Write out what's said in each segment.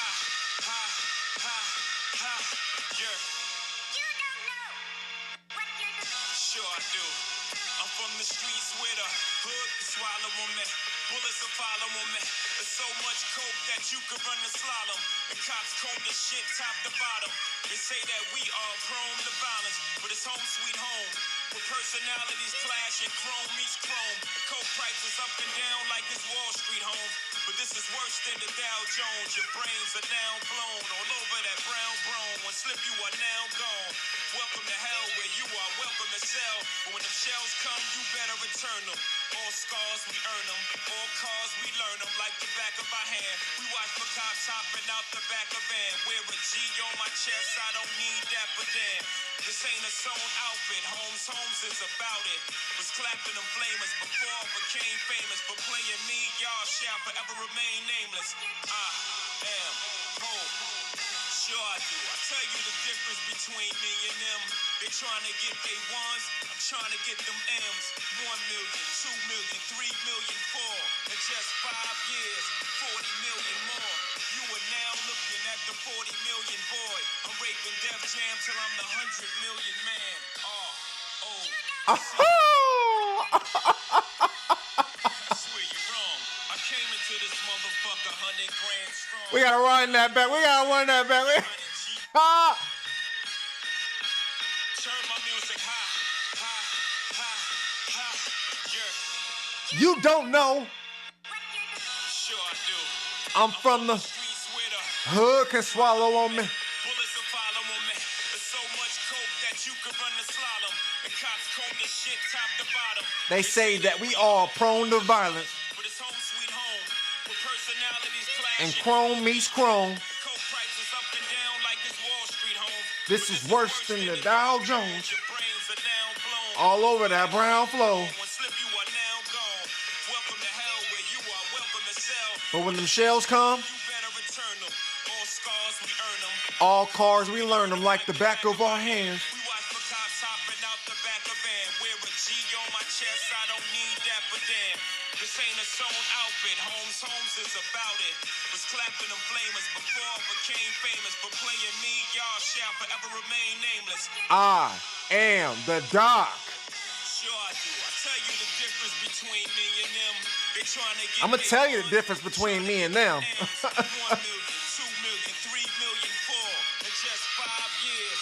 ha, ha, ha, yeah. You don't know what you're doing. Sure I do. I'm from the streets with a hood to swallow on me. Bullets will follow on me. There's so much coke that you could run the slalom. And cops comb this shit top to bottom. They say that we are prone to violence, but it's home sweet home. With personalities clash and chrome meets chrome. The coke prices up and down like it's Wall Street home. But this is worse than the Dow Jones. Your brains are now blown all over that brown brome. One slip, you are now gone. Welcome to hell where you are welcome to sell. But when the shells come, you better return them. All scars, we earn them. All cars, we learn them like the back of our hand. We watch for cops hopping out the back of van. Wear a G on my chest, I don't need that, but damn. This ain't a sewn outfit, Holmes is about it. Was clapping them flamers before I became famous. For playing me, y'all shall forever remain nameless. I am home. Sure I do. I tell you the difference between me and them. They trying to get they ones, I'm trying to get them M's. 1 million, 2 million, 3 million, 4. In just 5 years, 40 million more. You are now looking at the 40 million boy. I'm raping Def Jam till I'm the 100 million man. I swear you're wrong. I came into this motherfucker 100 grand strong. We gotta run that back. We gotta run that back. Turn my music high, high, high, high. Yeah. You don't know. Sure I do. I'm from the hood can swallow on me. Bullets will follow on me. There's so much coke that you could run the slalom. And cops comb this shit top to bottom. They say that we all prone to violence. But it's home sweet home. With personalities clashing. And chrome meets chrome. Coke prices up and down like it's Wall Street home. This is worse than the Dow Jones. Your brains are now blown. All over that brown flow. One slip, you are now gone. Welcome to hell where you are welcome to sell. But when them shells come, You better return them. All scars, we earn them. all cars, we learn them like the back of our hands. We watch for cops hopping out the back of van. Wear a G on my chest, I don't need that, but damn. This ain't a sewn outfit, Holmes is about it. Was clapping them flamers before I became famous. For playing me, y'all shall forever remain nameless. I am the doc. Sure I do. I tell you the difference between me and them. They trying to get I'm gonna tell you the difference between me and them. 1 million, 2 million, 3 million, 4. In just 5 years,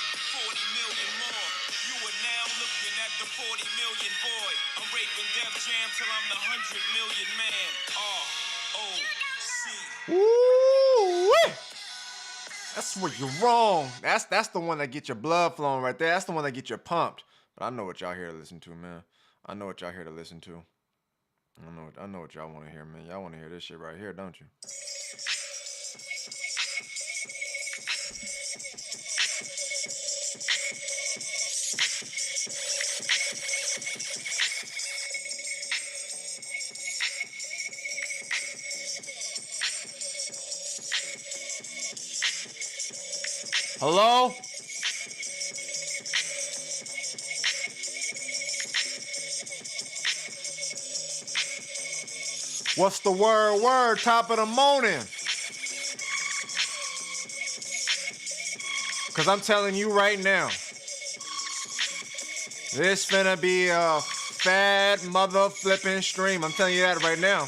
40 million more. You are now looking at the 40 million boy. I'm raping Def Jam till I'm the 100 million man. R-O-C. Woo! That's where you're wrong. That's the one that get your blood flowing right there. That's the one that get you pumped. But I know what y'all here to listen to, man. I know what y'all here to listen to. I know what y'all want to hear, man. Y'all want to hear this shit right here, don't you? Hello? What's the word? Top of the morning. Because I'm telling you right now, this finna be a fat mother flipping stream. I'm telling you that right now.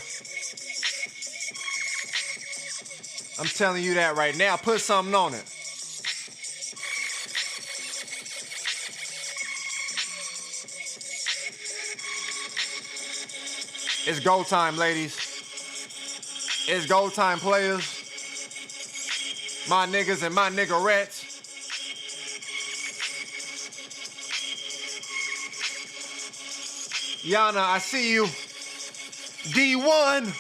I'm telling you that right now. Put something on it. It's go time, ladies. It's go time, players. My niggas and my niggerettes. Yana, I see you. D1,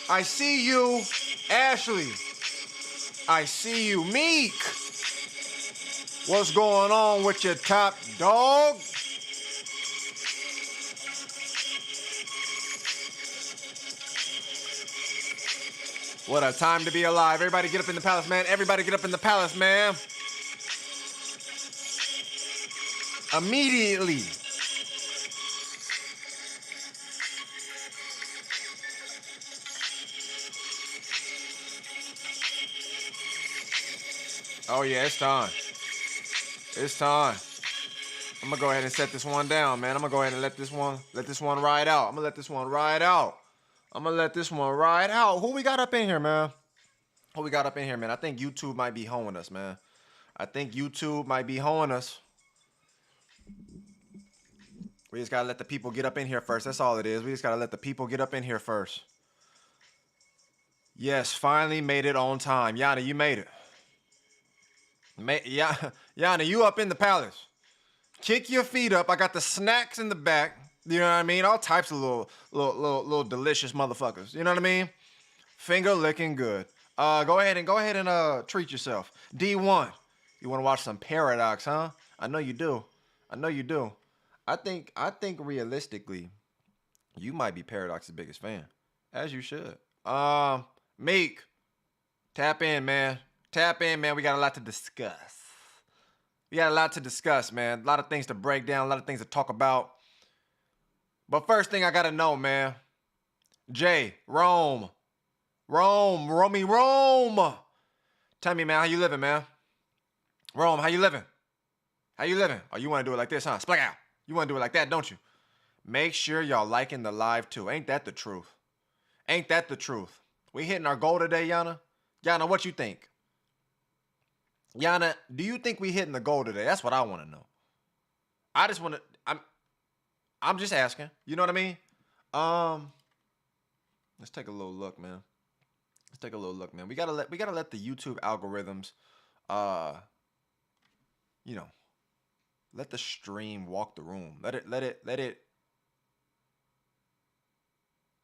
I see you. Ashley, I see you. Meek, what's going on with your top dog? What a time to be alive. Everybody get up in the palace, man. Everybody get up in the palace, man. Immediately. Oh yeah, it's time. It's time. I'm gonna go ahead and set this one down, man. I'm gonna go ahead and let this one ride out. I'm gonna let this one ride out. I'm gonna let this one ride out. Who we got up in here, man? Who we got up in here, man? I think YouTube might be hoeing us, man. I think YouTube might be hoeing us. We just gotta let the people get up in here first. That's all it is. We just gotta let the people get up in here first. Yes, finally made it on time. Yana, you made it. Yana, you up in the palace. Kick your feet up. I got the snacks in the back. You know what I mean? All types of little delicious motherfuckers. You know what I mean? Finger licking good. Go ahead and treat yourself. D1. You want to watch some Paradox, huh? I know you do. I know you do. I think realistically, you might be Paradox's biggest fan. As you should. Meek. Tap in, man. Tap in, man. We got a lot to discuss. We got a lot to discuss, man. A lot of things to break down, a lot of things to talk about. But first thing I gotta know, man. Jay, Rome. Rome. Tell me, man, how you living, man? Rome, how you living? How you living? Oh, you wanna do it like this, huh? Splack out. You wanna do it like that, don't you? Make sure y'all liking the live too. Ain't that the truth? Ain't that the truth? We hitting our goal today, Yana? Yana, what you think? Yana, do you think we hitting the goal today? That's what I want to know. I just want to. I'm just asking. You know what I mean? Let's take a little look, man. Let's take a little look, man. We gotta let the YouTube algorithms, you know, let the stream walk the room. Let it.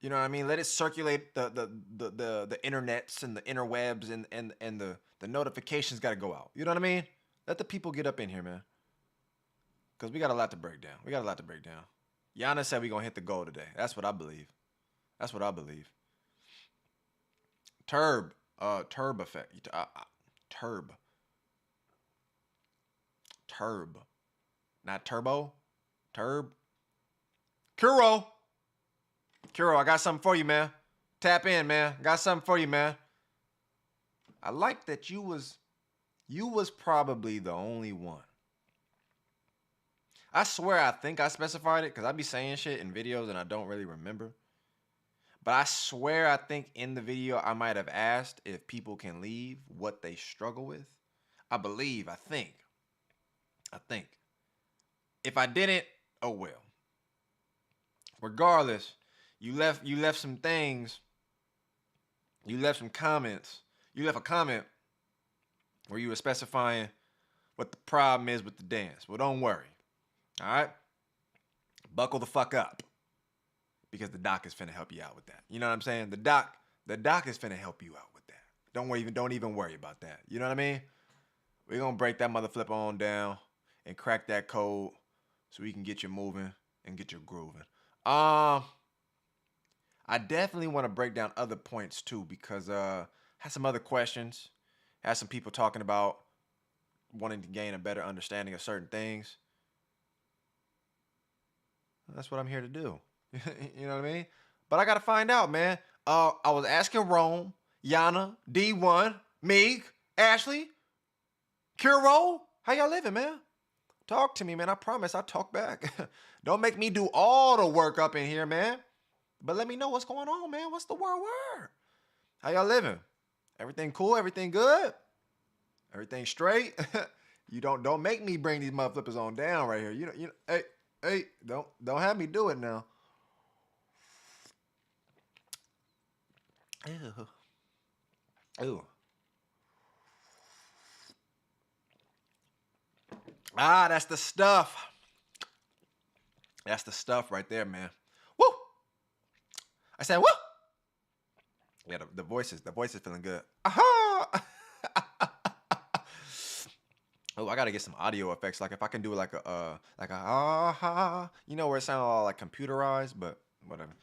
You know what I mean? Let it circulate the internets and the interwebs and the notifications got to go out. You know what I mean? Let the people get up in here, man. Because we got a lot to break down. Yana said we going to hit the goal today. That's what I believe. Turb effect. Turb. Not turbo. Turb. Kuro, I got something for you, man. Tap in, man. Got something for you, man. I like that you was probably the only one. I swear I think I specified it because I be saying shit in videos and I don't really remember. But I swear I think in the video I might have asked if people can leave what they struggle with. I think. If I didn't, oh well. Regardless, you left some things. You left some comments. You left a comment where you were specifying what the problem is with the dance. Well, don't worry. All right? Buckle the fuck up. Because the doc is finna help you out with that. You know what I'm saying? The doc is finna help you out with that. Don't even worry about that. You know what I mean? We're gonna break that mother flipper on down and crack that code so we can get you moving and get you grooving. I definitely want to break down other points too because I had some other questions. Had some people talking about wanting to gain a better understanding of certain things. That's what I'm here to do. You know what I mean? But I got to find out, man. I was asking Rome, Yana, D1, Meek, Ashley, Kuro. How y'all living, man? Talk to me, man. I promise I'll talk back. Don't make me do all the work up in here, man. But let me know what's going on, man. What's the word? How y'all living? Everything cool? Everything good? Everything straight? You don't make me bring these motherflippers on down right here. You know, hey, don't have me do it now. Ew. Ah, that's the stuff. That's the stuff right there, man. Woo! I said, woo! Yeah, the voice is feeling good. Aha! Oh, I gotta get some audio effects. Like if I can do like a aha, you know, where it sounds all like computerized, but whatever.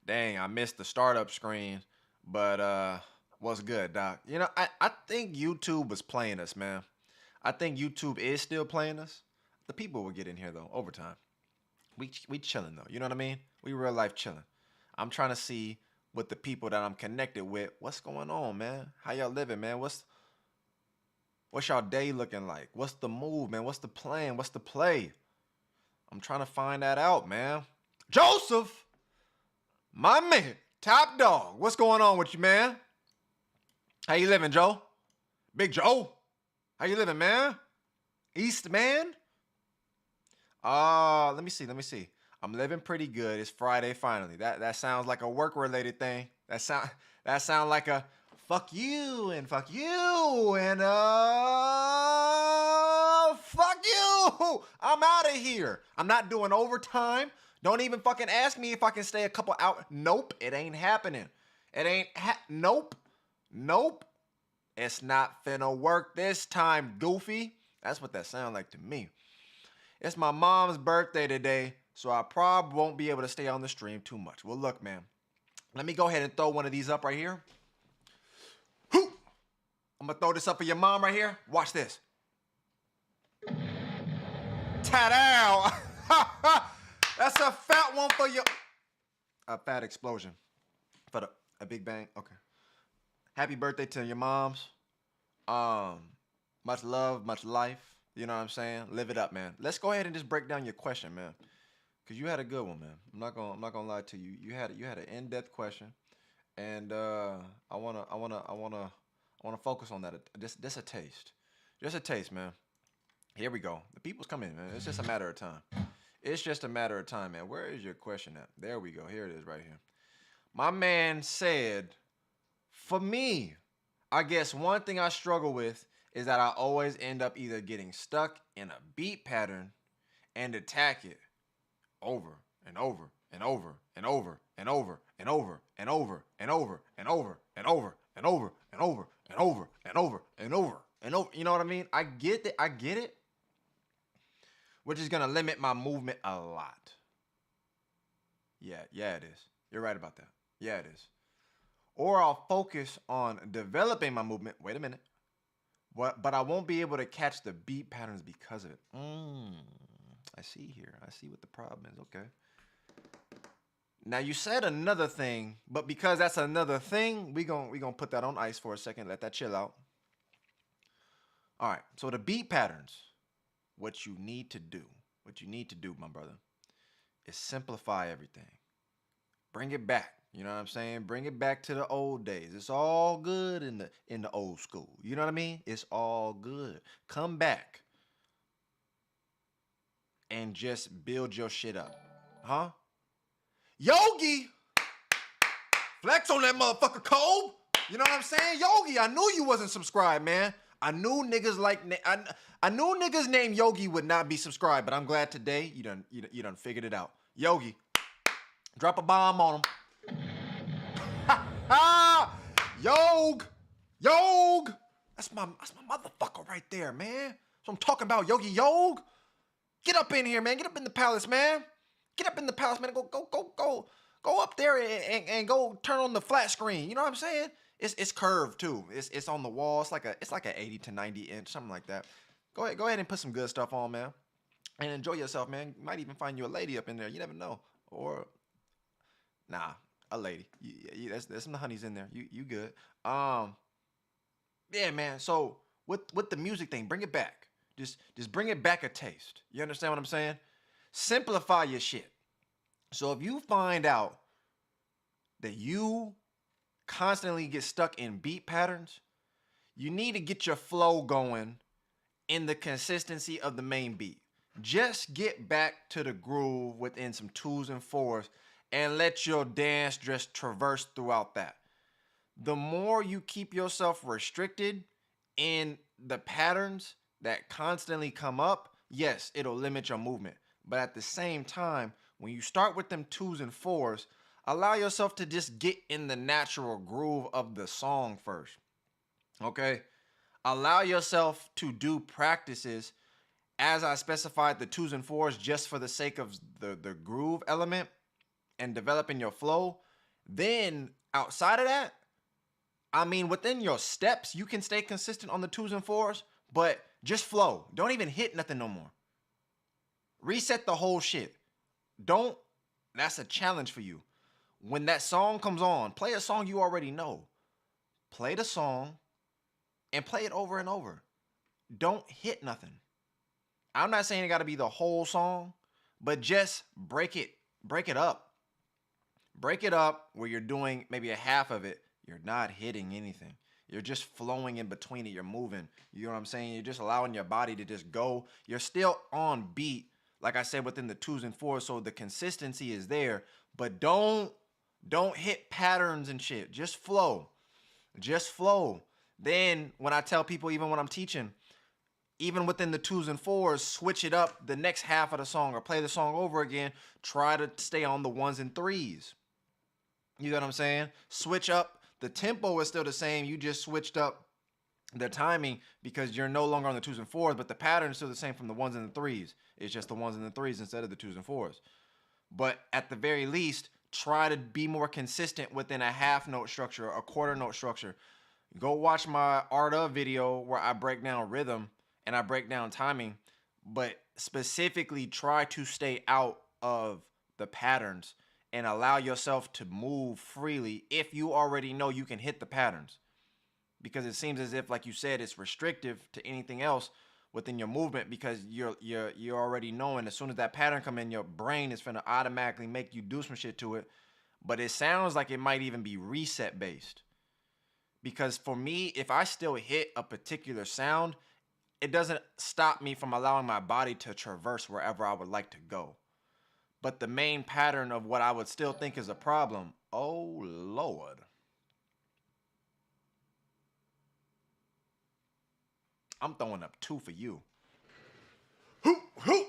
Dang, I missed the startup screen, but what's good, Doc? You know, I think YouTube was playing us, man. I think YouTube is still playing us. The people will get in here though over time. We chilling though. You know what I mean? We real life chilling. I'm trying to see with the people that I'm connected with, what's going on, man? How y'all living, man? What's y'all day looking like? What's the move, man? What's the plan? What's the play? I'm trying to find that out, man. Joseph, my man, top dog. What's going on with you, man? How you living, Joe? Big Joe? How you living, man? East, man? Let me see. I'm living pretty good. It's Friday finally. That sounds like a work-related thing. That sound like a fuck you and fuck you and fuck you. I'm out of here. I'm not doing overtime. Don't even fucking ask me if I can stay a couple hours. Nope, it ain't happening. Nope. It's not finna work this time, goofy. That's what that sounds like to me. It's my mom's birthday today, so I probably won't be able to stay on the stream too much. Well, look, man. Let me go ahead and throw one of these up right here. I'm gonna throw this up for your mom right here. Watch this. Ta-da! That's a fat one for you. A fat explosion. For a big bang. Okay. Happy birthday to your moms. Much love, much life. You know what I'm saying? Live it up, man. Let's go ahead and just break down your question, man. Cause you had a good one, man. I'm not gonna lie to you. You had an in-depth question, and I wanna focus on that. Just a taste, man. Here we go. The people's coming, man. It's just a matter of time. Man. Where is your question at? There we go. Here it is, right here. My man said, for me, I guess one thing I struggle with is that I always end up either getting stuck in a beat pattern and attack it over and over and over and over and over and over and over and over and over and over and over and over and over and over and over and over. You know what I mean? I get it. Which is gonna limit my movement a lot. Yeah, it is. You're right about that. Yeah, it is. Or I'll focus on developing my movement. Wait a minute. But I won't be able to catch the beat patterns because of it. I see here. I see what the problem is. Okay. Now you said another thing, but because that's another thing, we gonna put that on ice for a second. Let that chill out. All right. So the beat patterns, what you need to do, my brother, is simplify everything. Bring it back. You know what I'm saying? Bring it back to the old days. It's all good in the old school. You know what I mean? It's all good. Come back and just build your shit up. Huh? Yogi! Flex on that motherfucker, Cole! You know what I'm saying? Yogi, I knew you wasn't subscribed, man. I knew niggas named Yogi would not be subscribed, but I'm glad today you done figured it out. Yogi, drop a bomb on him. Yog! That's my motherfucker right there, man. So I'm talking about Yogi Yog. Get up in here, man. Get up in the palace, man. Go up there and go turn on the flat screen. You know what I'm saying? It's curved too. It's on the wall. It's like an 80 to 90 inch, something like that. Go ahead and put some good stuff on, man. And enjoy yourself, man. You might even find you a lady up in there. You never know. Or nah. A lady. There's some honeys in there. You good. Yeah, man. So with the music thing, bring it back. Just bring it back a taste. You understand what I'm saying? Simplify your shit. So if you find out that you constantly get stuck in beat patterns, you need to get your flow going in the consistency of the main beat. Just get back to the groove within some 2s and 4s and let your dance just traverse throughout that. The more you keep yourself restricted in the patterns that constantly come up, yes, it'll limit your movement. But at the same time, when you start with them 2s and 4s, allow yourself to just get in the natural groove of the song first. Okay? Allow yourself to do practices as I specified the 2s and 4s just for the sake of the groove element and developing your flow. Then outside of that, I mean, within your steps, you can stay consistent on the 2s and 4s, but just flow. Don't even hit nothing no more. Reset the whole shit. That's a challenge for you. When that song comes on, play a song you already know. Play the song and play it over and over. don't hit nothing. I'm not saying it got to be the whole song, but just break it up. Break it up where you're doing maybe a half of it. You're not hitting anything. You're just flowing in between it. You're moving. You know what I'm saying? You're just allowing your body to just go. You're still on beat, like I said, within the 2s and 4s, so the consistency is there. But don't hit patterns and shit. Just flow. Just flow. Then when I tell people, even when I'm teaching, even within the 2s and 4s, switch it up the next half of the song or play the song over again. Try to stay on the 1s and 3s. You know what I'm saying? Switch up. The tempo is still the same. You just switched up the timing because you're no longer on the 2s and 4s, but the pattern is still the same from the 1s and the 3s. It's just the 1s and the 3s instead of the 2s and 4s. But at the very least, try to be more consistent within a half note structure, a quarter note structure. Go watch my Art of video where I break down rhythm and I break down timing, but specifically try to stay out of the patterns and allow yourself to move freely if you already know you can hit the patterns. Because it seems as if, like you said, it's restrictive to anything else within your movement because you're already knowing as soon as that pattern come in, your brain is finna automatically make you do some shit to it. But it sounds like it might even be reset based. Because for me, if I still hit a particular sound, it doesn't stop me from allowing my body to traverse wherever I would like to go. But the main pattern of what I would still think is a problem, oh Lord. I'm throwing up 2 for you. Hoop, hoop.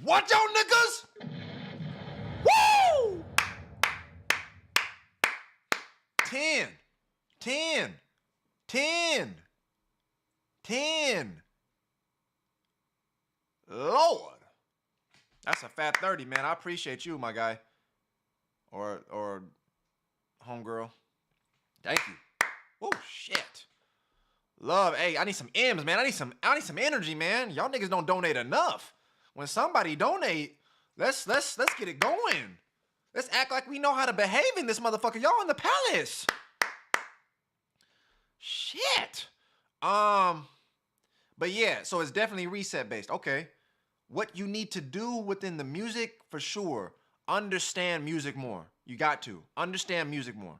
Watch out, niggas! Woo! 10, 10, 10, 10. Lord. That's a fat 30, man. I appreciate you, my guy. Or homegirl. Thank you. Oh shit. Love, hey, I need some M's, man. I need some energy, man. Y'all niggas don't donate enough. When somebody donate, let's get it going. Let's act like we know how to behave in this motherfucker. Y'all in the palace. Shit. But yeah, so it's definitely reset based. Okay. What you need to do within the music, for sure, understand music more. You got to. Understand music more.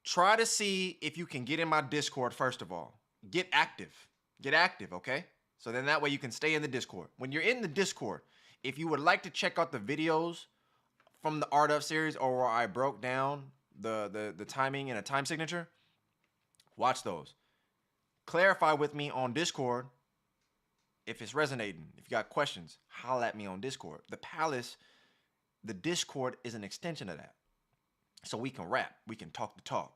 Try to see if you can get in my Discord, first of all. Get active. Get active, okay? So then that way you can stay in the Discord. When you're in the Discord, if you would like to check out the videos from the Art of series or where I broke down the timing and a time signature, watch those. Clarify with me on Discord if it's resonating. If you got questions, holla at me on Discord. The Palace, the Discord is an extension of that. So we can rap. We can talk the talk.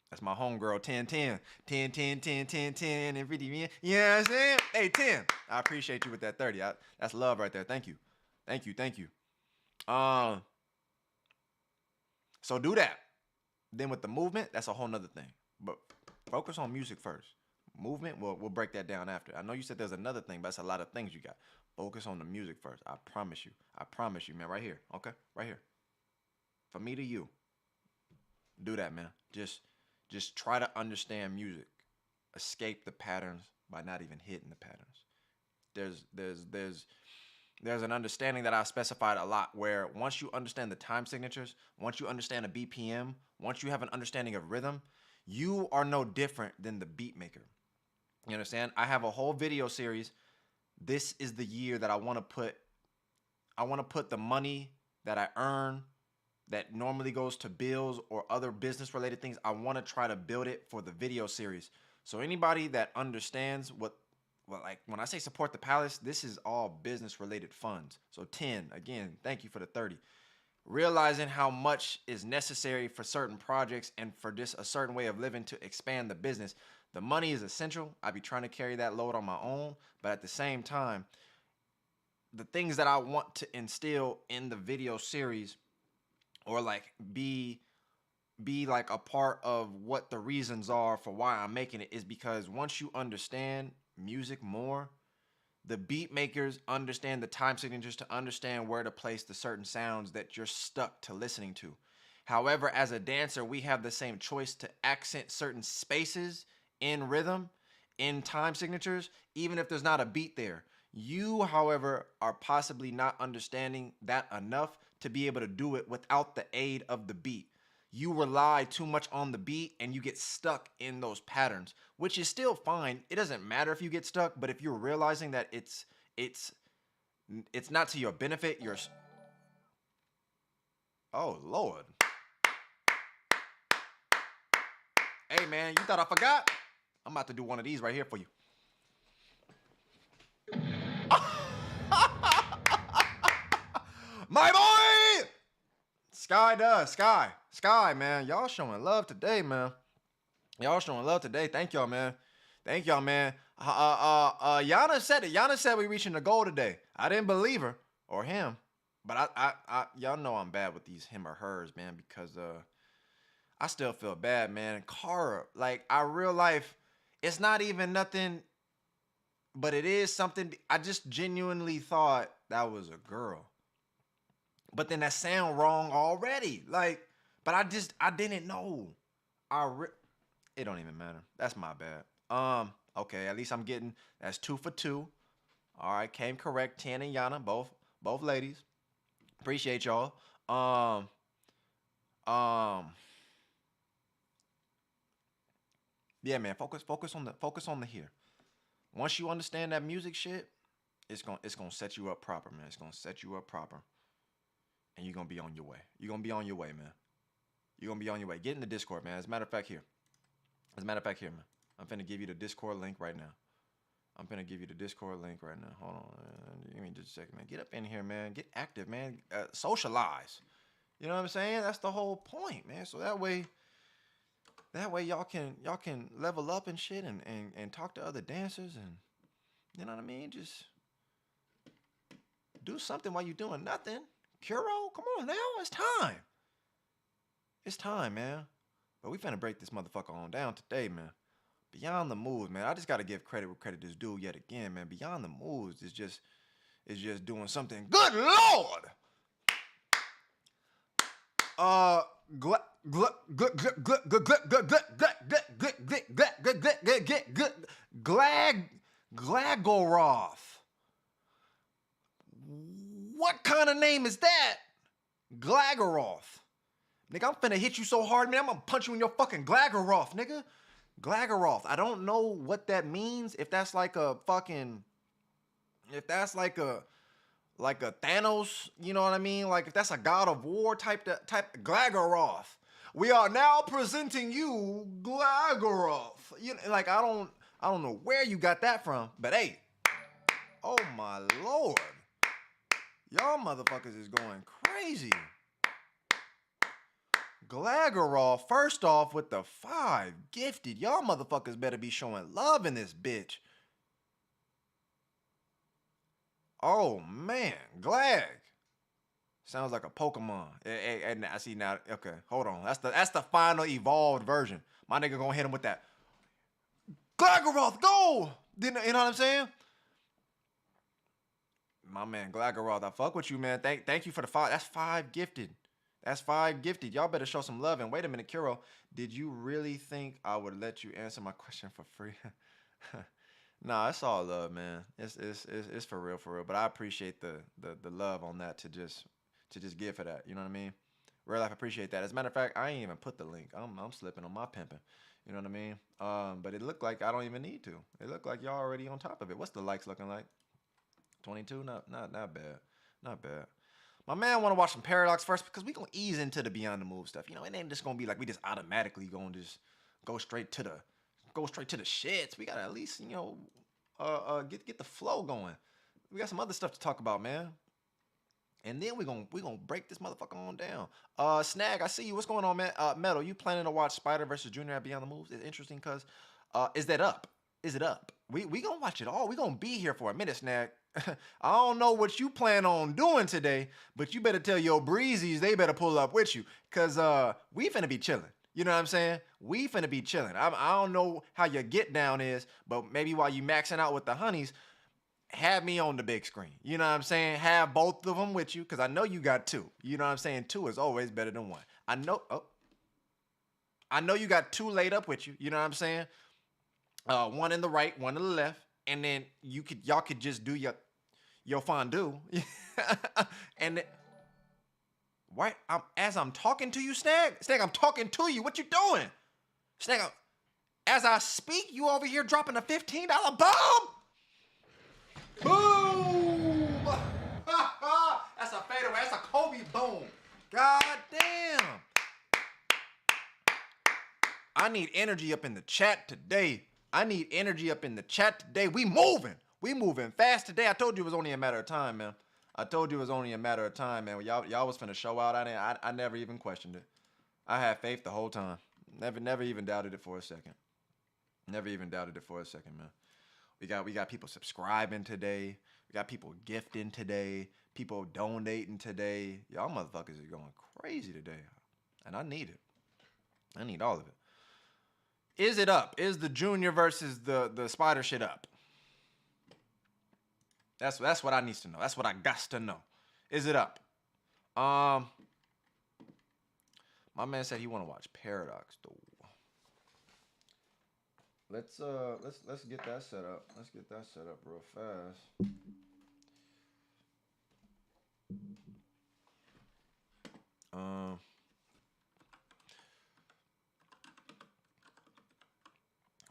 That's my homegirl, 10, 10. 10, 10, 10, 10, 10, and 50 million. You know what I'm saying? Hey, 10. I appreciate you with that 30. That's love right there. Thank you. Thank you. Thank you. So do that. Then with the movement, that's a whole nother thing. But focus on music first. Movement, we'll break that down after. I know you said there's another thing, but that's a lot of things you got. Focus on the music first. I promise you. I promise you, man. Right here. Okay? Right here. From me to you. Do that, man. Just try to understand music. Escape the patterns by not even hitting the patterns. There's an understanding that I specified a lot where once you understand the time signatures, once you understand a BPM, once you have an understanding of rhythm, you are no different than the beat maker. You understand? I have a whole video series. This is the year that I want to put the money that I earn that normally goes to bills or other business related things. I want to try to build it for the video series. So anybody that understands like when I say support the Palace, this is all business related funds. So 10, again, thank you for the 30. Realizing how much is necessary for certain projects and for just a certain way of living to expand the business. The money is essential. I be trying to carry that load on my own, but at the same time, the things that I want to instill in the video series or like be like a part of what the reasons are for why I'm making it is because once you understand music more, the beat makers understand the time signatures to understand where to place the certain sounds that you're stuck to listening to. However, as a dancer, we have the same choice to accent certain spaces in rhythm, in time signatures, even if there's not a beat there. You, however, are possibly not understanding that enough to be able to do it without the aid of the beat. You rely too much on the beat and you get stuck in those patterns, which is still fine. It doesn't matter if you get stuck, but if you're realizing that it's not to your benefit, you're oh Lord. Hey man, you thought I forgot? I'm about to do one of these right here for you. My boy! Sky does. Sky, man. Y'all showing love today, man. Y'all showing love today. Thank y'all, man. Thank y'all, man. Yana said it. Yana said we reaching the goal today. I didn't believe her or him. But I y'all know I'm bad with these him or hers, man, because I still feel bad, man. Cara, like, our real life, it's not even nothing, but it is something. I just genuinely thought that was a girl. But then that sound wrong already. Like, but I didn't know. It don't even matter. That's my bad. Okay, at least I'm getting, that's 2 for 2. All right, came correct. Tan and Yana, both ladies. Appreciate y'all. Yeah, man. Focus on the here. Once you understand that music shit, it's gonna set you up proper, man. It's gonna set you up proper, and you're gonna be on your way. You're gonna be on your way, man. You're gonna be on your way. Get in the Discord, man. As a matter of fact, here, man. I'm finna give you the Discord link right now. Hold on, man. Give me just a second, man. Get up in here, man. Get active, man. Socialize. You know what I'm saying? That's the whole point, man. So that way y'all can level up and shit and talk to other dancers and, you know what I mean? Just do something while you're doing nothing. Kuro, come on now. It's time. It's time, man. But we finna break this motherfucker on down today, man. Beyond the Moves, man. I just gotta give credit where credit is due yet again, man. Beyond the Moves is just doing something. Good Lord! Glagoroth. What kind of name is that? Glagoroth. Nigga, I'm finna hit you so hard, man. I'm gonna punch you in your fucking Glagoroth, nigga. Glagoroth. I don't know what that means. If that's like a fucking, if that's like a Thanos, you know what I mean? Like if that's a God of War type Glagoroth. We are now presenting you Glagoroth. You know, like I don't know where you got that from, but hey, oh my Lord, y'all motherfuckers is going crazy. Glagoroth, first off with the 5 gifted. Y'all motherfuckers better be showing love in this bitch. Oh man, Glag. Sounds like a Pokemon. Hey, I see now. Okay, hold on. That's the final evolved version. My nigga gonna hit him with that. Glagoroth, go! You know what I'm saying? My man, Glagoroth, I fuck with you, man. Thank you for the 5. That's 5 gifted. That's 5 gifted. Y'all better show some love. And wait a minute, Kuro, did you really think I would let you answer my question for free? Nah, it's all love, man. It's for real. But I appreciate the love on that to just give for that. You know what I mean? Real life appreciate that. As a matter of fact, I ain't even put the link. I'm slipping on my pimping. You know what I mean? But it looked like I don't even need to. It looked like y'all already on top of it. What's the likes looking like? 22? Not bad. Not bad. My man want to watch some Paradox first because we gonna ease into the Beyond the Move stuff. You know, it ain't just gonna be like we just automatically gonna just go straight to the shits. We gotta at least, you know, get the flow going. We got some other stuff to talk about, man. And then we gonna break this motherfucker on down. Snag, I see you. What's going on, man? Metal, you planning to watch Spider versus Junior at Beyond the Moves? It's interesting because is that up? Is it up? We gonna watch it all. We gonna be here for a minute, Snag. I don't know what you plan on doing today, but you better tell your breezies they better pull up with you, cause we finna be chilling. You know what I'm saying? We finna be chilling. I don't know how your get down is, but maybe while you maxing out with the honeys, have me on the big screen. You know what I'm saying? Have both of them with you, cause I know you got 2. You know what I'm saying? 2 is always better than 1. I know you got 2 laid up with you. You know what I'm saying? One in the right, one in the left, and then y'all could just do your fondue. And then, why? As I'm talking to you, Snag, I'm talking to you. What you doing, Snag? As I speak, you over here dropping a $15 bomb. Boom! That's a fadeaway. That's a Kobe boom. God damn. I need energy up in the chat today. We moving. We moving fast today. I told you it was only a matter of time, man. Y'all was finna show out. I never even questioned it. I had faith the whole time. Never even doubted it for a second. Man. We got people subscribing today. We got people gifting today. People donating today. Y'all motherfuckers are going crazy today. And I need it. I need all of it. Is it up? Is the Junior versus the Spider shit up? That's what I need to know. That's what I got to know. Is it up? My man said he want to watch Paradox though. Let's get that set up. Let's get that set up real fast.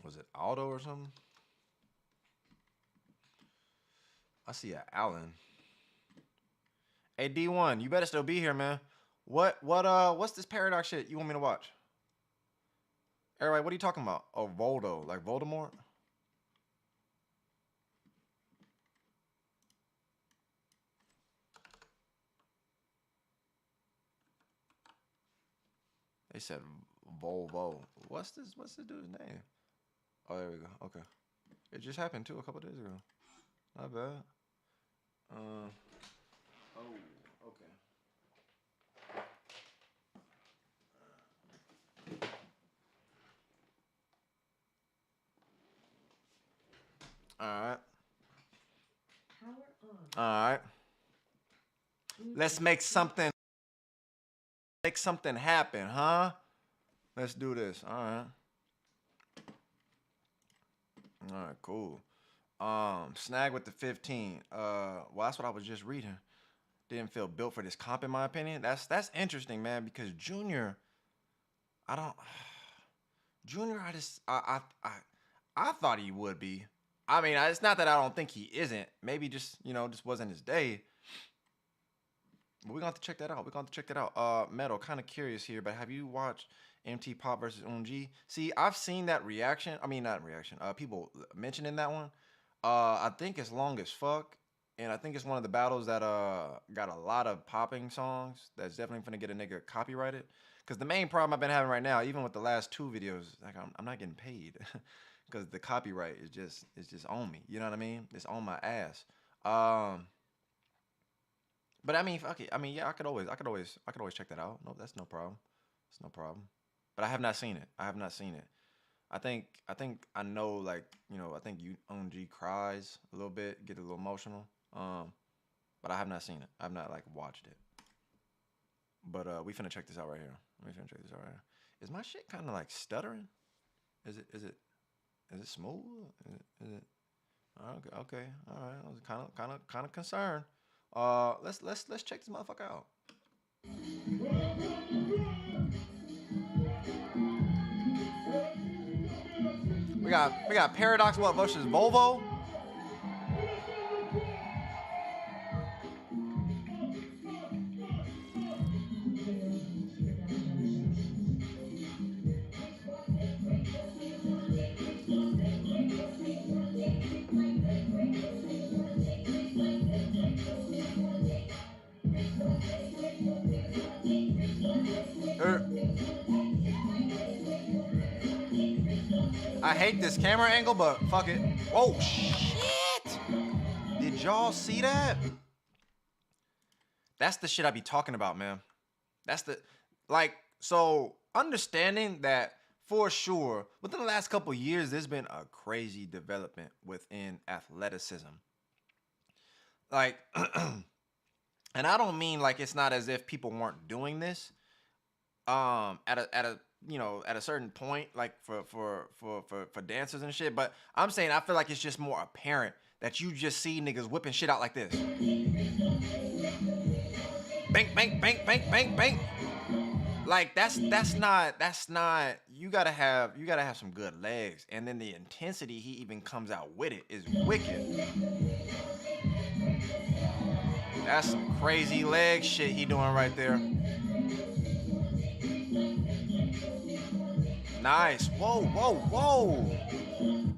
Was it Aldo or something? I see a Allen. Hey D1, you better still be here, man. What's this Paradox shit you want me to watch? Everybody, what are you talking about? Oh, Moldo, like Voldemort? They said Volvo. What's this dude's name? Oh, there we go. Okay. It just happened too a couple days ago. Not bad. Oh, okay. All right. Let's make something happen, huh? Let's do this. All right. All right, cool. Snag with the 15. Well, that's what I was just reading. Didn't feel built for this comp, in my opinion. That's interesting, man, because Junior, I thought he would be. I mean, it's not that I don't think he isn't. Maybe just wasn't his day. But we're going to have to check that out. Metal, kind of curious here, but have you watched MT Pop versus Unji? See, I've seen that reaction. I mean, not reaction. People mentioning that one. I think it's long as fuck. And I think it's one of the battles that got a lot of popping songs. That's definitely gonna get a nigga copyrighted. Cause the main problem I've been having right now, even with the last 2 videos, like I'm not getting paid. Cause the copyright is just on me. You know what I mean? It's on my ass. But I mean, fuck it. I mean, yeah, I could always check that out. No, that's no problem. It's no problem. But I have not seen it. I think I know, like, I think UNG cries a little bit, get a little emotional. But I have not seen it. I've not like watched it. But we finna check this out right here. Is my shit kind of like stuttering? Is it smooth? Is it okay. All right. I was kind of concerned. Let's check this motherfucker out. We got Paradox versus Volvo. I hate this camera angle, but fuck it. Oh shit! Did y'all see that? That's the shit I be talking about, man. That's the so understanding that for sure within the last couple years there's been a crazy development within athleticism. Like and I don't mean like it's not as if people weren't doing this at a you know, at a certain point, like for dancers and shit. But I'm saying I feel like it's just more apparent that you just see niggas whipping shit out like this. Bank, bank, bank, bank, bank, bank. Like that's not. You gotta have some good legs, and then the intensity he even comes out with it is wicked. That's some crazy leg shit he doing right there. Nice. Whoa, whoa, whoa.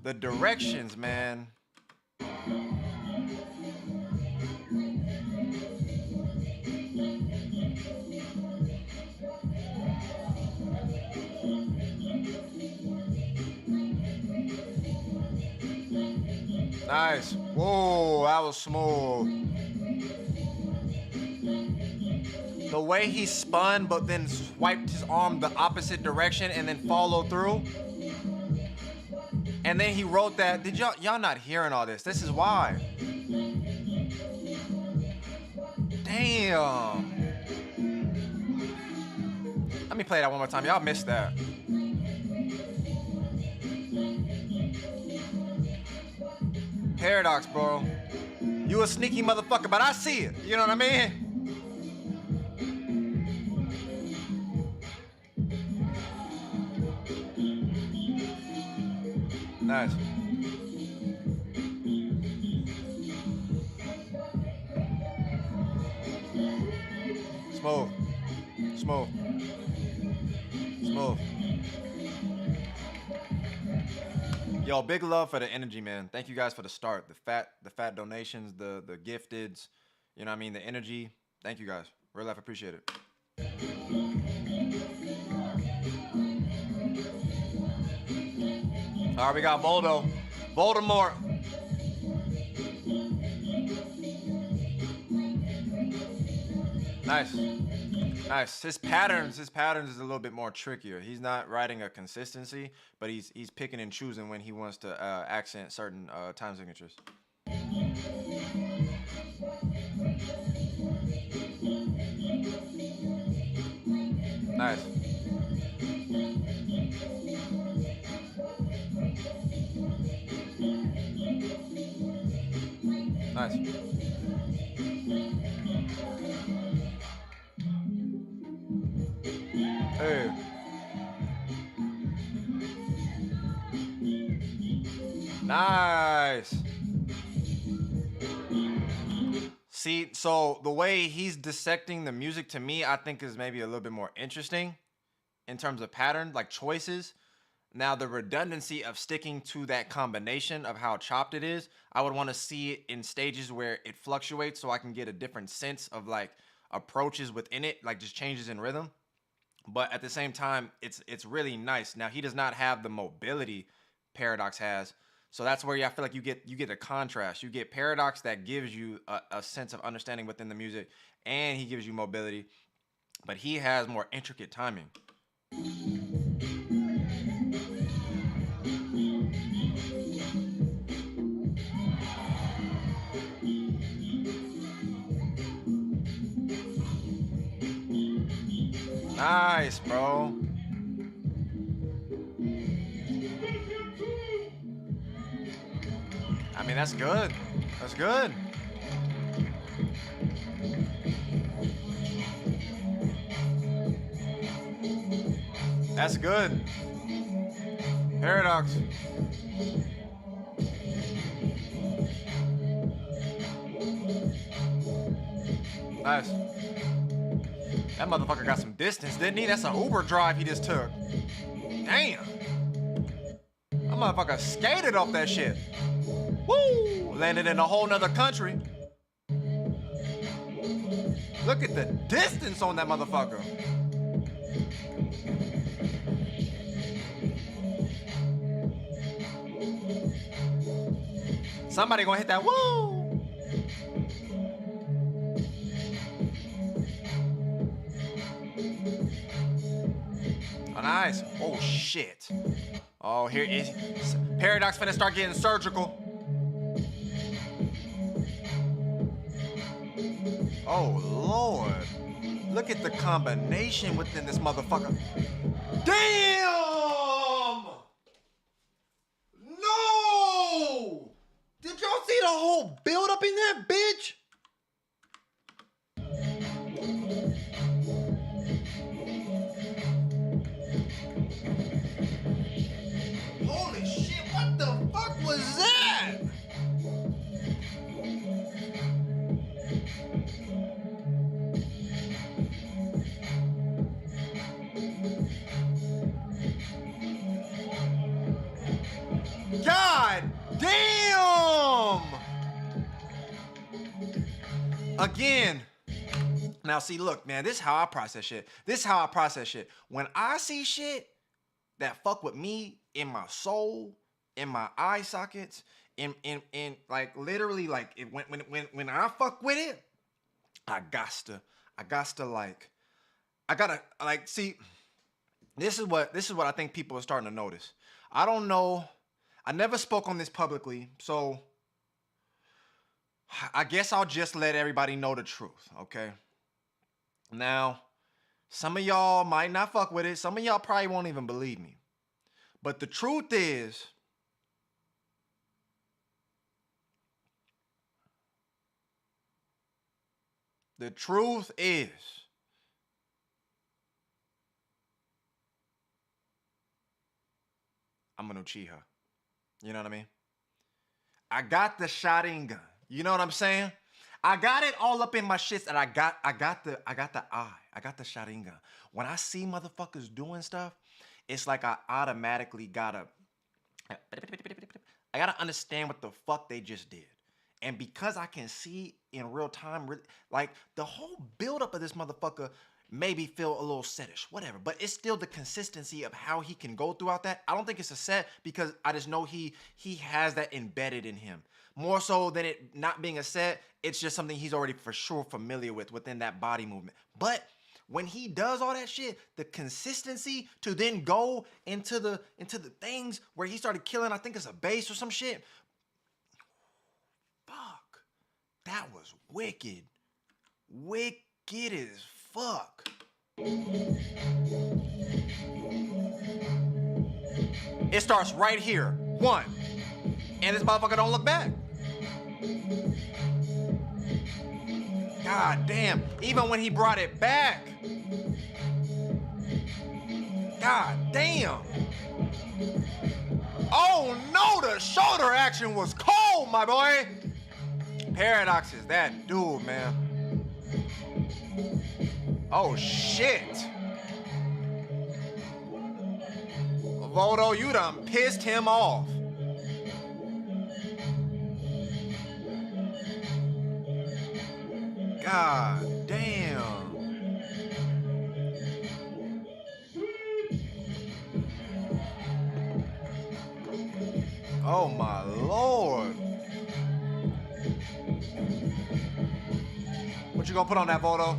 The directions, man. Nice. Whoa, that was smooth. The way he spun, but then swiped his arm the opposite direction and then followed through. And then he wrote that. Did y'all not hearing all this? This is why. Damn. Let me play that one more time. Y'all missed that. Paradox, bro. You a sneaky motherfucker, but I see it. You know what I mean? Nice. Smooth. Smooth. Smooth. Yo, big love for the energy, man. Thank you guys for the start. The fat donations, the gifteds, you know what I mean, the energy. Thank you guys. Real life appreciate it. All right, we got Moldo. Voldemort. Nice. Nice. His patterns is a little bit more trickier. He's not writing a consistency, but he's picking and choosing when he wants to accent certain time signatures. Nice. Nice. Hey. Nice. See, so the way he's dissecting the music to me, I think is maybe a little bit more interesting in terms of pattern, like choices. Now, the redundancy of sticking to that combination of how chopped it is, I would want to see it in stages where it fluctuates so I can get a different sense of like approaches within it, like just changes in rhythm. But at the same time, it's really nice. Now, he does not have the mobility Paradox has. So that's where I feel like you get a contrast. You get Paradox that gives you a sense of understanding within the music, and he gives you mobility. But he has more intricate timing. Nice, bro. I mean, that's good. That's good. That's good. Paradox. Nice. That motherfucker got some distance, didn't he? That's an Uber drive he just took. Damn. That motherfucker skated off that shit. Woo! Landed in a whole nother country. Look at the distance on that motherfucker. Somebody gonna hit that woo! Oh, nice. Oh, shit. Oh, here is Paradox finna start getting surgical. Oh, Lord. Look at the combination within this motherfucker. Damn! No! Did y'all see the whole build up in that bitch? Holy shit, what the fuck was that? God damn! Again. Now see, look, man, this is how I process shit. When I see shit that fuck with me in my soul, in my eye sockets, in like literally like when I fuck with it, I gotta see. This is what I think people are starting to notice. I don't know. I never spoke on this publicly, so I guess I'll just let everybody know the truth, okay? Now, some of y'all might not fuck with it. Some of y'all probably won't even believe me. But the truth is, I'm an Uchiha. You know what I mean? I got the Sharingan. You know what I'm saying? I got it all up in my shits, and I got the eye. I got the Sharingan. When I see motherfuckers doing stuff, it's like I automatically gotta understand what the fuck they just did. And because I can see in real time, like the whole buildup of this motherfucker made me feel a little setish, whatever. But it's still the consistency of how he can go throughout that. I don't think it's a set because I just know he has that embedded in him. More so than it not being a set, it's just something he's already for sure familiar with within that body movement. But when he does all that shit, the consistency to then go into the things where he started killing, I think it's a base or some shit. Fuck. That was wicked. Wicked as fuck. It starts right here. 1. And this motherfucker don't look back. God damn. Even when he brought it back. God damn. Oh no, the shoulder action was cold, my boy. Paradox is that dude, man. Oh shit. Moldo, you done pissed him off. God damn. Oh my lord. What you gonna put on that, Moldo?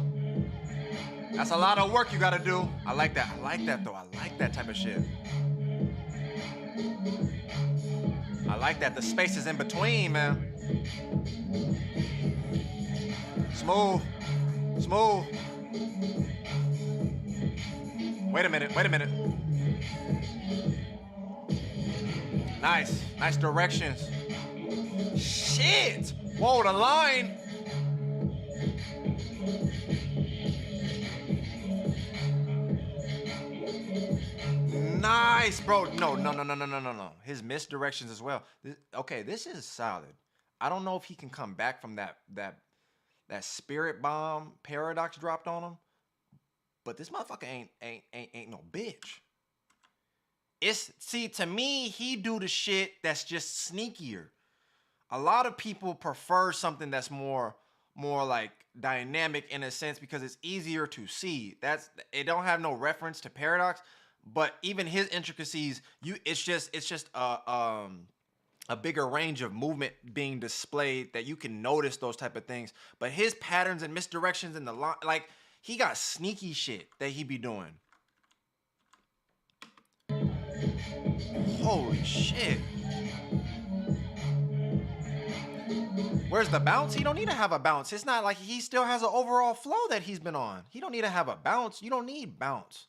That's a lot of work you gotta do. I like that. I like that though. I like that type of shit. I like that. The space is in between, man. Smooth. Smooth. Wait a minute. Wait a minute. Nice. Nice directions. Shit. Whoa, the line. Nice, bro. No. His misdirections as well. This is solid. I don't know if he can come back from that spirit bomb paradox dropped on him, but this motherfucker ain't no bitch. To me, he do the shit that's just sneakier. A lot of people prefer something that's more like dynamic in a sense because it's easier to see. It don't have no reference to paradox. But even his intricacies, it's just a bigger range of movement being displayed that you can notice those type of things. But his patterns and misdirections in the line, like he got sneaky shit that he be doing. Holy shit. Where's the bounce? He don't need to have a bounce. It's not like he still has an overall flow that he's been on. He don't need to have a bounce. You don't need bounce.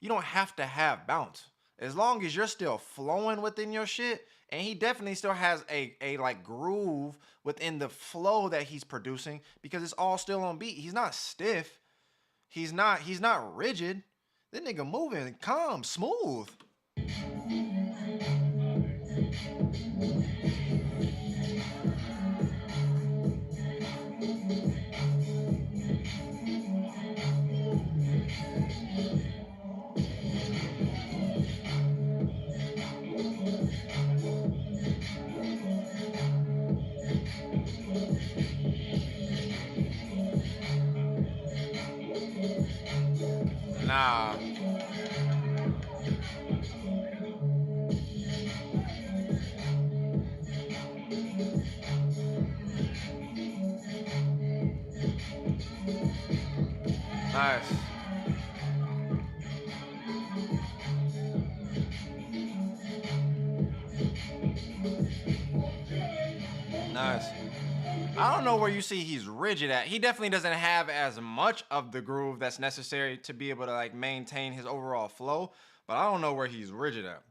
You don't have to have bounce. As long as you're still flowing within your shit, and he definitely still has a like groove within the flow that he's producing because it's all still on beat. He's not stiff. He's not rigid. That nigga moving calm, smooth. Nah. Nice. Nice. I don't know where you see he's rigid at. He definitely doesn't have as much of the groove that's necessary to be able to like maintain his overall flow, but I don't know where he's rigid at.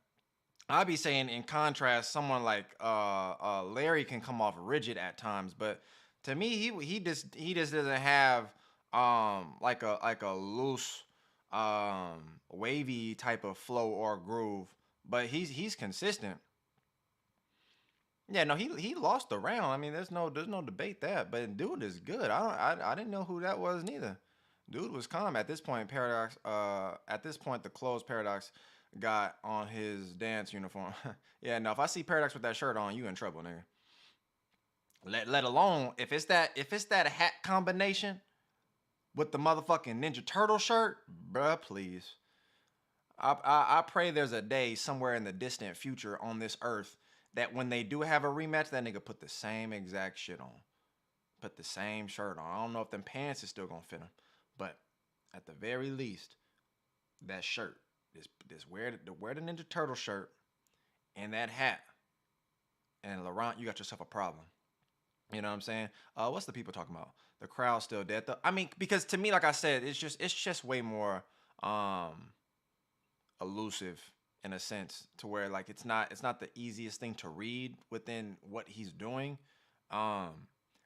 I'd be saying in contrast, someone like Larry can come off rigid at times, but to me, he just doesn't have like a loose wavy type of flow or groove, but he's consistent. Yeah, no, he lost the round. I mean, there's no debate that. But dude is good. I didn't know who that was neither. Dude was calm at this point. Paradox. At this point, the clothes Paradox got on his dance uniform. Yeah, no. If I see Paradox with that shirt on, you in trouble, nigga. Let alone if it's that hat combination with the motherfucking Ninja Turtle shirt, bruh. Please. I pray there's a day somewhere in the distant future on this earth that when they do have a rematch, that nigga put the same exact shit on. Put the same shirt on. I don't know if them pants is still gonna fit him, but at the very least, that shirt, this wear the Ninja Turtle shirt and that hat, and Laurent, you got yourself a problem. You know what I'm saying? What's the people talking about? The crowd's still dead though. I mean, because to me, like I said, it's just way more um elusive in a sense to where like it's not the easiest thing to read within what he's doing, um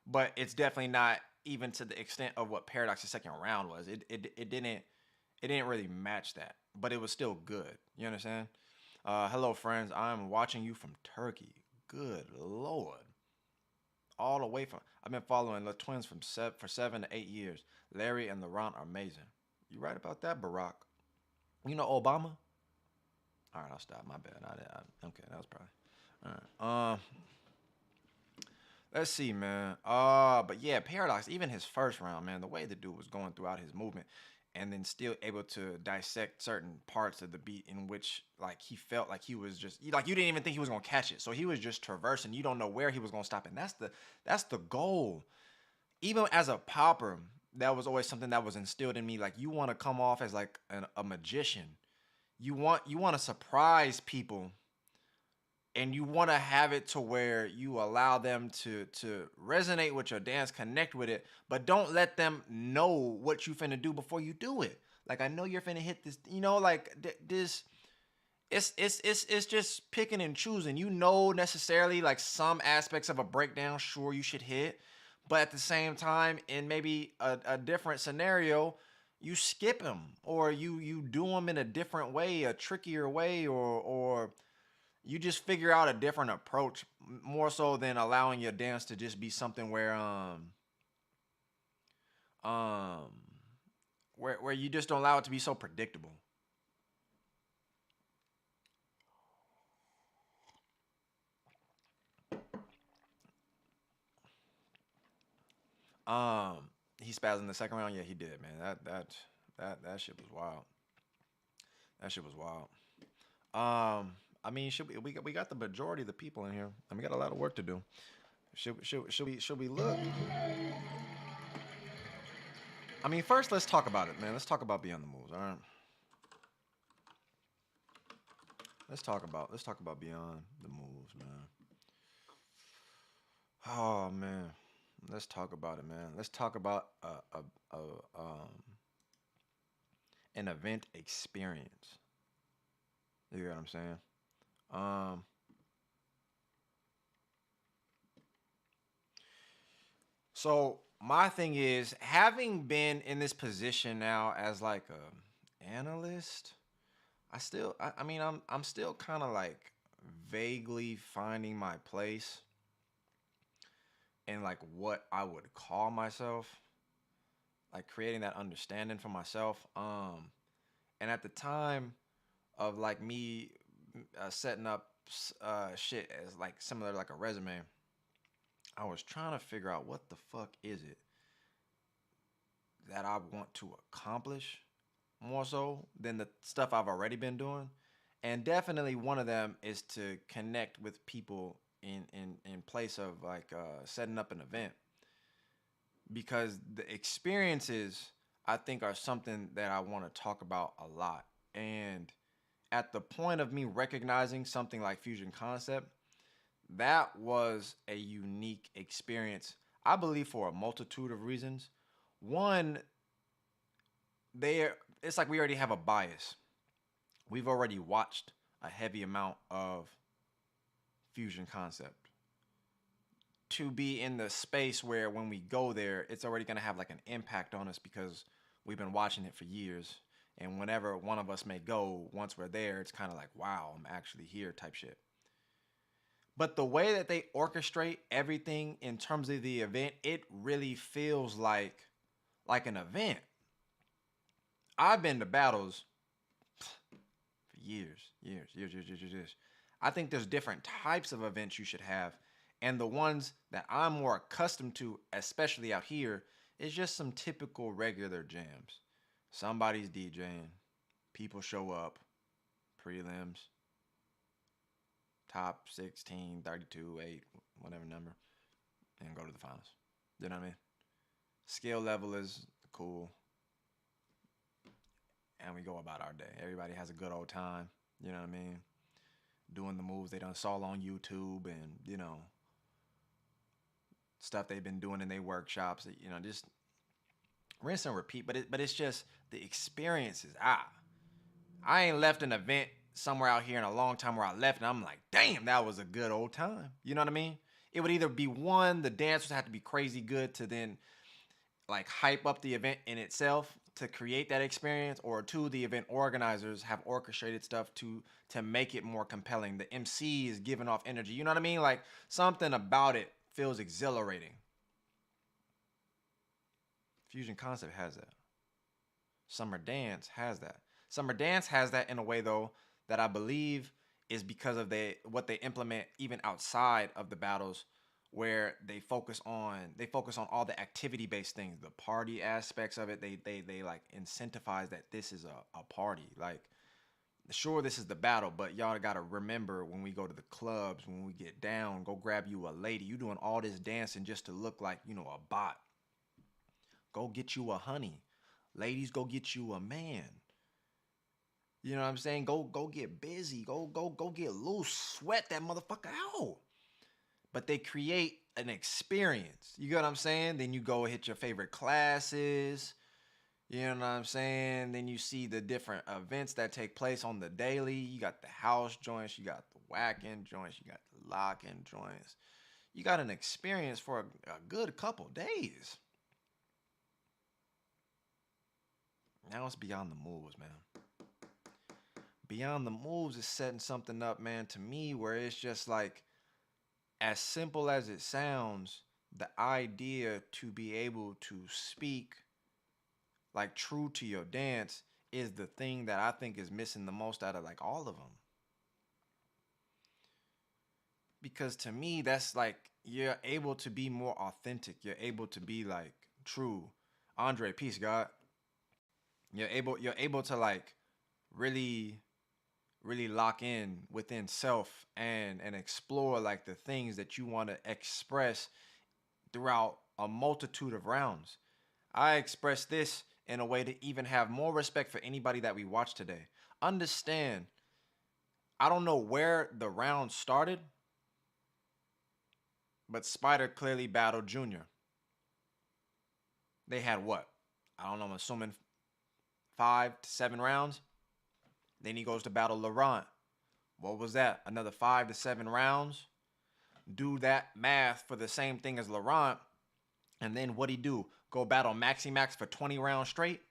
but it's definitely not even to the extent of what Paradox's second round was. It didn't really match that, but it was still good. You understand? Hello friends, I'm watching you from Turkey. Good lord. All the way from I've been following the twins for 7 to 8 years. Larry and Laurent are amazing. You right about that, Barack? You know Obama? All right, I'll stop. My bad. Okay, that was probably. All right. Let's see, man. But yeah, Paradox. Even his first round, man, the way the dude was going throughout his movement, and then still able to dissect certain parts of the beat in which, like, he felt like he was just like you didn't even think he was gonna catch it, so he was just traversing. You don't know where he was gonna stop, and that's the goal. Even as a popper, that was always something that was instilled in me. Like, you want to come off as like a magician. You want to surprise people, and you want to have it to where you allow them to resonate with your dance, connect with it, but don't let them know what you finna do before you do it. Like, I know you're finna hit this, like this. It's just picking and choosing. You know, necessarily like some aspects of a breakdown, sure you should hit, but at the same time, in maybe a different scenario, you skip them, or you do them in a different way, a trickier way, or you just figure out a different approach, more so than allowing your dance to just be something um where you just don't allow it to be so predictable. He spazzed in the second round. Yeah, he did, man. That shit was wild. That shit was wild. I mean, we got the majority of the people in here, and we got a lot of work to do. Should we look? I mean, first let's talk about it, man. Let's talk about Beyond the Moves. All right. Let's talk about Beyond the Moves, man. Oh man, let's talk about it, man. Let's talk about an event experience. You get what I'm saying? Um, so my thing is having been in this position now as like a analyst. I mean, I'm still kind of like vaguely finding my place in like what I would call myself, like creating that understanding for myself. And at the time of like me setting up shit as like similar to like a resume, I was trying to figure out what the fuck is it that I want to accomplish more so than the stuff I've already been doing. And definitely one of them is to connect with people in place of like setting up an event, because the experiences I think are something that I want to talk about a lot. And at the point of me recognizing something like Fusion Concept, that was a unique experience, I believe, for a multitude of reasons. One, there it's like we already have a bias. We've already watched a heavy amount of Fusion Concept to be in the space where when we go there, it's already going to have like an impact on us because we've been watching it for years. And whenever one of us may go, once we're there, it's kind of like, wow, I'm actually here type shit. But the way that they orchestrate everything in terms of the event, it really feels like an event. I've been to battles for years. I think there's different types of events you should have. And the ones that I'm more accustomed to, especially out here, is just some typical regular jams. Somebody's DJing, people show up, prelims, top 16, 32, 8, whatever number, and go to the finals. You know what I mean? Skill level is cool, and we go about our day. Everybody has a good old time. You know what I mean? Doing the moves they done saw on YouTube, and stuff they've been doing in their workshops. Just rinse and repeat. But it's just the experiences. I ain't left an event somewhere out here in a long time where I left and I'm like, damn, that was a good old time. You know what I mean? It would either be one, the dancers have to be crazy good to then like hype up the event in itself to create that experience, or two, the event organizers have orchestrated stuff to make it more compelling. The MC is giving off energy. You know what I mean? Like something about it feels exhilarating. Fusion Concept has that. Summer Dance has that. Summer Dance has that in a way though that I believe is because of what they implement even outside of the battles, where they focus on all the activity based things, the party aspects of it. They like incentivize that this is a party. Like sure, this is the battle, but y'all gotta remember when we go to the clubs, when we get down, go grab you a lady. You doing all this dancing just to look like a bot. Go get you a honey. Ladies, go get you a man. You know what I'm saying? Go get busy. Go get loose. Sweat that motherfucker out. But they create an experience. You get what I'm saying? Then you go hit your favorite classes. You know what I'm saying? Then you see the different events that take place on the daily. You got the house joints, you got the whacking joints, you got the locking joints. You got an experience for a good couple days. Now it's beyond the moves, man. Beyond the moves is setting something up, man, to me where it's just like, as simple as it sounds, the idea to be able to speak like true to your dance is the thing that I think is missing the most out of like all of them. Because to me, that's like you're able to be more authentic. You're able to be like true. Andre, peace, God. You're able to like really really lock in within self and explore like the things that you want to express throughout a multitude of rounds. I express this in a way to even have more respect for anybody that we watch today. Understand, I don't know where the round started, But Spider clearly battled Junior. They had what? I don't know, I'm assuming 5 to 7 rounds. Then he goes to battle Laurent. What was that? Another 5 to 7 rounds? Do that math for the same thing as Laurent. And then what'd he do? Go battle Maxi Max for 20 rounds straight?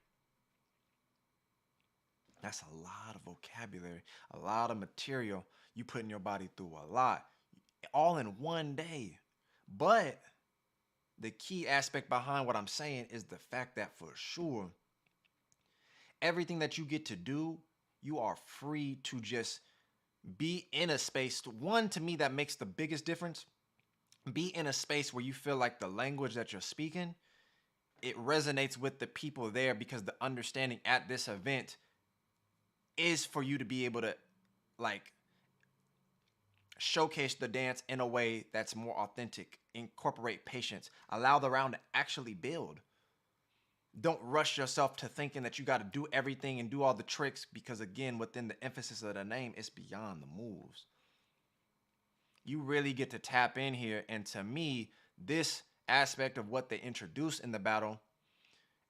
That's a lot of vocabulary, a lot of material you putting your body through, a lot, all in one day. But the key aspect behind what I'm saying is the fact that for sure, everything that you get to do, you are free to just be in a space. One, to me, that makes the biggest difference. Be in a space where you feel like the language that you're speaking, it resonates with the people there, because the understanding at this event is for you to be able to like showcase the dance in a way that's more authentic, incorporate patience, allow the round to actually build. Don't rush yourself to thinking that you got to do everything and do all the tricks, because again, within the emphasis of the name, it's beyond the moves. You really get to tap in here, and to me, this aspect of what they introduce in the battle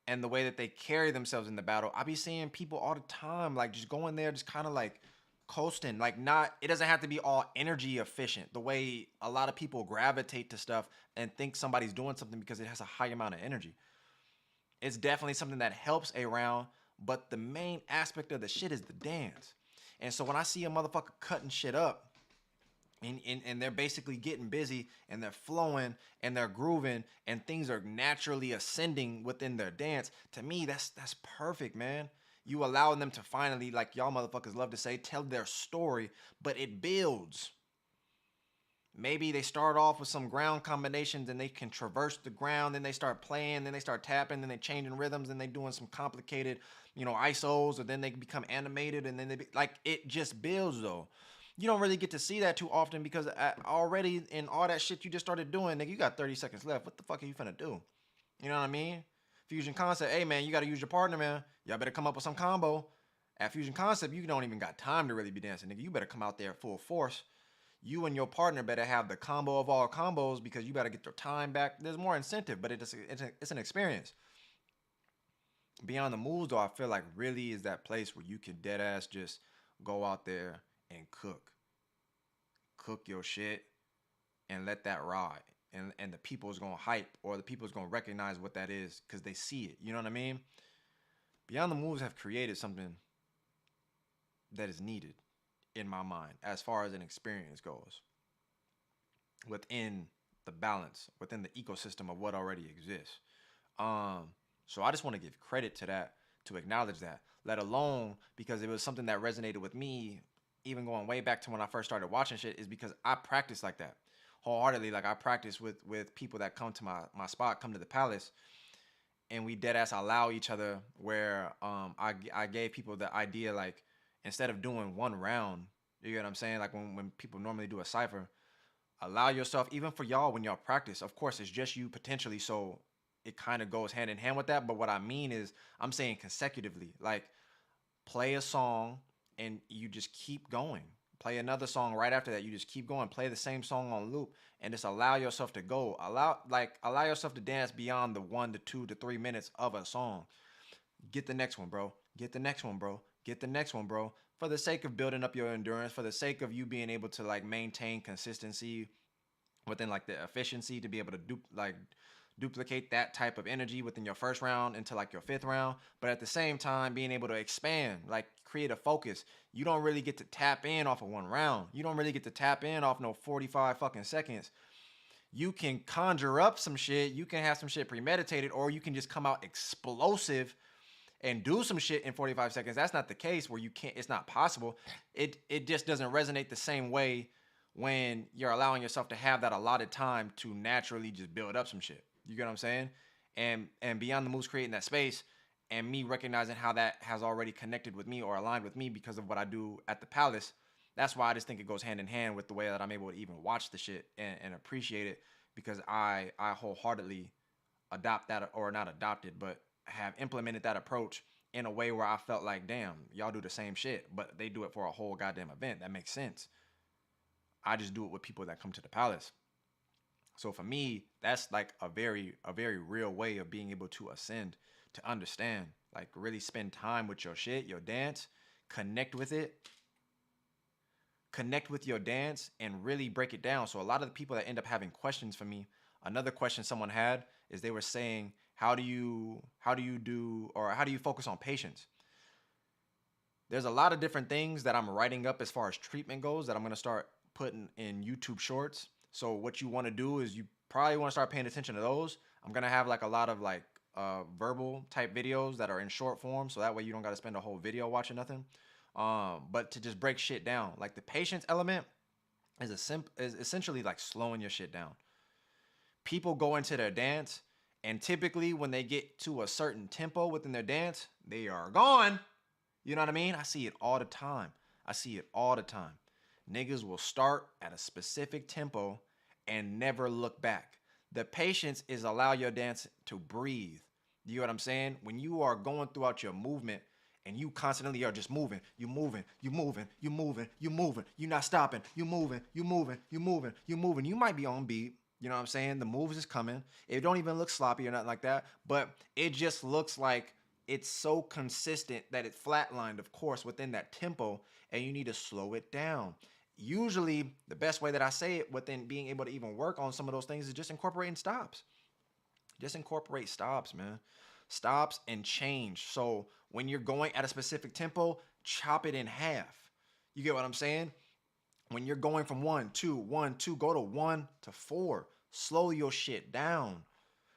and the way that they carry themselves in the battle, I be seeing people all the time like just going there, just kind of like coasting, like not, it doesn't have to be all energy efficient the way a lot of people gravitate to stuff and think somebody's doing something because it has a high amount of energy. It's definitely something that helps a round, but the main aspect of the shit is the dance. And so when I see a motherfucker cutting shit up, and they're basically getting busy and they're flowing and they're grooving and things are naturally ascending within their dance, to me that's perfect, man. You allowing them to finally, like y'all motherfuckers love to say, tell their story, but it builds. Maybe they start off with some ground combinations and they can traverse the ground, then they start playing, then they start tapping, then they changing rhythms, then they doing some complicated, ISOs, or then they become animated, and then like it just builds though. You don't really get to see that too often, because already in all that shit you just started doing, nigga, you got 30 seconds left. What the fuck are you finna do? You know what I mean? Fusion Concept, hey man, you gotta use your partner, man. Y'all better come up with some combo. At Fusion Concept, you don't even got time to really be dancing, nigga. You better come out there full force. You and your partner better have the combo of all combos, because you better get your time back. There's more incentive, but it's an experience. Beyond the moves, though, I feel like really is that place where you can dead ass just go out there and cook your shit and let that ride. And the people's gonna hype, or the people's gonna recognize what that is because they see it. You know what I mean? Beyond the Moves have created something that is needed in my mind as far as an experience goes, within the balance, within the ecosystem of what already exists. So I just want to give credit to that, to acknowledge that, let alone because it was something that resonated with me, even going way back to when I first started watching shit, is because I practice like that wholeheartedly. Like I practice with people that come to my spot, come to the palace, and we dead ass allow each other, where I gave people the idea, like, instead of doing one round, you get what I'm saying? Like when people normally do a cipher, allow yourself, even for y'all when y'all practice, of course it's just you potentially, so it kind of goes hand in hand with that. But what I mean is, I'm saying consecutively, like play a song and you just keep going. Play another song right after that. You just keep going. Play the same song on loop and just allow yourself to go. Allow yourself to dance beyond the 1 to 2 to 3 minutes of a song. Get the next one, bro. Get the next one, bro. Get the next one, bro. For the sake of building up your endurance, for the sake of you being able to like maintain consistency within like the efficiency to be able to duplicate that type of energy within your first round into like your fifth round, but at the same time being able to expand, like create a focus. You don't really get to tap in off of one round. You don't really get to tap in off no 45 fucking seconds. You can conjure up some shit, you can have some shit premeditated, or you can just come out explosive and do some shit in 45 seconds. That's not the case where you can't, it's not possible. It just doesn't resonate the same way when you're allowing yourself to have that allotted time to naturally just build up some shit. You get what I'm saying? And Beyond the Moves creating that space, and me recognizing how that has already connected with me or aligned with me because of what I do at the Palace. That's why I just think it goes hand in hand with the way that I'm able to even watch the shit and appreciate it, because I wholeheartedly adopt that, or not adopted, but have implemented that approach in a way where I felt like, damn, y'all do the same shit, but they do it for a whole goddamn event. That makes sense. I just do it with people that come to the Palace. So for me, that's like a very real way of being able to ascend, to understand, like really spend time with your shit, your dance, connect with it, connect with your dance and really break it down. So a lot of the people that end up having questions for me, another question someone had is they were saying, how do you do or how do you focus on patience? There's a lot of different things that I'm writing up as far as treatment goes that I'm going to start putting in YouTube shorts. So what you want to do is you probably want to start paying attention to those. I'm going to have like a lot of like verbal type videos that are in short form. So that way you don't got to spend a whole video watching nothing. But to just break shit down, like the patience element is essentially like slowing your shit down. People go into their dance, and typically when they get to a certain tempo within their dance, they are gone. You know what I mean? I see it all the time. I see it all the time. Niggas will start at a specific tempo and never look back. The patience is allow your dance to breathe. You know what I'm saying? When you are going throughout your movement and you constantly are just moving, you moving, you moving, you moving, you moving, you're not stopping, you moving, you moving, you moving, you moving. You might be on beat. You know what I'm saying? The moves is coming. It don't even look sloppy or nothing like that, but it just looks like it's so consistent that it's flatlined, of course, within that tempo, and you need to slow it down. Usually, the best way that I say it within being able to even work on some of those things is just incorporating stops. Just incorporate stops, man. Stops and change. So when you're going at a specific tempo, chop it in half. You get what I'm saying? When you're going from 1 2 1 2, go to 1 to 4. Slow your shit down.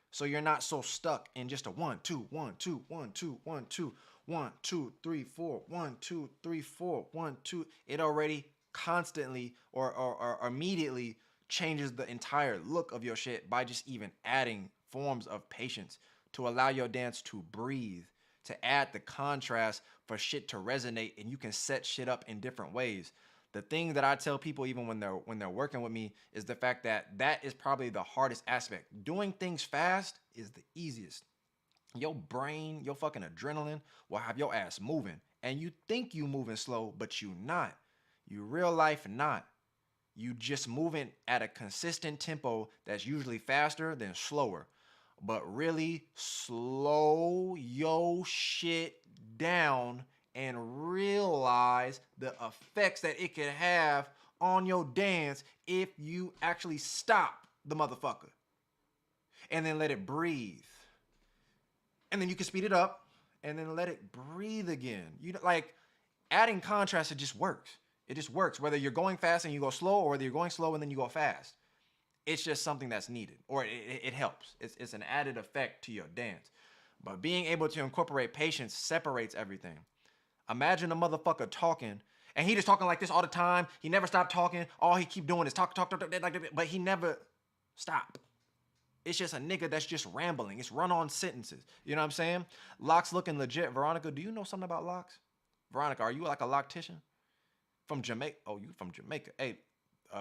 So you're not so stuck in just a 1 2 1 2 1 2 1 2 1 2 3 4 1 2 3 4 1 2. It already constantly or immediately changes the entire look of your shit by just even adding forms of patience to allow your dance to breathe, to add the contrast for shit to resonate, and you can set shit up in different ways. The thing that I tell people even when they're working with me is the fact that that is probably the hardest aspect. Doing things fast is the easiest. Your brain, your fucking adrenaline will have your ass moving, and you think you moving slow, but you not. You real life not. You just moving at a consistent tempo that's usually faster than slower. But really slow your shit down and realize the effects that it could have on your dance if you actually stop the motherfucker and then let it breathe. And then you can speed it up and then let it breathe again. You know, like adding contrast, it just works. It just works. Whether you're going fast and you go slow, or whether you're going slow and then you go fast. It's just something that's needed, or it helps. It's an added effect to your dance. But being able to incorporate patience separates everything. Imagine a motherfucker talking, and he just talking like this all the time. He never stopped talking. All he keep doing is talk, but he never stop. It's just a nigga that's just rambling. It's run-on sentences. You know what I'm saying? Locks looking legit. Veronica, do you know something about locks? Veronica, are you like a loctician? From Jamaica? Oh, you from Jamaica. Hey,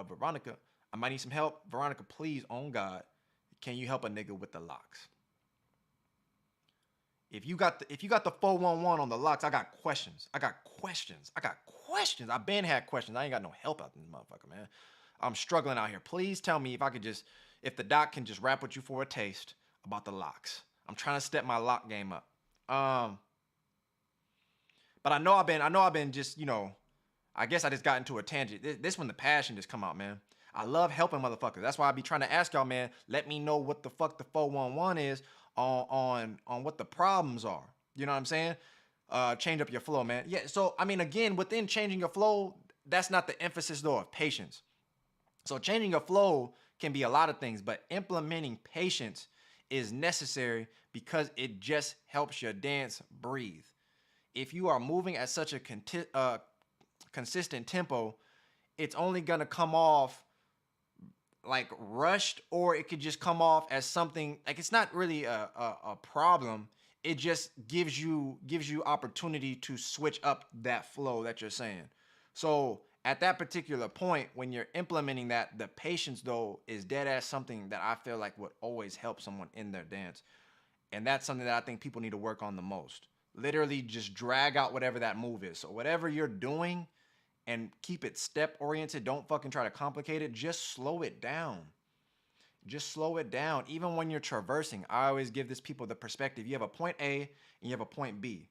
Veronica, I might need some help. Veronica, please, on God, can you help a nigga with the locks? If you got the 411 on the locks, I got questions. I've been had questions. I ain't got no help out in this motherfucker, man. I'm struggling out here. Please tell me if the doc can just rap with you for a taste about the locks. I'm trying to step my lock game up. But I know I've been just, I guess I just got into a tangent. This when the passion just come out, man. I love helping motherfuckers. That's why I be trying to ask y'all, man, let me know what the fuck the 411 is on what the problems are. You know what I'm saying? Change up your flow, man. Yeah, so I mean, again, within changing your flow, that's not the emphasis though of patience. So changing your flow can be a lot of things, but implementing patience is necessary because it just helps your dance breathe. If you are moving at such a consistent tempo, it's only gonna come off like rushed, or it could just come off as something like it's not really a problem. It just gives you opportunity to switch up that flow that you're saying. So at that particular point, when you're implementing that, the patience though is dead ass something that I feel like would always help someone in their dance. And that's something that I think people need to work on the most. Literally just drag out whatever that move is. So whatever you're doing, and keep it step oriented. Don't fucking try to complicate it. Just slow it down. just slow it down. Even when you're traversing, I always give this people the perspective. You have a point A and you have a point B.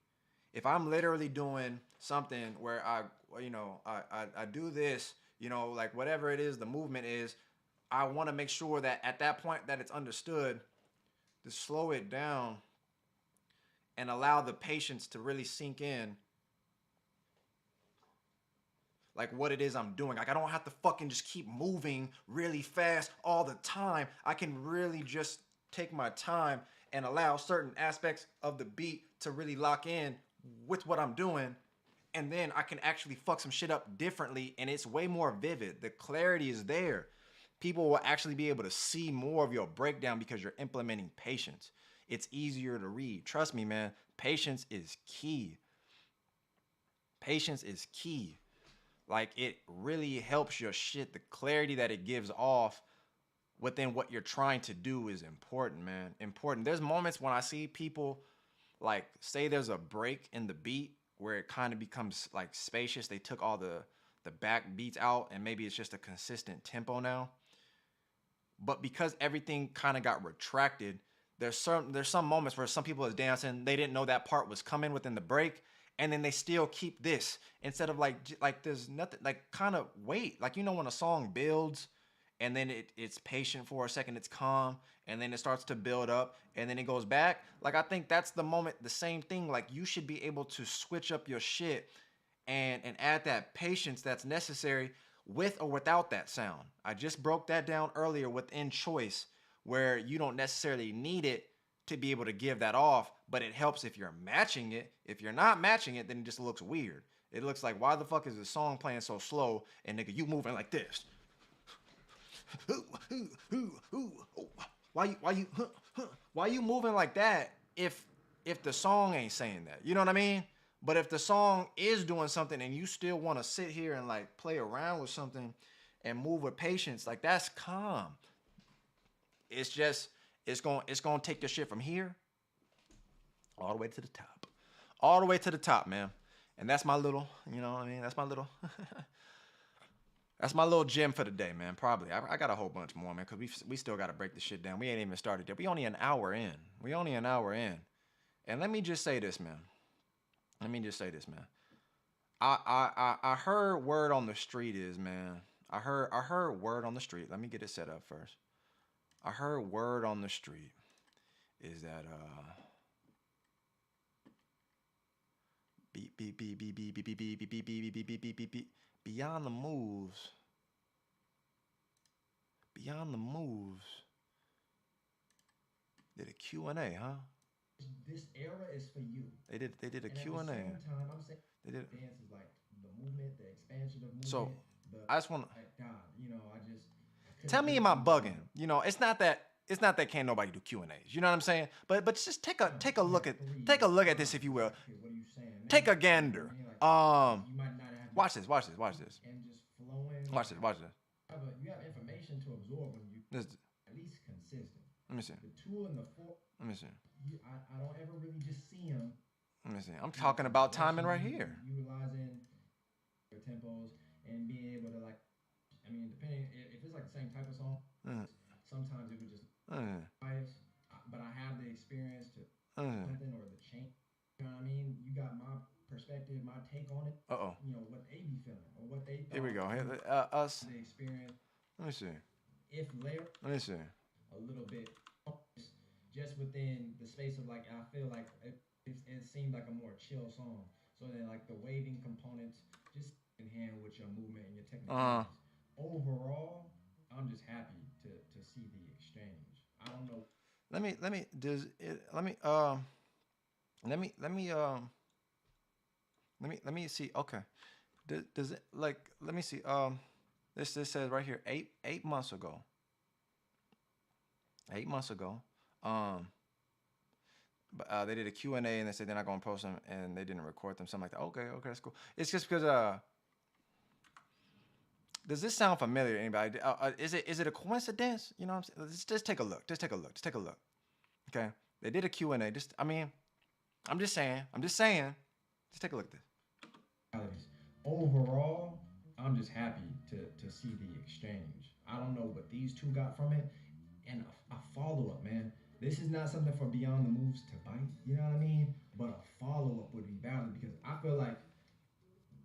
If I'm literally doing something where I do this, like whatever it is, the movement is, I want to make sure that at that point that it's understood to slow it down and allow the patience to really sink in, like what it is I'm doing. Like I don't have to fucking just keep moving really fast all the time. I can really just take my time and allow certain aspects of the beat to really lock in with what I'm doing. And then I can actually fuck some shit up differently and it's way more vivid. The clarity is there. People will actually be able to see more of your breakdown because you're implementing patience. It's easier to read. Trust me, man. Patience is key. Patience is key. Like it really helps your shit. The clarity that it gives off within what you're trying to do is important, man. Important. There's moments when I see people like say there's a break in the beat where it kind of becomes like spacious. They took all the back beats out and maybe it's just a consistent tempo now. But because everything kind of got retracted, there's some moments where some people is dancing, they didn't know that part was coming within the break, and then they still keep this instead of like there's nothing, like kind of wait, like when a song builds and then it's patient for a second, it's calm, and then it starts to build up and then it goes back. Like I think that's the moment, the same thing. Like you should be able to switch up your shit and add that patience that's necessary with or without that sound. I just broke that down earlier within choice, where you don't necessarily need it to be able to give that off, but it helps if you're matching it. If you're not matching it, then it just looks weird. It looks like, why the fuck is the song playing so slow and nigga you moving like this? Why you moving like that if the song ain't saying that? You know what I mean? But if the song is doing something and you still want to sit here and like play around with something and move with patience, like that's calm. It's just it's going to take your shit from here all the way to the top. All the way to the top, man. And that's my little, you know what I mean? That's my little that's my little gem for the day, man. Probably. I got a whole bunch more, man, because we still got to break this shit down. We ain't even started yet. We only an hour in. And let me just say this, man. I heard word on the street is, man. I heard word on the street. Let me get it set up first. I heard word on the street is that beep beep beep beep beep beep beep beep beep beep beep beep beep beep beep beep. Beyond the moves. Beyond the moves. Did a Q&A, huh? This era is for you. They did a Q&A. At the same time, I'm saying they did dance is like the movement, the expansion of movement. So I just want to God, I tell me am I bugging? It's not that can't nobody do Q&As. You know what I'm saying? But just take a look at this, if you will. What are you saying? Take a gander. You might not have Watch this. and just flowing. Watch this. You have information to absorb when you at least consistent. Let me see. The 2 and the 4. Let me see. I don't ever really just see them. Let me see. I'm talking about timing right here. Utilizing your tempos and being able to depending if it's like the same type of song, sometimes it would just bias. But I have the experience to something or the change. You know what I mean? You got my perspective, my take on it. What they be feeling or what they thought. Here we go. Us. The experience. Let me see. If layer. Let me see. A little bit, just within the space of I feel like it seemed like a more chill song. So then the waving components just in hand with your movement and your technique. Overall, I'm just happy to see the exchange. I don't know. Let me see. Okay. Does it let me see. This says right here 8 months ago. 8 months ago. But they did a Q&A and they said they're not going to post them and they didn't record them. Something like that. Okay, that's cool. It's just because does this sound familiar to anybody? Is it a coincidence? You know what I'm saying? Just take a look. Just take a look. Okay. They did a Q&A. I'm just saying. Just take a look at this. Overall, I'm just happy to see the exchange. I don't know what these two got from it. and a follow up, man. This is not something for Beyond the Moves to bite, you know what I mean? But a follow up would be valid because I feel like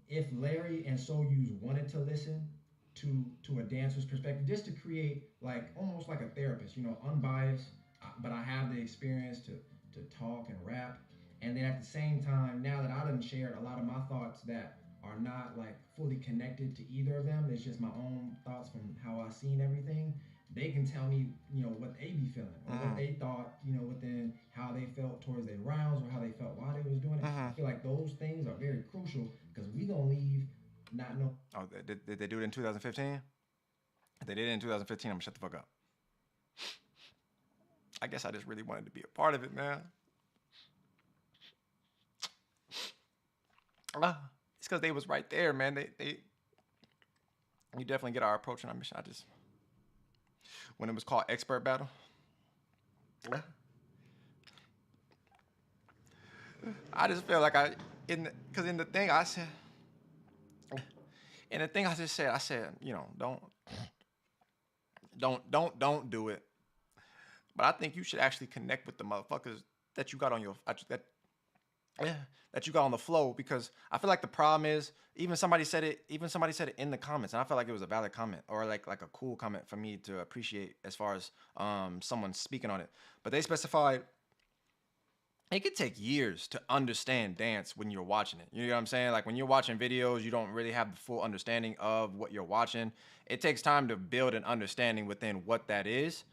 if Larry and Soyuz wanted to listen to a dancer's perspective, just to create like almost like a therapist, unbiased, but I have the experience to talk and rap, and then at the same time, now that I done shared a lot of my thoughts that are not like fully connected to either of them, it's just my own thoughts from how I seen everything. They can tell me, what they be feeling or what they thought, within how they felt towards their rounds or how they felt while they was doing it. I feel like those things are very crucial because we gonna leave not know. Oh, did they do it in 2015? If they did it in 2015, I'm gonna shut the fuck up. I guess I just really wanted to be a part of it, man. It's because they was right there, man. They you definitely get our approach and our mission. When it was called Expert Battle, I just feel like in the thing I said, in the thing I just said, don't do it. But I think you should actually connect with the motherfuckers that you got on your that you got on the flow, because I feel like the problem is even somebody said it in the comments, and I felt like it was a valid comment or like a cool comment for me to appreciate as far as someone speaking on it. But they specified it could take years to understand dance when you're watching it. You know what I'm saying? Like when you're watching videos, you don't really have the full understanding of what you're watching. It takes time to build an understanding within what that is.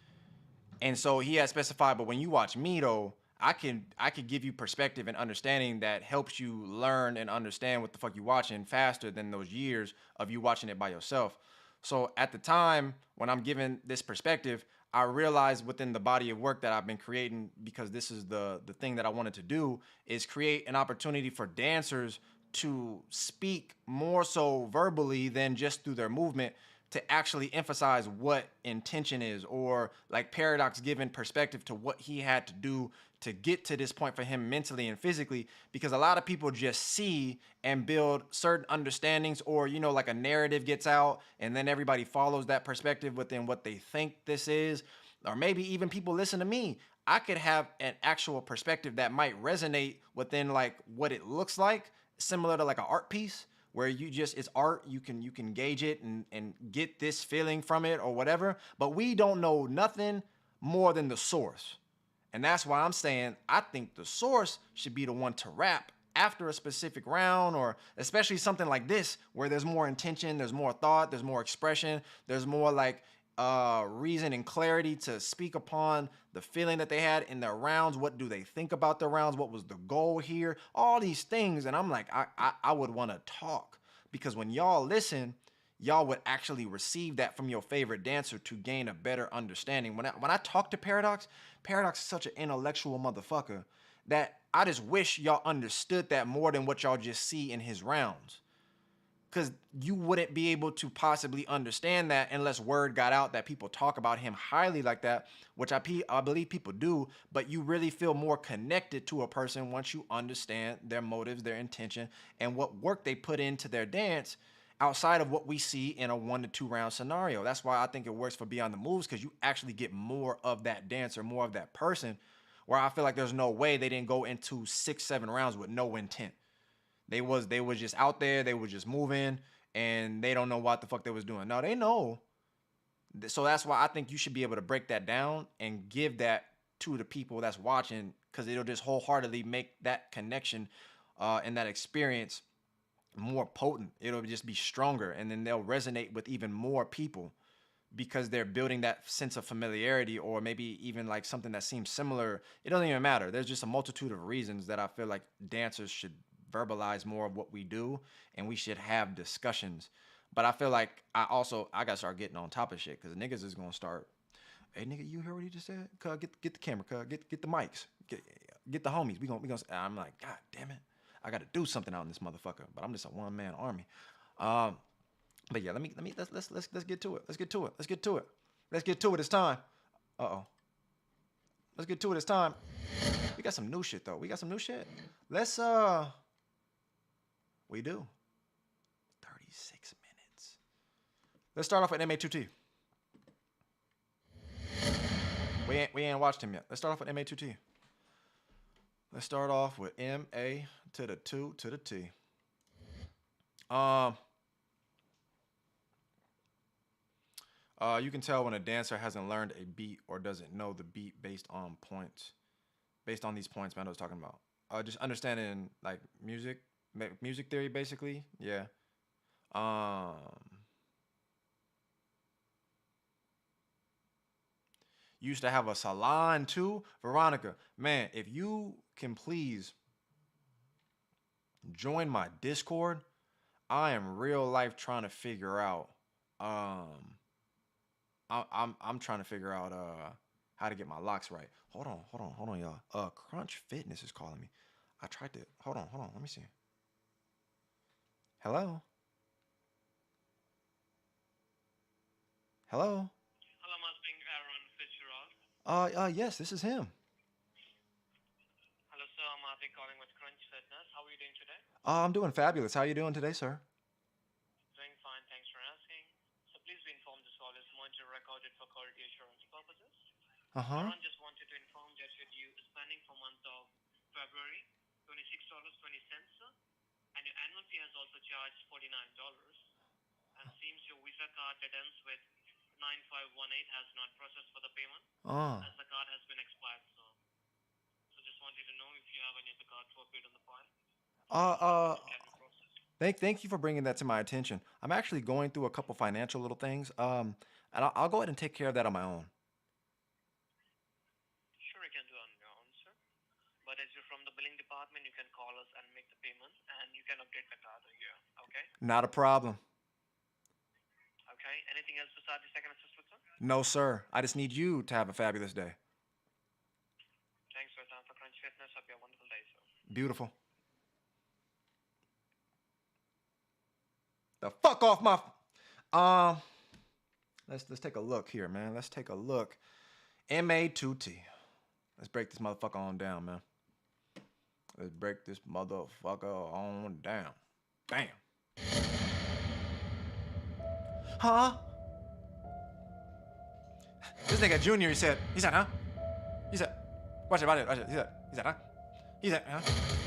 And so he had specified, but when you watch me though, I could give you perspective and understanding that helps you learn and understand what the fuck you watching faster than those years of you watching it by yourself. So at the time when I'm giving this perspective, I realized within the body of work that I've been creating, because this is the thing that I wanted to do, is create an opportunity for dancers to speak more so verbally than just through their movement, to actually emphasize what intention is, or like Paradox giving perspective to what he had to do to get to this point for him mentally and physically, because a lot of people just see and build certain understandings, or like a narrative gets out and then everybody follows that perspective within what they think this is. Or maybe even people listen to me, I could have an actual perspective that might resonate within like what it looks like, similar to like an art piece where it's art, you can gauge it and get this feeling from it or whatever, but we don't know nothing more than the source. And that's why I'm saying I think the source should be the one to rap after a specific round, or especially something like this where there's more intention, there's more thought, there's more expression, there's more like reason and clarity to speak upon the feeling that they had in their rounds. What do they think about their rounds? What was the goal here? All these things. And I'm like, I would want to talk, because when y'all listen, y'all would actually receive that from your favorite dancer to gain a better understanding. When I talk to Paradox is such an intellectual motherfucker that I just wish y'all understood that more than what y'all just see in his rounds. Because you wouldn't be able to possibly understand that unless word got out that people talk about him highly like that, which I believe people do, but you really feel more connected to a person once you understand their motives, their intention, and what work they put into their dance outside of what we see in a 1 to 2 round scenario. That's why I think it works for Beyond the Moves, because you actually get more of that dancer, more of that person, where I feel like there's no way they didn't go into 6-7 rounds with no intent. They was just out there, they were just moving, and they don't know what the fuck they was doing. No, they know. So that's why I think you should be able to break that down and give that to the people that's watching, because it'll just wholeheartedly make that connection and that experience more potent. It'll just be stronger, and then they'll resonate with even more people because they're building that sense of familiarity, or maybe even like something that seems similar. It doesn't even matter. There's just a multitude of reasons that I feel like dancers should verbalize more of what we do, and we should have discussions. But I feel like I gotta start getting on top of shit, because niggas is gonna start, hey nigga, you heard what he just said? Cuz get the camera, cuz get the mics, get the homies. We gonna I'm like, god damn it, I gotta do something out in this motherfucker. But I'm just a one-man army. But yeah, let's get to it. Let's get to it. It's time. Let's get to it. It's time. We got some new shit though. We do. 36 minutes. Let's start off with MA2T. We ain't watched him yet. Let's start off with MA2T. Let's start off with MA to the 2 to the T. You can tell when a dancer hasn't learned a beat or doesn't know the beat based on these points Mando was talking about. Just understanding like music theory, basically. Yeah. Used to have a salon too, Veronica. Man, if you can please join my Discord, I am real life trying to figure out. I'm trying to figure out how to get my locks right. Hold on, y'all. Crunch Fitness is calling me. I tried to hold on, let me see. Hello? Hello, I'm asking Aaron Fitzgerald. Yes, this is him. Hello, sir. I'm Ati calling with Crunch Fitness. How are you doing today? I'm doing fabulous. How are you doing today, sir? Doing fine. Thanks for asking. So please be informed this call is monitored recorded for quality assurance purposes. Aaron just wanted to inform that your due is pending for month of February, $26.20, sir. And your annual fee has also charged $49. And seems your Visa card that ends with 9518 has not processed for the payment, as the card has been expired, sir. So just wanted to know if you have any other card to appear on the file. Thank you for bringing that to my attention. I'm actually going through a couple financial little things. And I'll go ahead and take care of that on my own. Sure, you can do it on your own, sir. But as you're from the billing department, you can call us and make the payment, and you can update the card here. Okay? Not a problem. Okay. Anything else besides the second assist with, sir? No, sir. I just need you to have a fabulous day. Thanks for your time for Crunch Fitness. Hope you have a wonderful day, sir. Beautiful. The fuck off my. Let's take a look here, man. Let's take a look. MA2T. Let's break this motherfucker on down, man. Let's break this motherfucker on down. Bam. Huh? This nigga Junior, he said, huh? He said, watch it. He said, huh? He said, huh?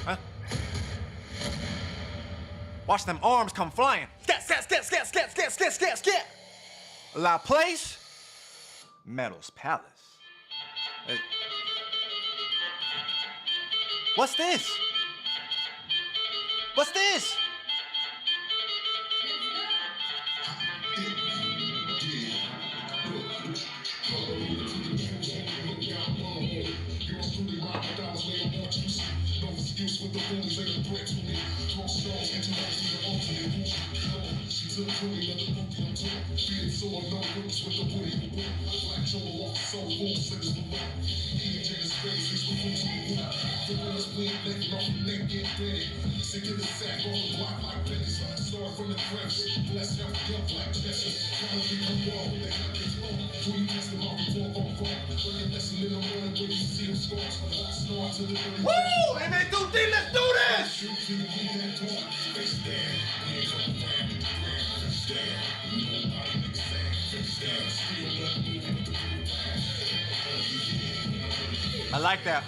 Huh? Watch them arms come flying. Scat. La Place, Metal's Palace. What's this? Woo! MA2T, let's do this! I like that.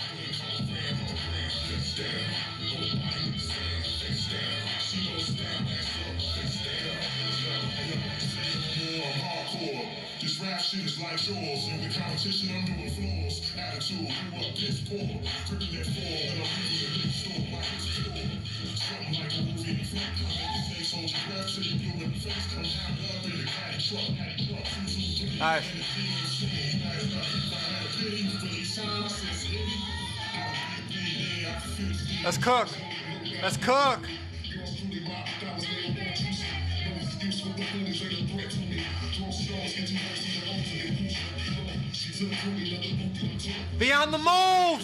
This rap shit is like yours, and the competition I'm doing floors. Attitude, grew up piss poor, gripping that form, and I'm leaving the big store like it's pure. Something like a movie in the front, come in the face, hold your breath till you blue in the face, come down up in the caddy truck, 2, 3, Nice. Let's cook. Be on the move.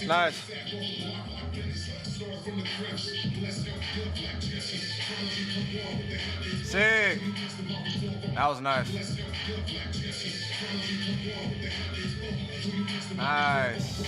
Nice. Sick. That was nice. Nice.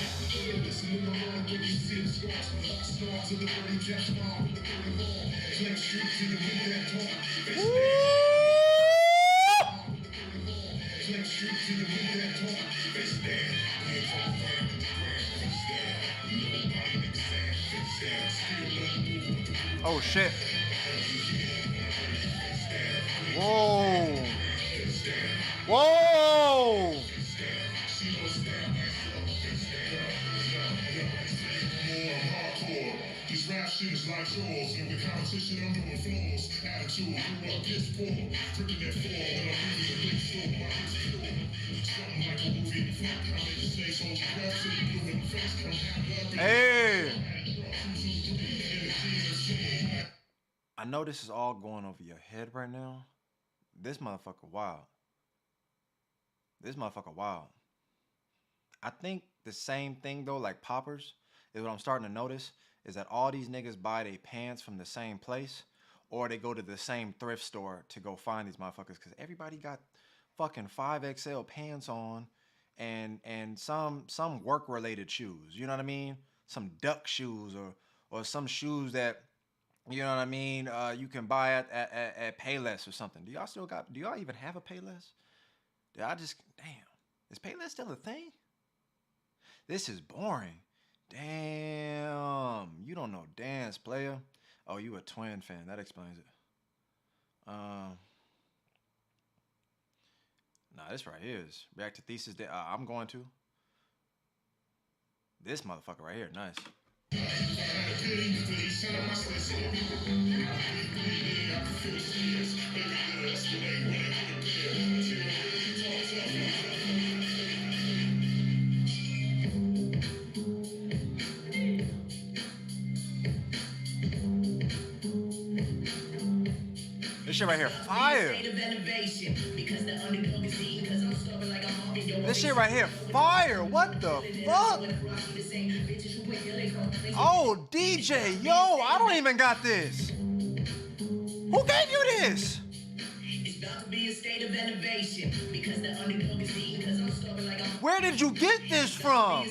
Oh shit. Whoa. Whoa. These rap shit is like yours, and with competition I'm doing floors. Attitude, grew up this poor, freaking that fall when I'm reading the big store. My wrist pure, something like a movie. Fuck how they just say, hold your breath till you blue in the face, come have love. Hey. I know this is all going over your head right now. This motherfucker wild. This motherfucker wild. I think the same thing though, like poppers, is what I'm starting to notice, is that all these niggas buy their pants from the same place, or they go to the same thrift store to go find these motherfuckers, because everybody got fucking 5XL pants on and some work related shoes. You know what I mean? Some duck shoes or some shoes that, you know what I mean, you can buy at Payless or something. Do y'all even have a Payless? Damn, is Payless still a thing? This is boring. Damn, you don't know dance, player. Oh, you a Twin fan. That explains it. Nah, this right here is React to Thesis that I'm going to. This motherfucker right here, nice. This shit right here, fire. This shit right here, fire. What the fuck? Oh, DJ, yo, I don't even got this. Who gave you this? Where did you get this from?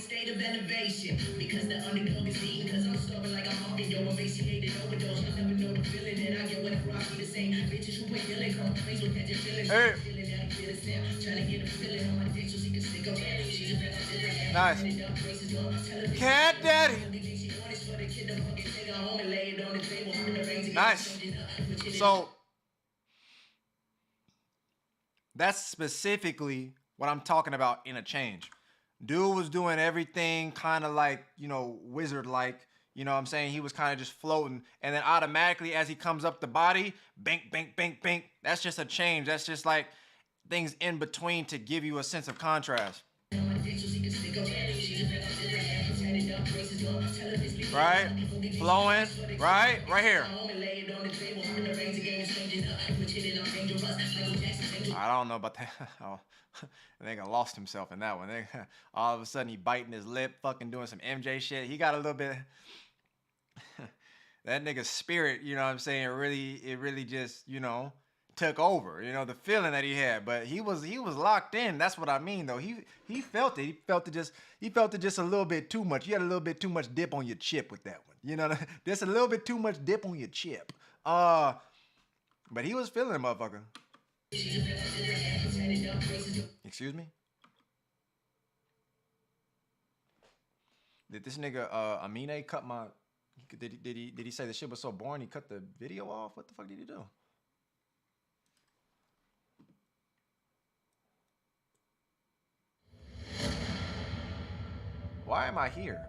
Hey. Nice. Cat Daddy. Nice. So that's specifically what I'm talking about in a change. Dude was doing everything kind of like, you know, wizard-like. You know what I'm saying? He was kind of just floating. And then automatically as he comes up the body, bank, bank, bank, bank. That's just a change. That's just like things in between to give you a sense of contrast. Right? Flowing. Right? Right here. I don't know about that. I think I lost himself in that one. All of a sudden he biting his lip, fucking doing some MJ shit. He got a little bit... that nigga's spirit, you know what I'm saying, it really just, you know, took over, you know, the feeling that he had. But he was locked in. That's what I mean though. He felt it. He felt it just a little bit too much. You had a little bit too much dip on your chip with that one. You know, just a little bit too much dip on your chip. But he was feeling it, motherfucker. Excuse me? Did this nigga Amine cut my... Did he say the shit was so boring he cut the video off? What the fuck did he do? Why am I here?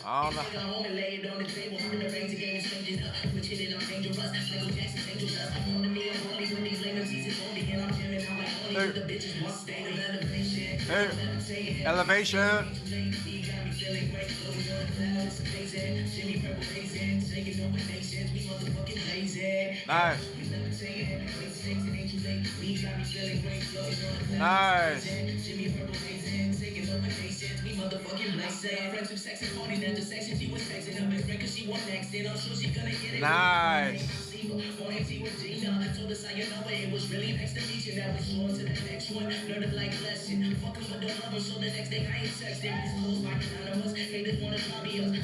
I don't know. Hey. Elevation. Nice. Nice. Nice.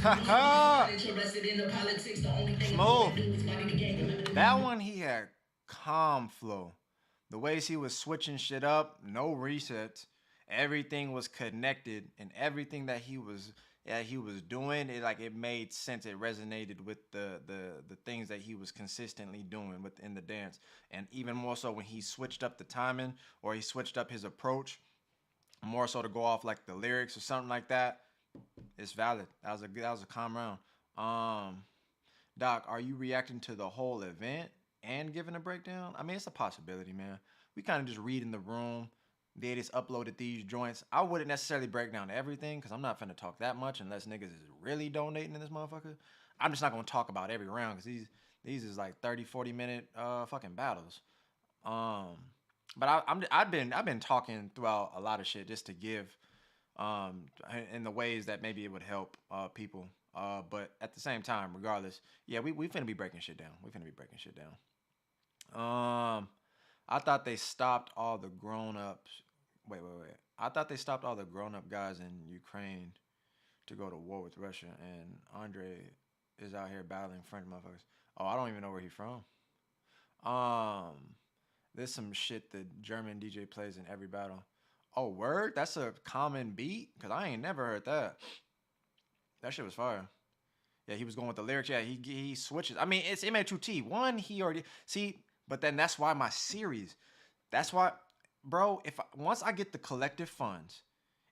Haha. Smooth. That one he had calm flow. The ways he was switching shit up, no resets. Everything was connected, and everything that he was doing, it made sense. It resonated with the things that he was consistently doing within the dance, and even more so when he switched up the timing or he switched up his approach, more so to go off like the lyrics or something like that. It's valid. That was a calm round. Doc, are you reacting to the whole event and giving a breakdown? I mean, it's a possibility, man. We kind of just read in the room. They just uploaded these joints. I wouldn't necessarily break down everything because I'm not finna talk that much unless niggas is really donating in this motherfucker. I'm just not gonna talk about every round because these is like 30, 40-minute fucking battles. But I've been talking throughout a lot of shit just to give in the ways that maybe it would help people. But at the same time, regardless, yeah, we finna be breaking shit down. I thought they stopped all the grown-ups. Wait. I thought they stopped all the grown-up guys in Ukraine to go to war with Russia, and Andre is out here battling French motherfuckers. Oh, I don't even know where he's from. There's some shit the German DJ plays in every battle. Oh, word? That's a common beat? Because I ain't never heard that. That shit was fire. Yeah, he was going with the lyrics. Yeah, he switches. I mean, it's MA2T. One, he already... See, but then that's why my series... That's why... Bro, once I get the collective funds,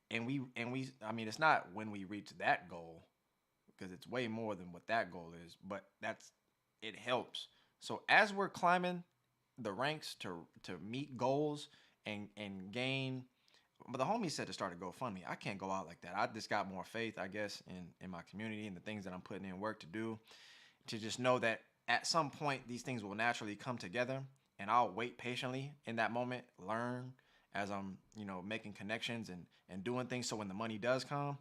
and we... I mean, it's not when we reach that goal, because it's way more than what that goal is, but it helps. So as we're climbing the ranks to meet goals and gain... But the homie said to start a GoFundMe. I can't go out like that. I just got more faith, I guess, in my community and the things that I'm putting in work to do, to just know that at some point these things will naturally come together, and I'll wait patiently in that moment, learn as I'm, making connections and doing things. So when the money does come,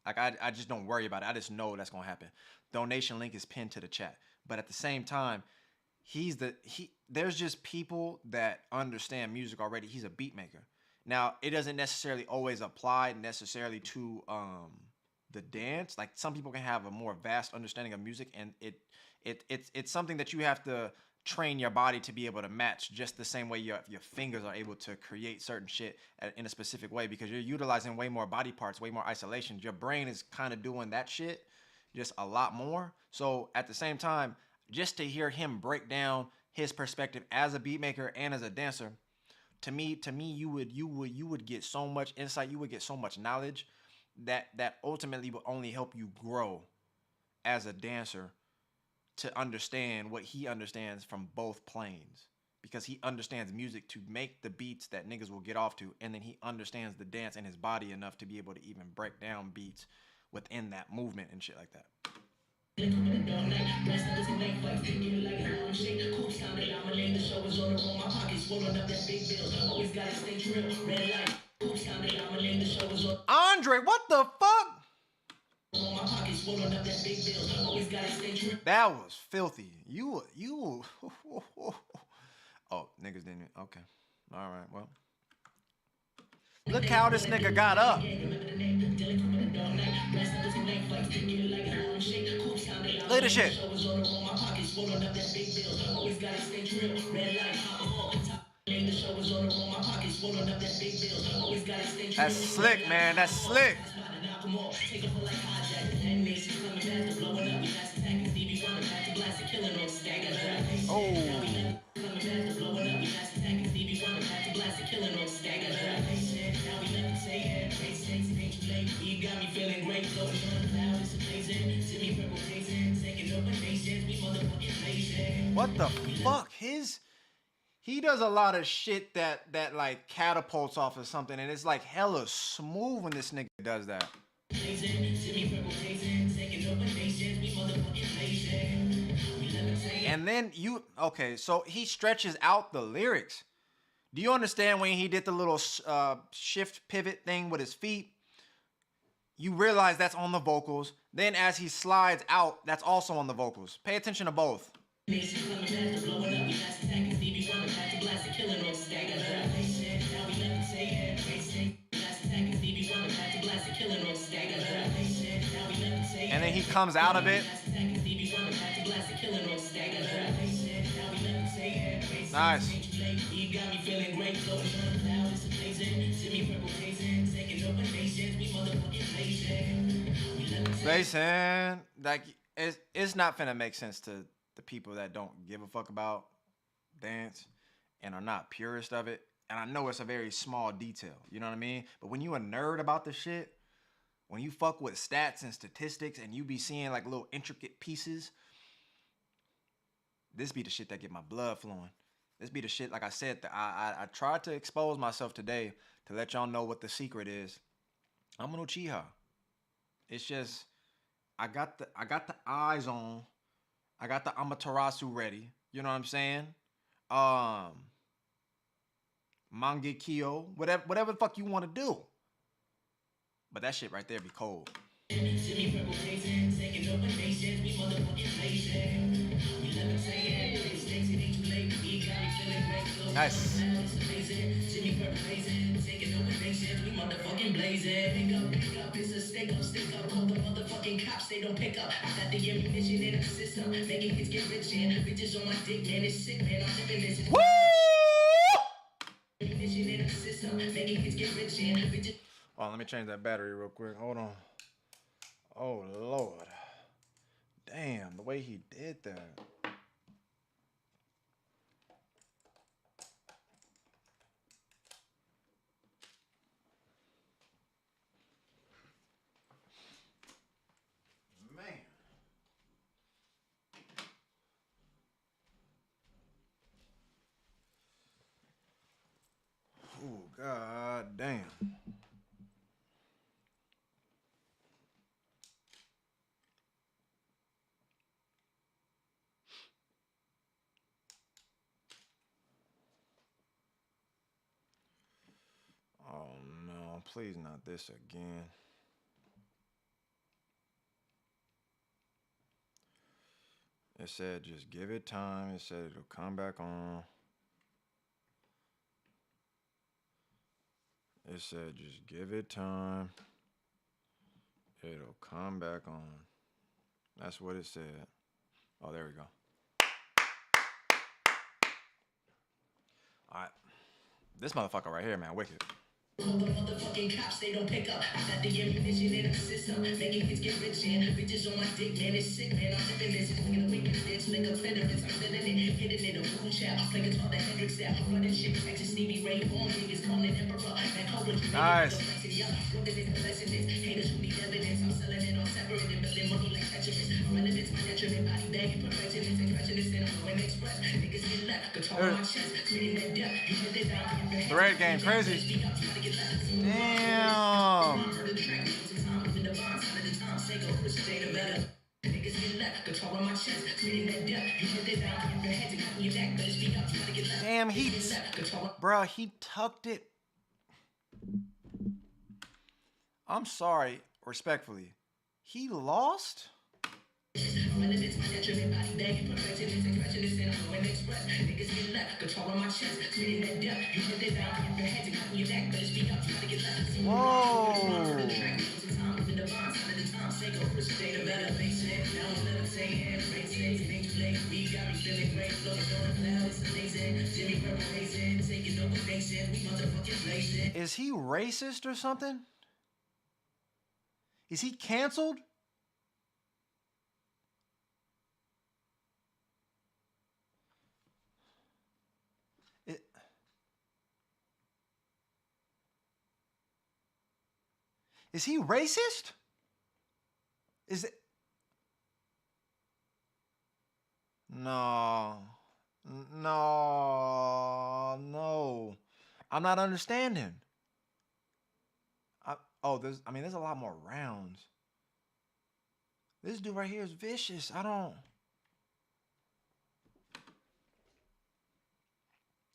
like I just don't worry about it. I just know that's gonna happen. Donation link is pinned to the chat. But at the same time, there's just people that understand music already. He's a beat maker. Now, it doesn't necessarily always apply necessarily to the dance. Like, some people can have a more vast understanding of music, and it's something that you have to train your body to be able to match, just the same way your fingers are able to create certain shit in a specific way, because you're utilizing way more body parts, way more isolations. Your brain is kind of doing that shit just a lot more. So at the same time, just to hear him break down his perspective as a beat maker and as a dancer, to me, you would get so much insight, you would get so much knowledge that ultimately will only help you grow as a dancer, to understand what he understands from both planes, because he understands music to make the beats that niggas will get off to, and then he understands the dance in his body enough to be able to even break down beats within that movement and shit like that. Andre, what the fuck? That was filthy. You oh, niggas didn't. Okay. All right, well. Look how this nigga got up. Look at this shit. That's slick, man. That's slick. Oh. What the fuck? He does a lot of shit that like catapults off of something, and it's like hella smooth when this nigga does that. And then so he stretches out the lyrics. Do you understand when he did the little shift pivot thing with his feet? You realize that's on the vocals. Then as he slides out, that's also on the vocals. Pay attention to both. And then he comes out of it. Nice. Blazing. Like, it's not finna make sense to the people that don't give a fuck about dance and are not purist of it. And I know it's a very small detail, you know what I mean? But when you a nerd about the shit, when you fuck with stats and statistics and you be seeing like little intricate pieces, this be the shit that get my blood flowing. This be the shit, like I said, I tried to expose myself today to let y'all know what the secret is. I'm an Uchiha. It's just, I got the eyes on. I got the Amaterasu ready. You know what I'm saying? Mangekyo, whatever the fuck you want to do. But that shit right there be cold. Nice. Woo! Oh, let me change that battery real quick. Hold on. Oh, Lord. Damn, the way he did that. Man. Oh, god damn. Oh no, please not this again. It said just give it time. It said it'll come back on. It said just give it time. It'll come back on. That's what it said. Oh, there we go. All right. This motherfucker right here, man, wicked. Call the motherfucking cops, they don't pick up. I got the ammunition in the system, making kids get rich and bitches on my dick, man, it's sick, man. I'm living this, it's looking a weekend bitch, nigga, veterans, I'm feeling it, hitting it, a boom chat, I'm playing guitar, the Hendrix style, I'm running shit, Texas, Stevie Ray Vaughan, niggas calling Emperor, man, coverage, nice. Haters who need evidence, I'm selling it on separate and building money like treacherous, relevance, my detriment, body bagging, perfectionist, and crashing this in, I'm going express, niggas get left, control my chest, spitting that depth, you hit it down, the red game, crazy. Damn. Damn, bruh, he tucked it. I'm sorry, respectfully. He lost? Whoa. Is he racist or something? Is he canceled? Is he racist? Is it? No. No. I'm not understanding. There's a lot more rounds. This dude right here is vicious.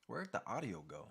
Where'd the audio go?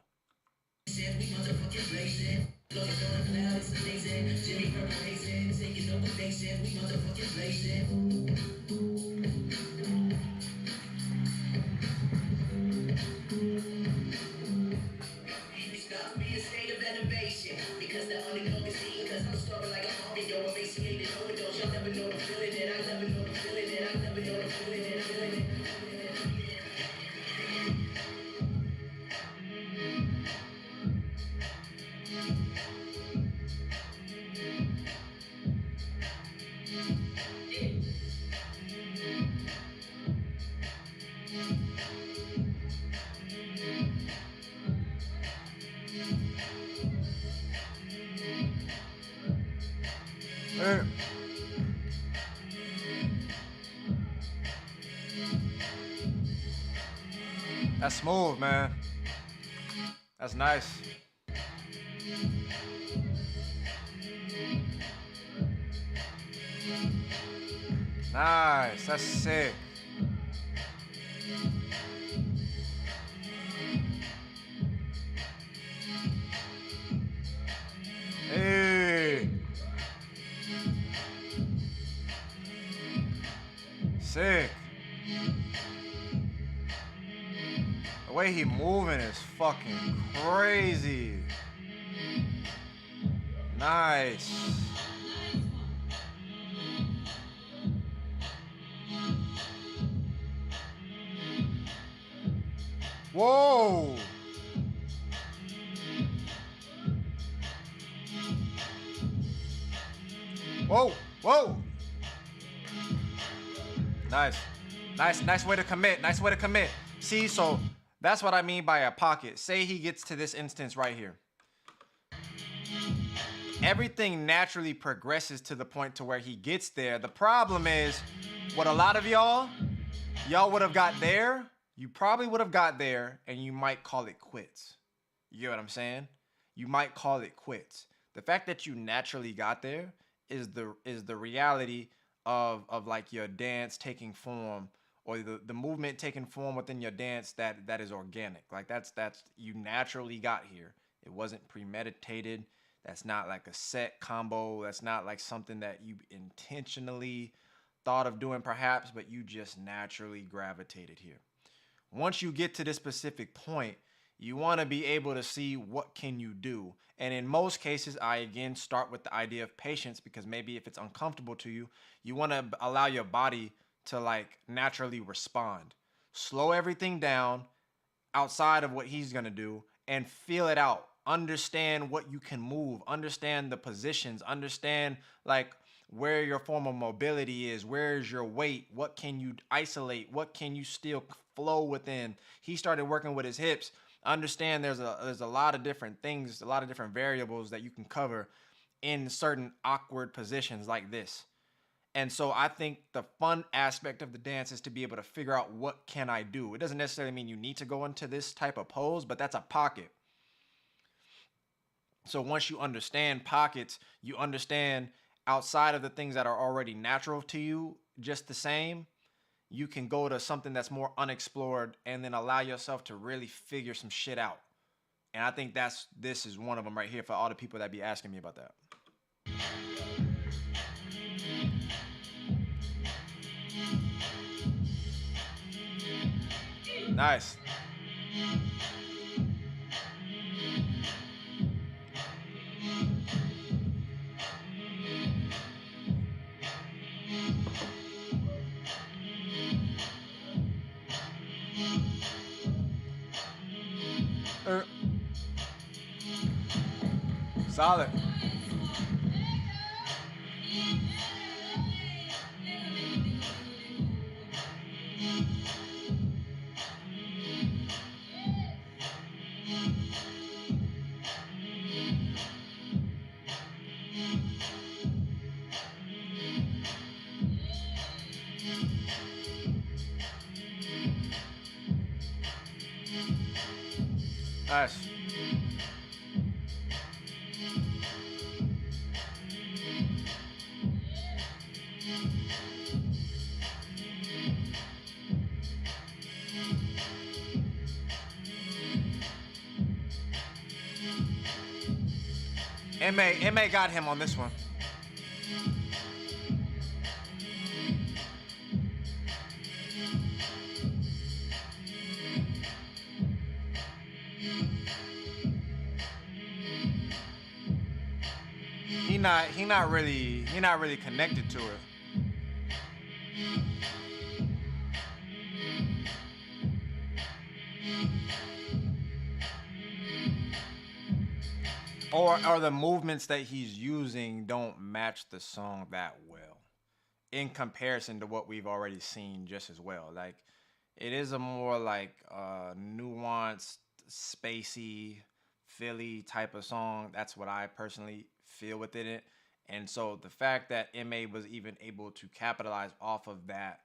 That's smooth, man. That's nice. Nice. That's sick. Hey. Sick. The way he moving is fucking crazy. Nice. Whoa. Whoa. Whoa. Nice. Nice way to commit. Nice way to commit. See, so that's what I mean by a pocket. Say he gets to this instance right here. Everything naturally progresses to the point to where he gets there. The problem is, what a lot of y'all would have got there, you probably would have got there, and you might call it quits. You get what I'm saying? You might call it quits. The fact that you naturally got there is the reality of like your dance taking form, or the movement taking form within your dance that is organic. Like that's you naturally got here. It wasn't premeditated. That's not like a set combo. That's not like something that you intentionally thought of doing perhaps, but you just naturally gravitated here. Once you get to this specific point, you want to be able to see what can you do. And in most cases, I again start with the idea of patience, because maybe if it's uncomfortable to you, you want to allow your body to like naturally respond. Slow everything down outside of what he's going to do and feel it out. Understand what you can move, understand the positions, understand like where your form of mobility is, where is your weight, what can you isolate, what can you still flow within. He started working with his hips. Understand there's a lot of different things, a lot of different variables that you can cover in certain awkward positions like this. And so I think the fun aspect of the dance is to be able to figure out what can I do. It doesn't necessarily mean you need to go into this type of pose, but that's a pocket. So once you understand pockets, you understand outside of the things that are already natural to you, just the same, you can go to something that's more unexplored and then allow yourself to really figure some shit out. And I think this is one of them right here for all the people that be asking me about that. Nice. Solid. Nice. MA got him on this one. He not really connected to it. Or the movements that he's using don't match the song that well in comparison to what we've already seen just as well. Like, it is a more like nuanced, spacey, Philly type of song. That's what I personally feel within it. And so the fact that MA was even able to capitalize off of that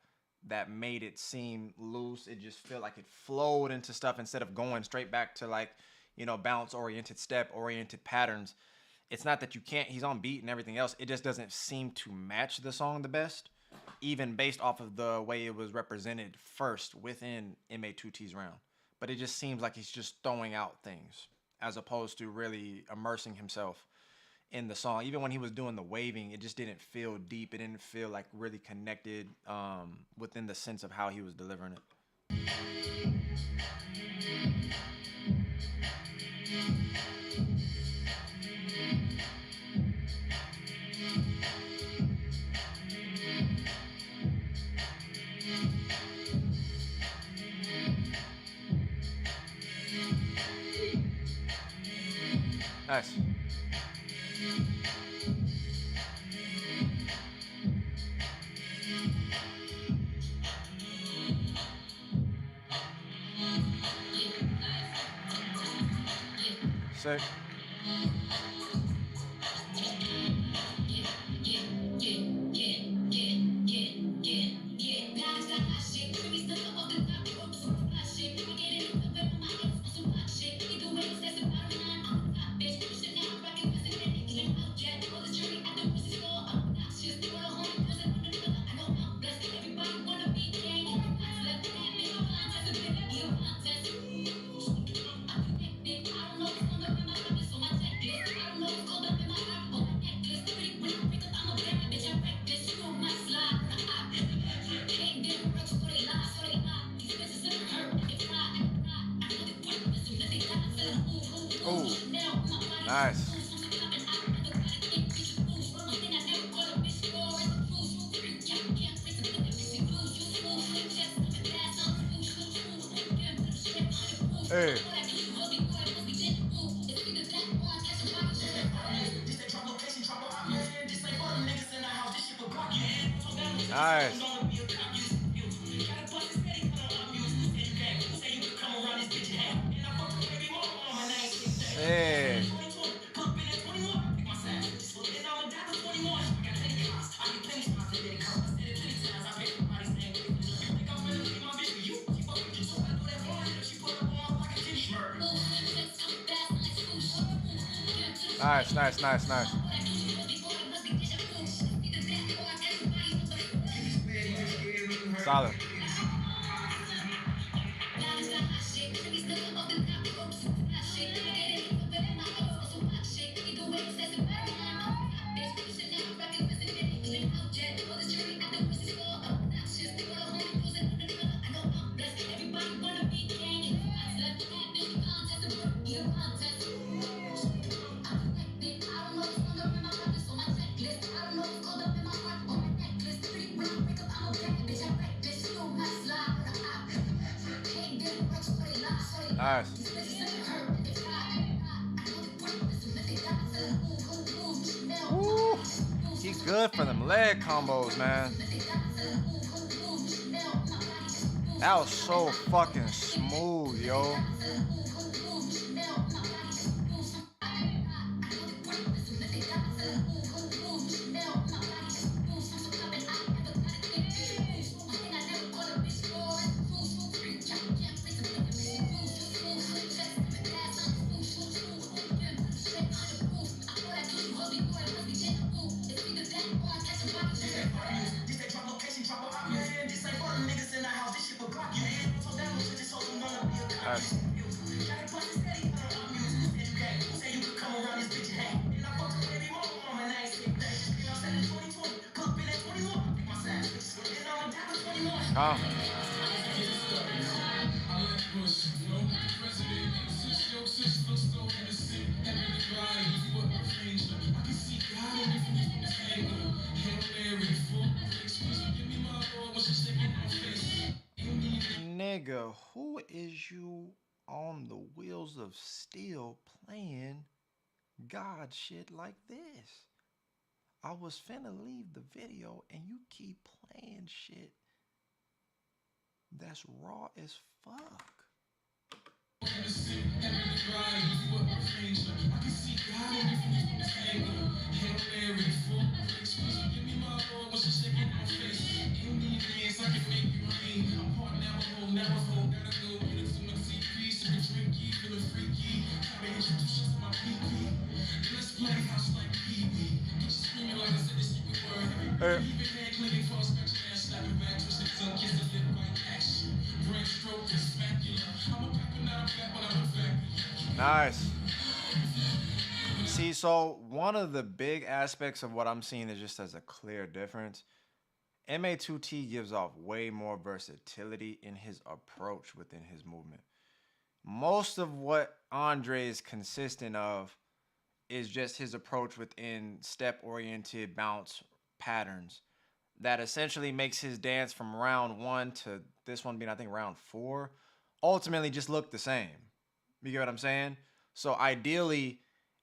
made it seem loose. It just felt like it flowed into stuff instead of going straight back to, like, you know, bounce-oriented, step-oriented patterns. It's not that you can't, he's on beat and everything else. It just doesn't seem to match the song the best, even based off of the way it was represented first within MA2T's round. But it just seems like he's just throwing out things as opposed to really immersing himself in the song. Even when he was doing the waving, it just didn't feel deep. It didn't feel like really connected within the sense of how he was delivering it. Nice. Sick. Oh, nice. Hey. Nice. Hey. Nice, nice, nice, nice. Solid. Nice. Woo. He's good for them leg combos, man. That was so fucking smooth, yo. Nice. Nigga, who is you on the wheels of steel playing God shit like this? I was finna leave the video and you keep playing shit that's raw as fuck. Nice. See, so one of the big aspects of what I'm seeing is just as a clear difference. MA2T gives off way more versatility in his approach within his movement. Most of what Andre is consistent of is just his approach within step-oriented bounce patterns that essentially makes his dance from round 1 to this one being, I think, round 4, ultimately just look the same. You get what I'm saying? So ideally,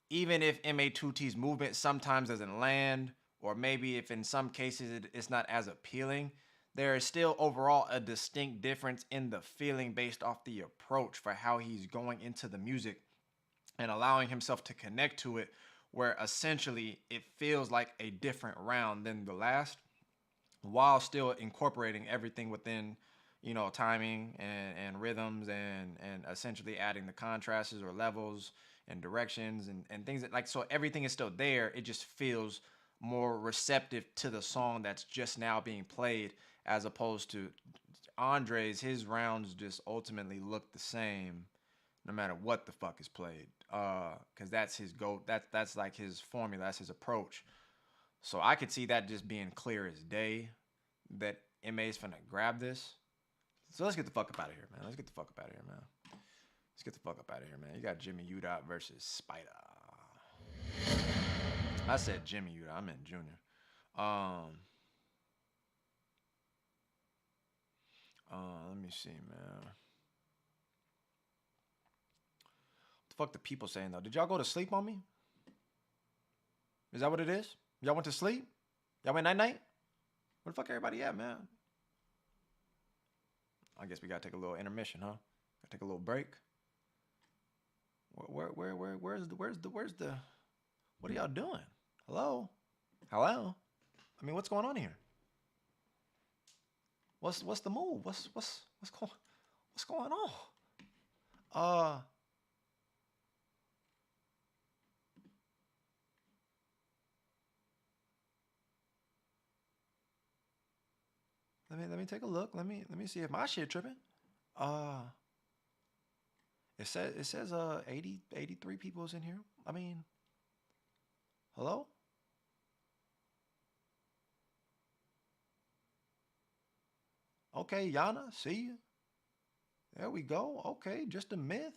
even if MA2T's movement sometimes doesn't land, or maybe if in some cases it's not as appealing, there is still overall a distinct difference in the feeling based off the approach for how he's going into the music and allowing himself to connect to it, where essentially it feels like a different round than the last, while still incorporating everything within, you know, timing and rhythms and essentially adding the contrasts or levels and directions and things that, like, so everything is still there. It just feels more receptive to the song that's just now being played, as opposed to Andre's. His rounds just ultimately look the same no matter what the fuck is played, because that's his go. That's like his formula. That's his approach. So I could see that just being clear as day, that MA's finna grab this. So let's get the fuck up out of here, man. Let's get the fuck up out of here, man. Let's get the fuck up out of here, man. You got Jimmy Udot versus Spider. I said Jimmy Udot. I meant Junior. Let me see, man. What the fuck the people saying, though? Did y'all go to sleep on me? Is that what it is? Y'all went to sleep? Y'all went night-night? Where the fuck everybody at, man? I guess we gotta take a little intermission, huh? Gotta take a little break. Where's the what are y'all doing? Hello? Hello? I mean, what's going on here? What's the move? What's going on? Let me take a look. Let me see if my shit tripping. It says 83 people is in here. I mean, hello? Okay, Yana, see you. There we go. Okay, just a myth.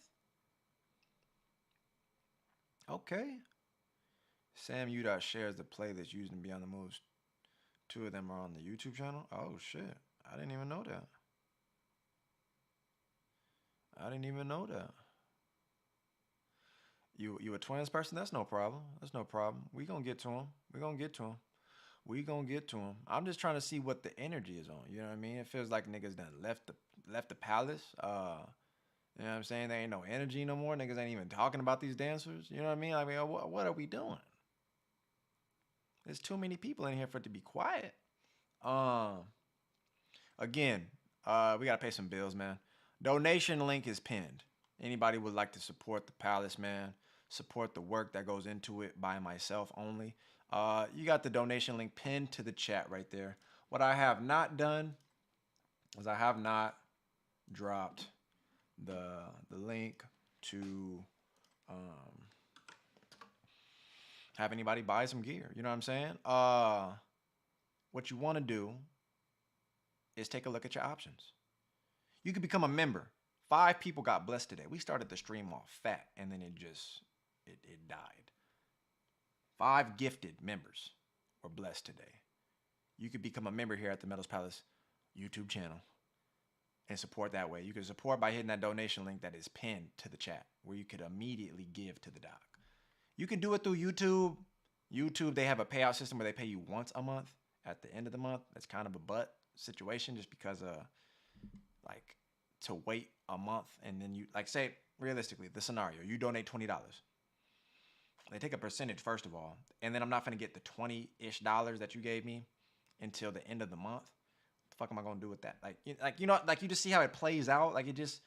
Okay. Sam Udot shares the playlist used in Beyond the Moves. 2 of them are on the YouTube channel. Oh shit. I didn't even know that. I didn't even know that. You a twins person? That's no problem. That's no problem. We gonna get to him. We gonna get to him. We gonna get to him. I'm just trying to see what the energy is on. You know what I mean? It feels like niggas done left the palace. You know what I'm saying? There ain't no energy no more. Niggas ain't even talking about these dancers. You know what I mean? I mean, what are we doing? There's too many people in here for it to be quiet. Again, we gotta pay some bills, man. Donation link is pinned. Anybody would like to support the palace, man, support the work that goes into it by myself only, you got the donation link pinned to the chat right there. What I have not done is I have not dropped the link to have anybody buy some gear. You know what I'm saying? What you want to do is take a look at your options. You could become a member. 5 people got blessed today. We started the stream off fat, and then it died. 5 gifted members were blessed today. You could become a member here at the Metals Palace YouTube channel and support that way. You can support by hitting that donation link that is pinned to the chat, where you could immediately give to the doc. You can do it through YouTube. YouTube, they have a payout system where they pay you once a month at the end of the month. That's kind of a butt situation, just because like to wait a month and then you, like, say realistically, the scenario, you donate $20. They take a percentage first of all, and then I'm not going to get the $20-ish that you gave me until the end of the month. What the fuck am I going to do with that? Like you just see how it plays out. Like, it just,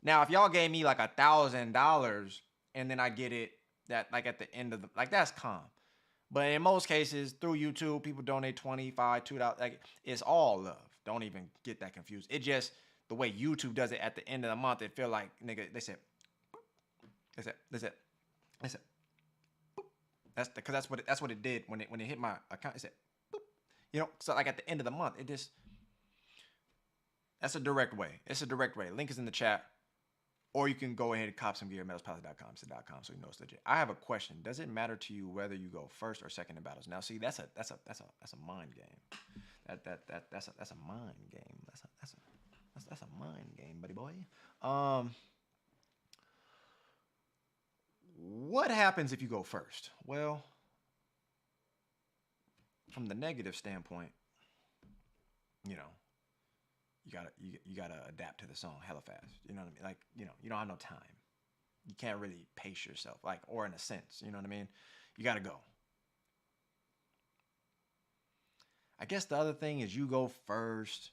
now if y'all gave me like $1,000 and then I get it that like at the end of the, like, that's calm. But in most cases, through YouTube, people donate $25, $2. Like, it's all love. Don't even get that confused. It just, the way YouTube does it at the end of the month, it feel like, nigga, they said, that's what it did when it hit my account. It said, boop. You know, so like at the end of the month, it just, that's a direct way. It's a direct way. Link is in the chat. Or you can go ahead and cop some gear at metalspalace.com. It's .com, so you know it's legit. I have a question. Does it matter to you whether you go first or second in battles? Now, see, that's a mind game. That's a mind game. That's a mind game, buddy boy. What happens if you go first? Well, from the negative standpoint, you know, you gotta adapt to the song hella fast. You know what I mean? Like, you know, you don't have no time. You can't really pace yourself, like, or in a sense, you know what I mean? You gotta go. I guess the other thing is you go first,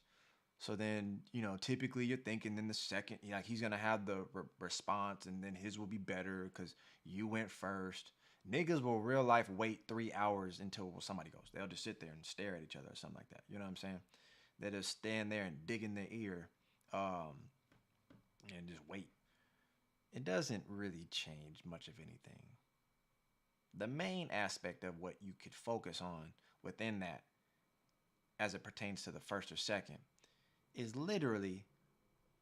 so then, you know, typically you're thinking in the second, like, he's gonna have the response, and then his will be better because you went first. Niggas will real life wait 3 hours until somebody goes. They'll just sit there and stare at each other or something like that. You know what I'm saying? They just stand there and dig in their ear, and just wait. It doesn't really change much of anything. The main aspect of what you could focus on within that, as it pertains to the first or second, is literally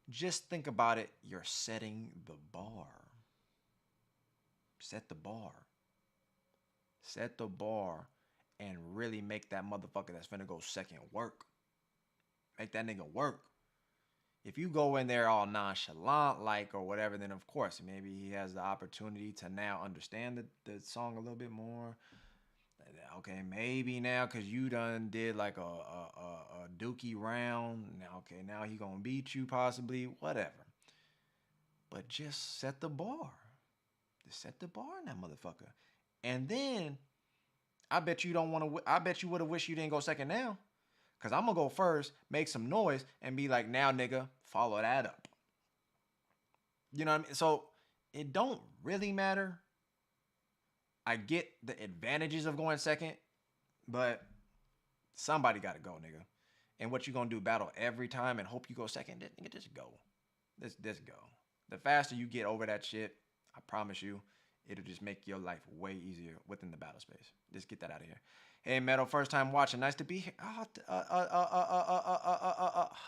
just think about it. You're setting the bar. Set the bar. Set the bar and really make that motherfucker that's finna go second work. Make that nigga work. If you go in there all nonchalant like or whatever, then of course maybe he has the opportunity to now understand the song a little bit more. Okay, maybe now because you done did like a dookie round. Now, okay, now he gonna beat you possibly, whatever. But just set the bar. Just set the bar in that motherfucker. And then I bet you don't want to. I bet you would have wished you didn't go second now. Because I'm going to go first, make some noise, and be like, now, nigga, follow that up. You know what I mean? So it don't really matter. I get the advantages of going second, but somebody got to go, nigga. And what you going to do, battle every time and hope you go second? Nigga, just go. Just go. The faster you get over that shit, I promise you, it'll just make your life way easier within the battle space. Just get that out of here. Hey, Metal, first time watching. Nice to be here.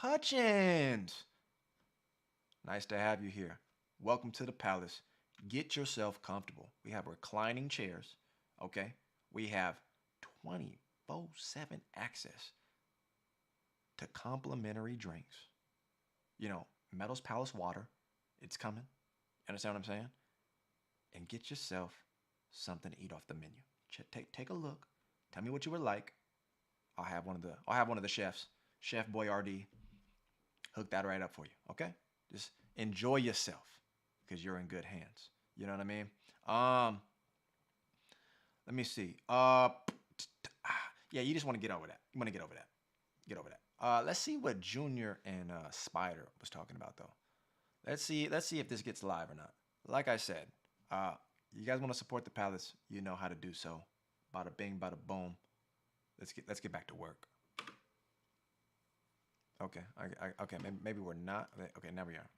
Hutchins. Nice to have you here. Welcome to the palace. Get yourself comfortable. We have reclining chairs, okay? We have 24/7 access to complimentary drinks. You know, Metal's Palace water. It's coming. Understand what I'm saying? And get yourself something to eat off the menu. Take a look. Tell me what you would like. I'll have one of the chefs, Chef Boyardee, hook that right up for you. Okay? Just enjoy yourself because you're in good hands. You know what I mean? Let me see. Yeah, you just want to get over that. You want to get over that. Get over that. Let's see what Junior and Spider was talking about though. Let's see if this gets live or not. Like I said, you guys want to support the palace, you know how to do so. Bada bing, bada boom. Let's get back to work. Okay, okay. Maybe we're not. Okay, now we are.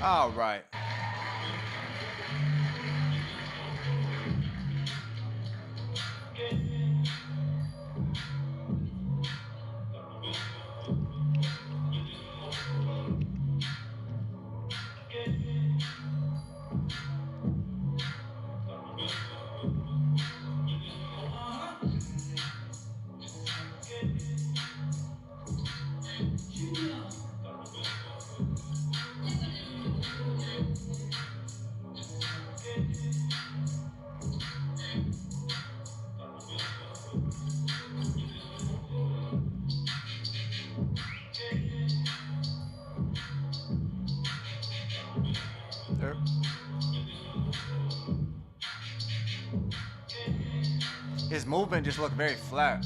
All right. His movement just looked very flat.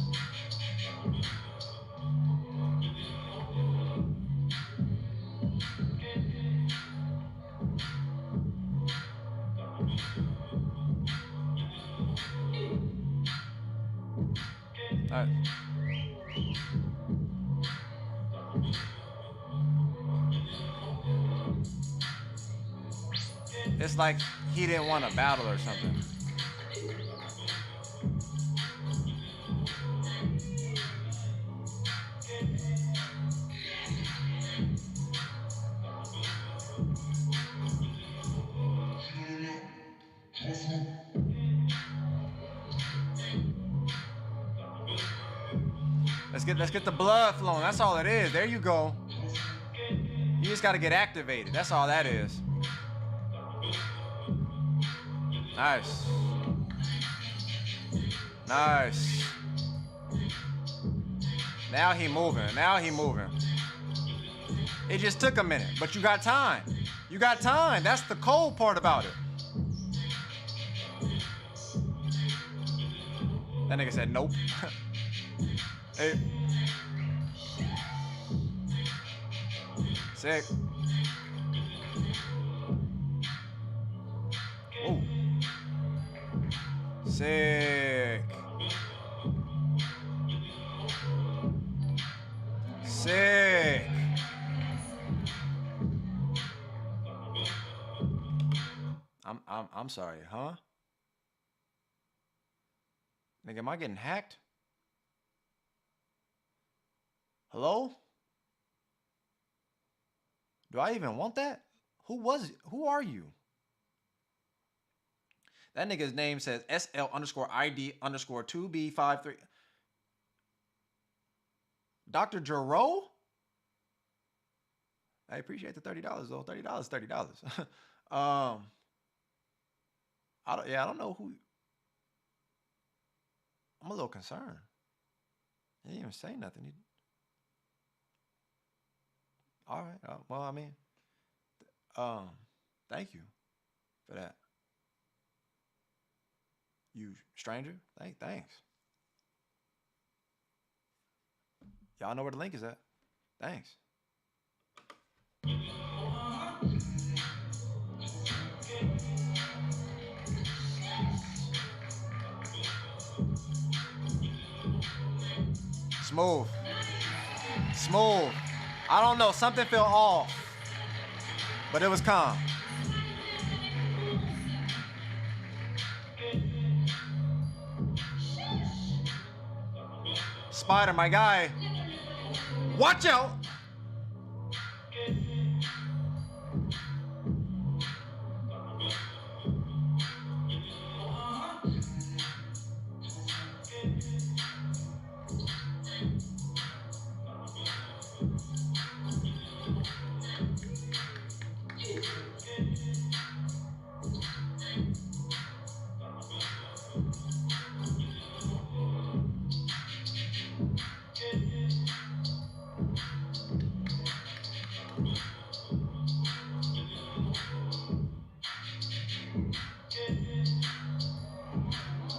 It's like he didn't want to battle or something. Let's get the blood flowing. That's all it is. There you go. You just got to get activated. That's all that is. Nice. Nice. Now he moving. Now he moving. It just took a minute, but you got time. You got time. That's the cold part about it. That nigga said nope. Hey. Sick. Whoa. Sick. Sick. I'm sorry, huh? Nigga, am I getting hacked? Hello? Do I even want that? Who are you? That nigga's name says SL_ID_2B53. Dr. Jarreau? I appreciate the $30 though. $30, $30. I don't know who. I'm a little concerned. He didn't even say nothing. All right. Well, I mean, thank you for that. You stranger. Thanks. Y'all know where the link is at. Thanks. Smooth. Smooth. I don't know. Something felt off. But it was calm. Spider, my guy. Watch out.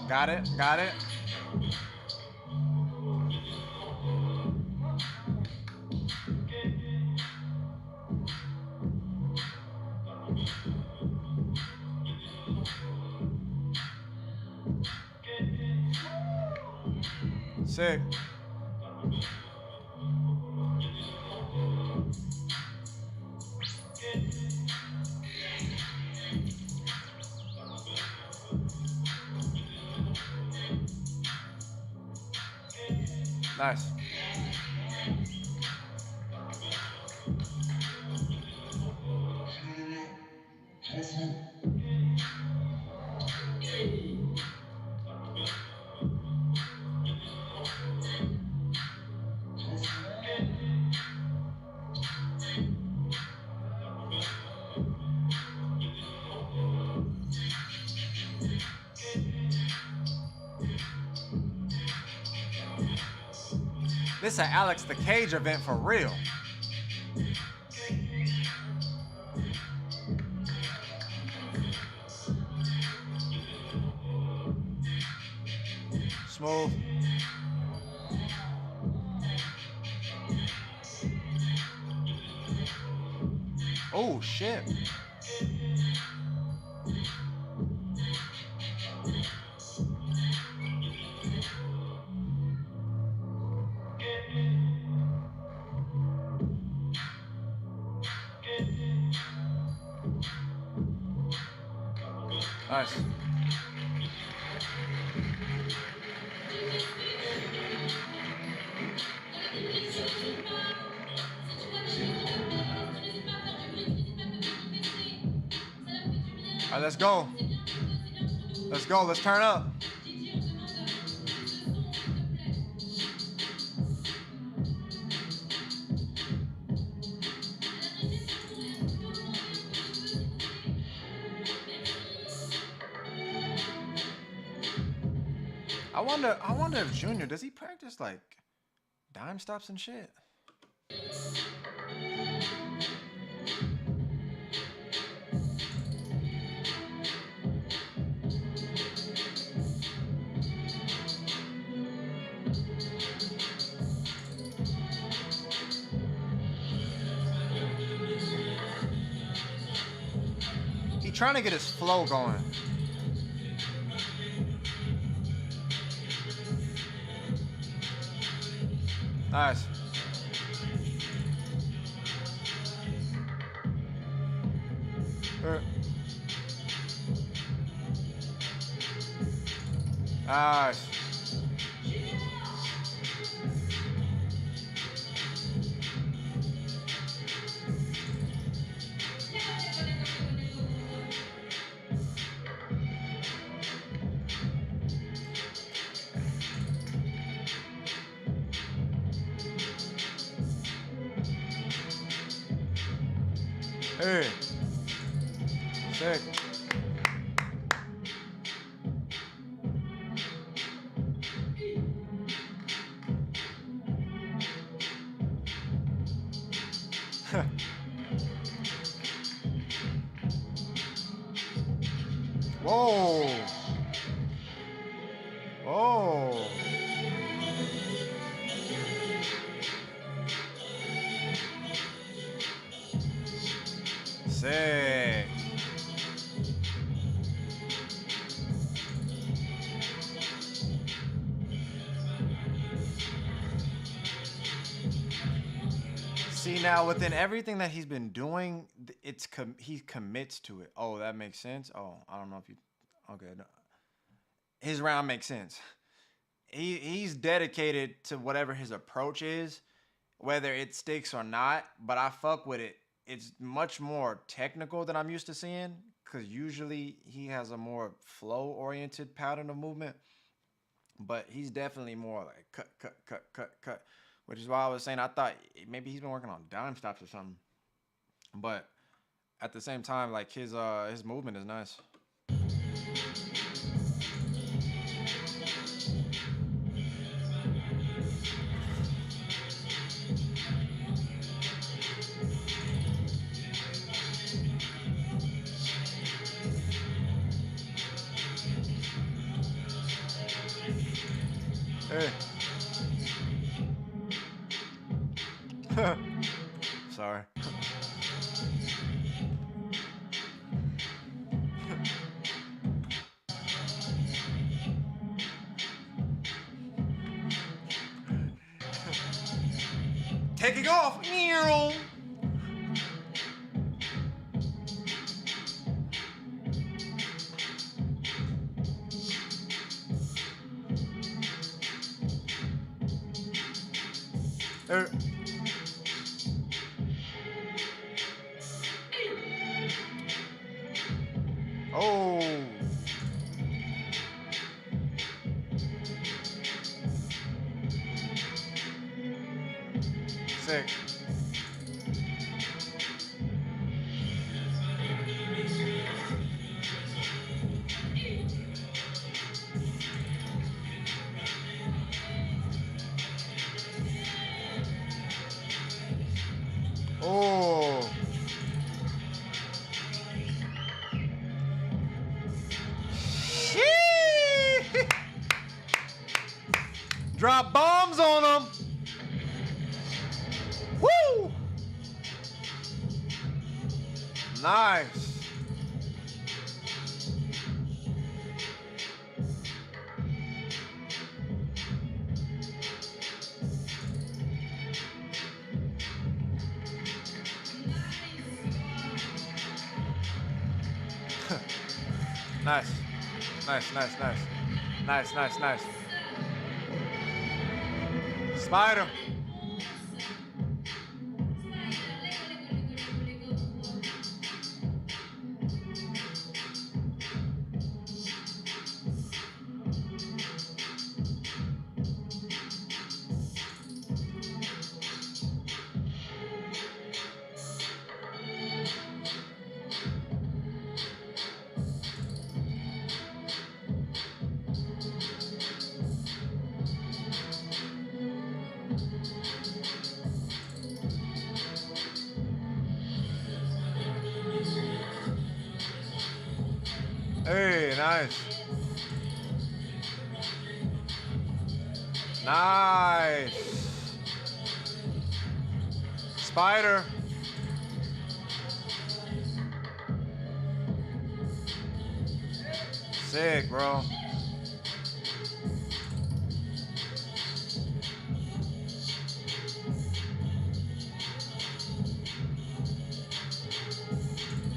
Got it. Got it. Sick. Nice. This is an Alex the Cage event for real. Smooth. Oh, shit. Nice. All right, let's go. Let's go. Let's turn up. I wonder if Junior, does he practice like dime stops and shit? He trying to get his flow going. Nice. Nice. Hey. Sick. Whoa. Whoa. Sick. See, now within everything that he's been doing, he commits to it. Oh, that makes sense. Oh, I don't know if you. Okay, no. His round makes sense. He's dedicated to whatever his approach is, whether it sticks or not. But I fuck with it. It's much more technical than I'm used to seeing, because usually he has a more flow-oriented pattern of movement. But he's definitely more like cut. Which is why I was saying I thought maybe he's been working on dime stops or something. But at the same time, like his movement is nice. Hey. Sorry. Taking off. Oh. Sick. Oh. Drop bombs on them. Woo! Nice. Nice. Nice, nice, nice. Nice, nice, nice. Spider. Hey, nice. Nice. Spider. Sick, bro.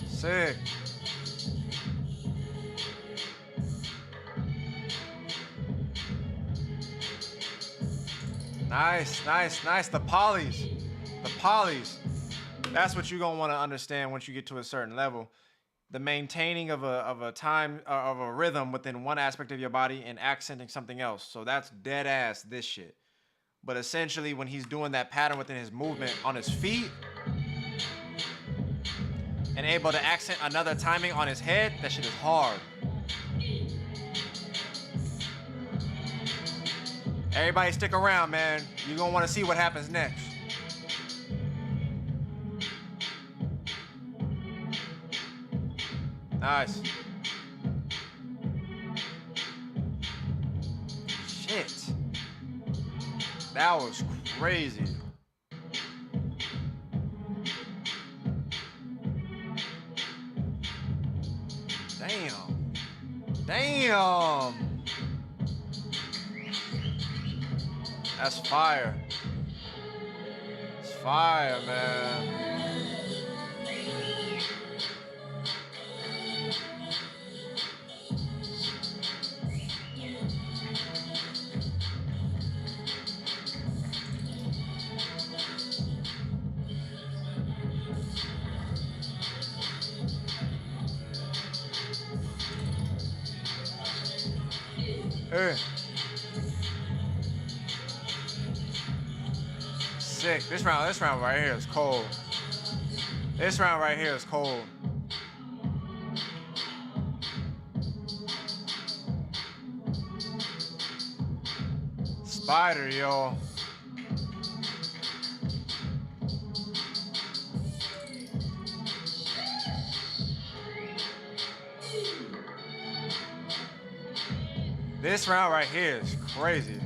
Sick. Nice, nice, nice. The polys. The polys. That's what you're going to want to understand once you get to a certain level. The maintaining of a time, of a rhythm within one aspect of your body and accenting something else. So that's dead ass this shit. But essentially when he's doing that pattern within his movement on his feet and able to accent another timing on his head, that shit is hard. Everybody stick around, man. You're gonna want to see what happens next. Nice. Shit. That was crazy. Damn. Damn. That's fire. It's fire, man. Hey. Sick. This round right here is cold. This round right here is cold. Spider, yo. This round right here is crazy.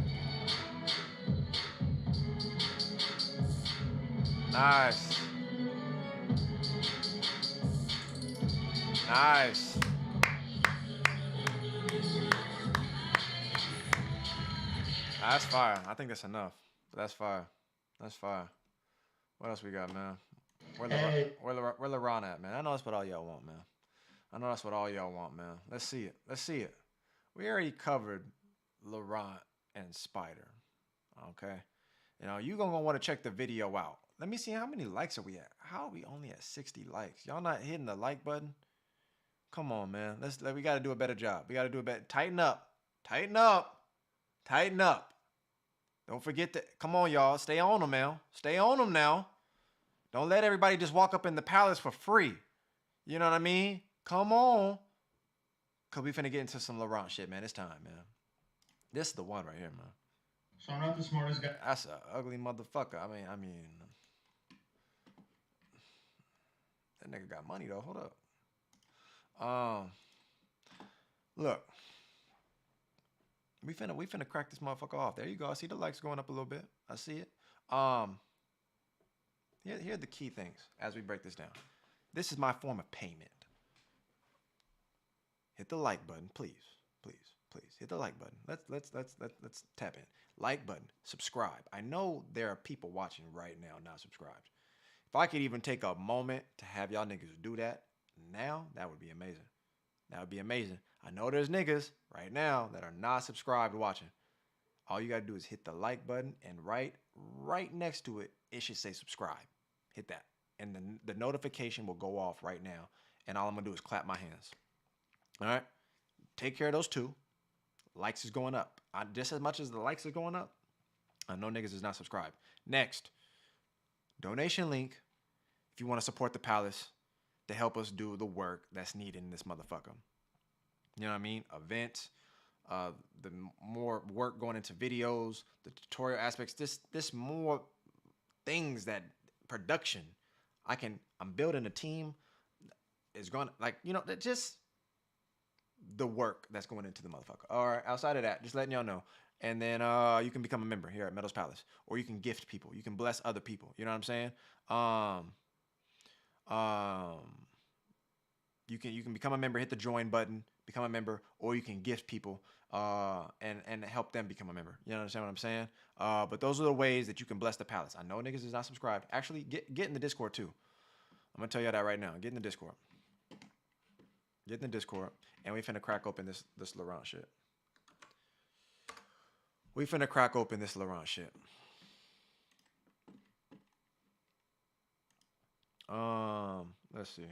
Nice. Nice. That's fire. I think that's enough. But that's fire. That's fire. What else we got, man? Where Laurent at, man? I know that's what all y'all want, man. I know that's what all y'all want, man. Let's see it. Let's see it. We already covered Laurent and Spider. Okay? You know, you're going to want to check the video out. Let me see how many likes are we at. How are we only at 60 likes? Y'all not hitting the like button? Come on, man. We got to do a better job. We got to do a better. Tighten up. Tighten up. Tighten up. Don't forget to. Come on, y'all. Stay on them now. Stay on them now. Don't let everybody just walk up in the palace for free. You know what I mean? Come on. Because we finna get into some Laurent shit, man. It's time, man. This is the one right here, man. So I'm not the smartest guy. That's an ugly motherfucker. I mean, that nigga got money though. Hold up. Look, We finna crack this motherfucker off. There you go. I see the likes going up a little bit. I see it. Here are the key things as we break this down. This is my form of payment. Hit the like button, please. Hit the like button. Let's tap in. Like button. Subscribe. I know there are people watching right now not subscribed. If I could even take a moment to have y'all niggas do that now, that would be amazing. That would be amazing. I know there's niggas right now that are not subscribed watching. All you gotta do is hit the like button, and right next to it, it should say subscribe. Hit that. And then the notification will go off right now. And all I'm gonna do is clap my hands. All right? Take care of those two. Likes is going up. Just as much as the likes is going up, I know niggas is not subscribed. Next, donation link if you want to support the Palace to help us do the work that's needed in this motherfucker. You know what I mean? Events, the more work going into videos, the tutorial aspects, this more things that production. I'm building a team is going to, like, you know, that just the work that's going into the motherfucker. All right, outside of that, just letting y'all know. And then you can become a member here at Meadows Palace, or you can gift people. You can bless other people. You know what I'm saying? You can become a member. Hit the join button, become a member, or you can gift people and help them become a member. You understand what I'm saying? But those are the ways that you can bless the Palace. I know niggas is not subscribed. Actually, get in the Discord too. I'm gonna tell y'all that right now. Get in the Discord. Get in the Discord, and we finna crack open this Laurent shit. We finna crack open this Laurent shit. Let's see.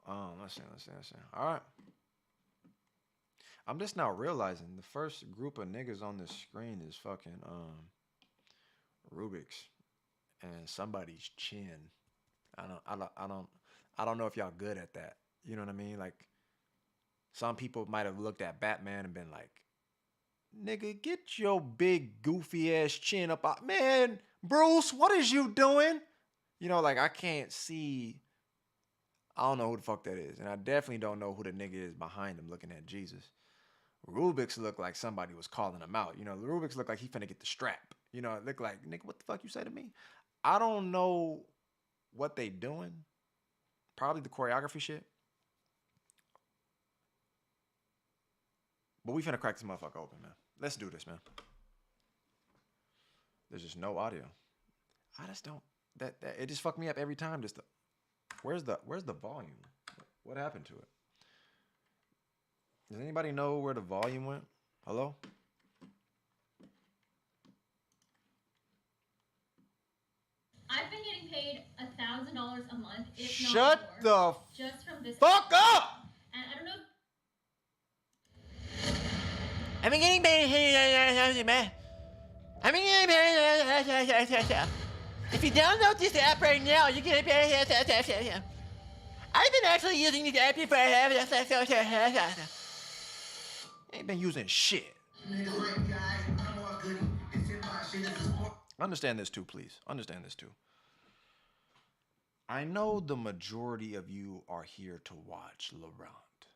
Let's see. All right. I'm just now realizing the first group of niggas on this screen is fucking Rubik's and somebody's chin. I don't know if y'all good at that. You know what I mean? Like, some people might have looked at Batman and been like, nigga, get your big goofy ass chin up. Man, Bruce, what is you doing? You know, like, I can't see. I don't know who the fuck that is. And I definitely don't know who the nigga is behind him looking at Jesus. Rubik's looked like somebody was calling him out. You know, Rubik's looked like he finna get the strap. You know, it looked like, nigga, what the fuck you say to me? I don't know what they doing. Probably the choreography shit. But we finna crack this motherfucker open, man. Let's do this, man. There's just no audio. I just don't. That it just fucked me up every time. Just where's the volume? What happened to it? Does anybody know where the volume went? Hello? I've been getting paid $1,000 a month, if Shut not more, the just from this. fuck up! And I don't know. I've been getting paid, man. I've been getting paid. If you download this app right now, you get paid. I've been actually using this app for. Ain't been using shit. Understand this too, please. Understand this too. I know the majority of you are here to watch Laurent,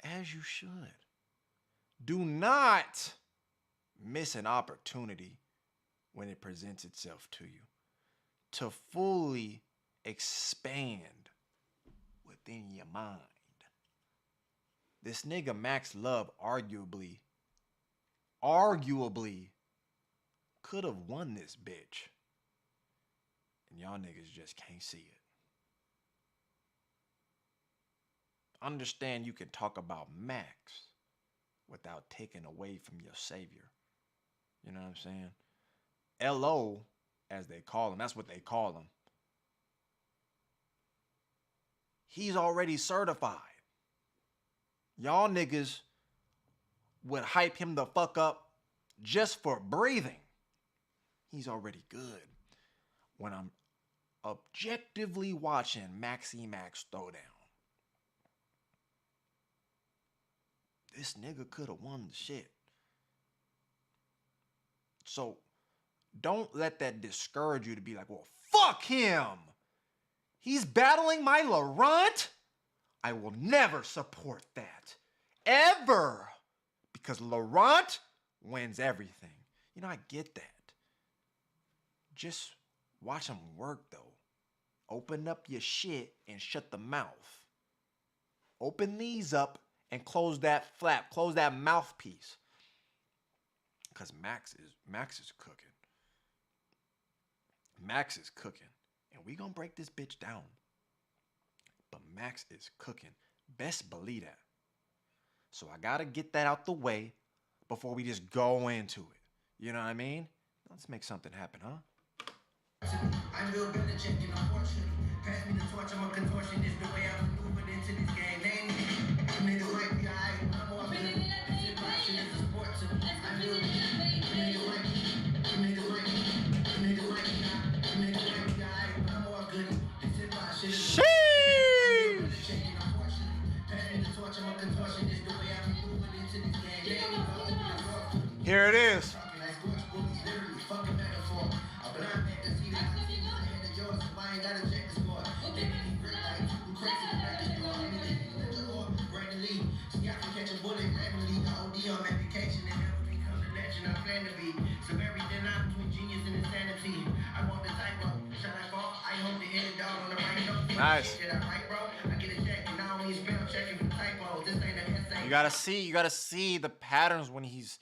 as you should. Do not miss an opportunity when it presents itself to you to fully expand within your mind. This nigga Max Love arguably could have won this bitch. And y'all niggas just can't see it. Understand you can talk about Max without taking away from your savior. You know what I'm saying? LO, as they call him, that's what they call him. He's already certified. Y'all niggas would hype him the fuck up just for breathing. He's already good. When I'm objectively watching Maxi Max throw down, this nigga could have won the shit. So don't let that discourage you to be like, well, fuck him. He's battling my Laurent? I will never support that. Ever. because Laurent wins everything. You know, I get that. Just watch him work, though. Open up your shit and shut the mouth. Open these up and close that flap. Close that mouthpiece. Because Max is cooking. Max is cooking. And we gonna break this bitch down. But Max is cooking. Best believe that. So I gotta get that out the way before we just go into it. You know what I mean? Let's make something happen, huh? I'm real good at checking, unfortunately. Pass me the torch, I'm a contortionist. The way I'm maneuvered into this game. Name me. Nigga might be alright. I'm more good. Shit, my shit is a sport to me. I'm real good. Nigga might be. Nigga might be. Nigga might be alright. Nigga might be alright. I'm more good. This is my shit is a sport. I'm real good at checking, unfortunately. Pass me the torch, I'm a contortionist. The way I'm maneuvered into this game. Name me. I'm open the door to me. Here it is. Nice. You gotta see the patterns when he's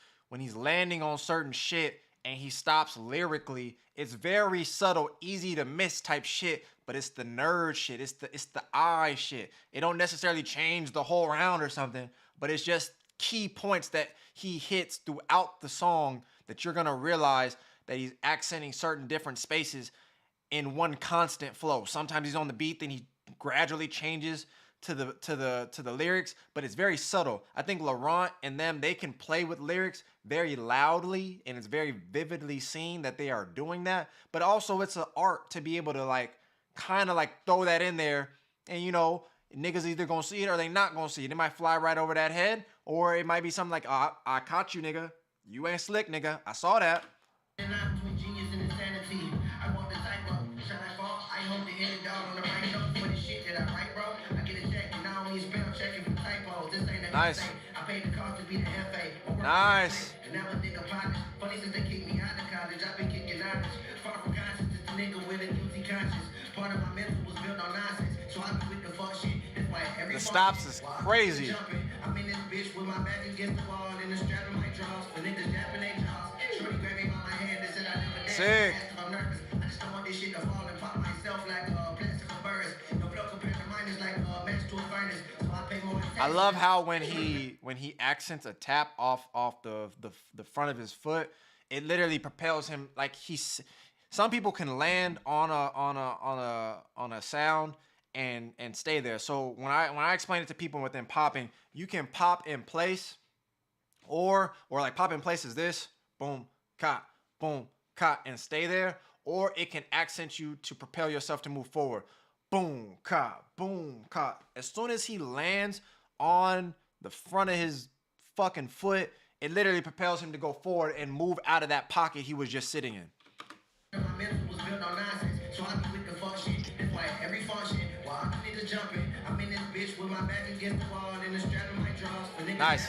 landing on certain shit and he stops lyrically. It's very subtle, easy to miss type shit, but it's the nerd shit. It's the eye shit. It don't necessarily change the whole round or something, but it's just key points that he hits throughout the song that you're gonna realize that he's accenting certain different spaces in one constant flow. Sometimes he's on the beat, then he gradually changes to the lyrics, but it's very subtle. I think Laurent and them, they can play with lyrics very loudly, and it's very vividly seen that they are doing that. But also, it's an art to be able to like kind of like throw that in there, and you know, niggas either gonna see it or they not gonna see it. It might fly right over that head, or it might be something like, oh, I caught you, nigga. You ain't slick, nigga. I saw that. Nice. I paid the cost to be the FA. Nice. And now a nigga partner. Funny since they kicked me out of college. I've been kicking honors. Far from conscious, just a nigga with a guilty conscience. Part of my mental was built on nonsense. So I be with the fuck shit. That's why every the stops is crazy. I'm in this bitch with my back against the wall and the strap in my drawers. For niggas japping their jaws. Shorty grabbing by my hand and said I never dance. Sick. I'm nervous. I just don't want this shit to fall and pop myself like plastic birds. No blow compared to mine is like match to a furnace. So I pay more. I love how when he accents a tap off the front of his foot, it literally propels him like he's. Some people can land on a sound and stay there. So when I explain it to people within popping, you can pop in place, or like pop in place is this, boom, cot, and stay there, or it can accent you to propel yourself to move forward. Boom, cot. As soon as he lands on the front of his fucking foot, it literally propels him to go forward and move out of that pocket he was just sitting in. My mental was built on nonsense, so I be with the fuck shit. That's why every function, while I'm niggas jumping, I'm in this bitch with my back against the wall and the strap in my drawers. Nice.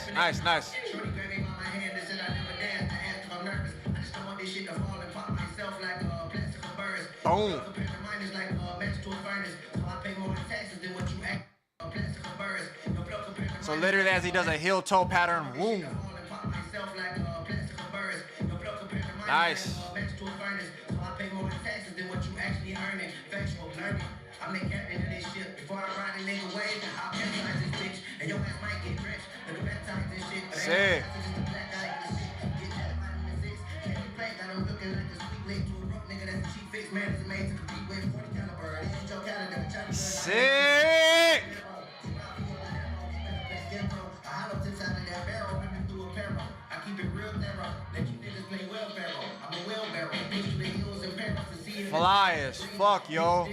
Shorty grabbing by my hand and said I never danced. I asked if I'm nervous. I just don't want this shit to fall and pop myself like plastic birds. Boom. Compared to mine is like match to a furnace, so I pay more in taxes than what you act. Plastic birds. So literally as he does a heel toe pattern, boom. Nice. I'm the captain of this ship. Before I ride a nigga wave, I'll penalize this bitch. And your ass might get drenched. Look at that time this shit. Sick. Sick. Fly as fuck, yo.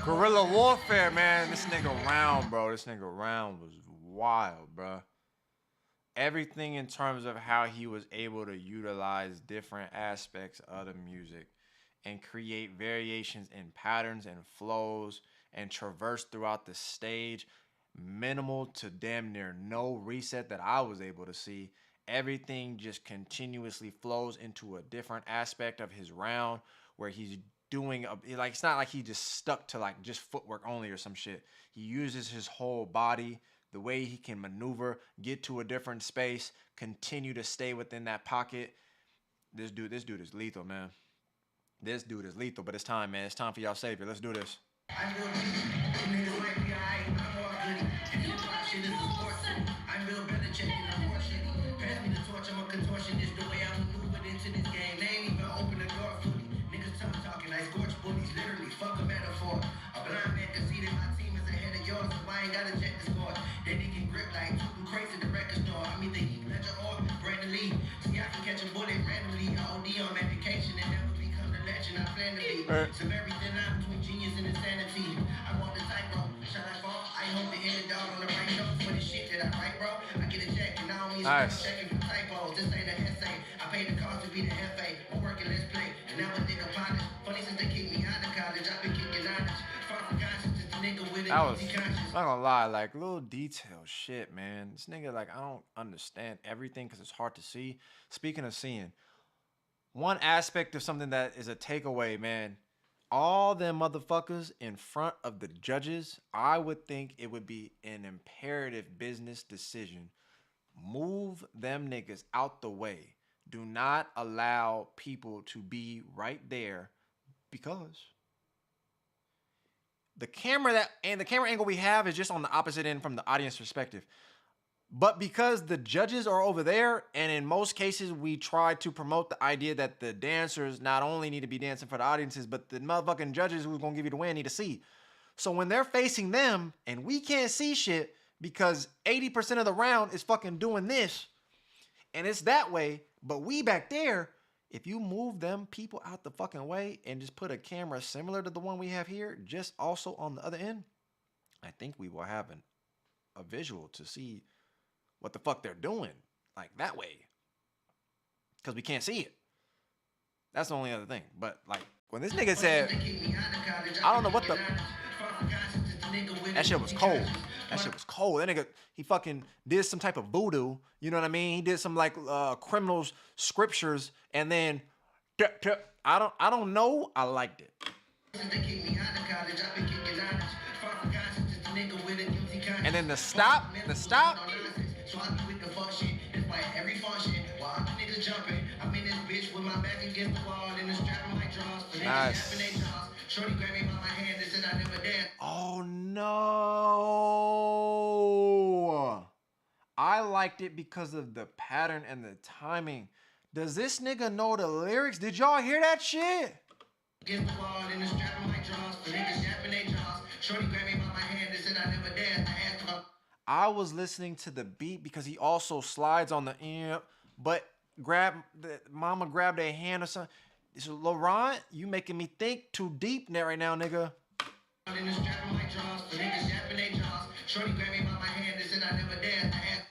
Guerrilla warfare, man. This nigga round, bro. This nigga round was wild, bruh. Everything in terms of how he was able to utilize different aspects of the music and create variations in patterns and flows and traverse throughout the stage, minimal to damn near no reset that I was able to see. Everything just continuously flows into a different aspect of his round where he's doing like, it's not like he just stuck to like just footwork only or some shit. He uses his whole body, the way he can maneuver, get to a different space, continue to stay within that pocket. This dude is lethal, man. This dude is lethal, but it's time, man. It's time for y'all savior. Let's do this. Some everything I'm between genius and insanity. I want the tightrope. Shall I fall? I hope to hit the dog on the right notes for the shit that I write, bro. I get a check and I don't need nice. checking for typos. This ain't an essay. I paid the cost to be the FA. I'm working, let's play. And now a nigga polished. Funny since they kicked me out of college. I've been kicking honest. Far from conscious, just a nigga with a I'm not gonna lie, like little detail shit, man. This nigga, like, I don't understand everything because it's hard to see. Speaking of seeing, one aspect of something that is a takeaway, man. All them motherfuckers in front of the judges, I would think it would be an imperative business decision. Move them niggas out the way. Do not allow people to be right there because the camera angle we have is just on the opposite end from the audience perspective. But because the judges are over there, and in most cases we try to promote the idea that the dancers not only need to be dancing for the audiences, but the motherfucking judges who's gonna give you the win need to see. So when they're facing them and we can't see shit because 80% of the round is fucking doing this, and it's that way, but we back there, if you move them people out the fucking way and just put a camera similar to the one we have here, just also on the other end, I think we will have a visual to see what the fuck they're doing, like that way, because we can't see it. That's the only other thing. But like when this nigga said, I don't know what the, that shit was cold. That shit was cold. That nigga, he fucking did some type of voodoo. You know what I mean? He did some like criminals scriptures, and then I don't know. I liked it. And then the stop. So I be with the fuck shit, despite every function. While other niggas jumping, I'm in this bitch with my back against the wall and the strap in my drawers. So nice. Shorty grabbed me by my hand and said I never danced. Oh no! I liked it because of the pattern and the timing. Does this nigga know the lyrics? Did y'all hear that shit? Against the wall and the strap in my drawers. So niggas strapping their jaws. Shorty grabbed me by my hand and said I never danced. I asked her. I was listening to the beat because he also slides on the but mama grabbed a hand or something. So Laurent, you making me think too deep right now, nigga.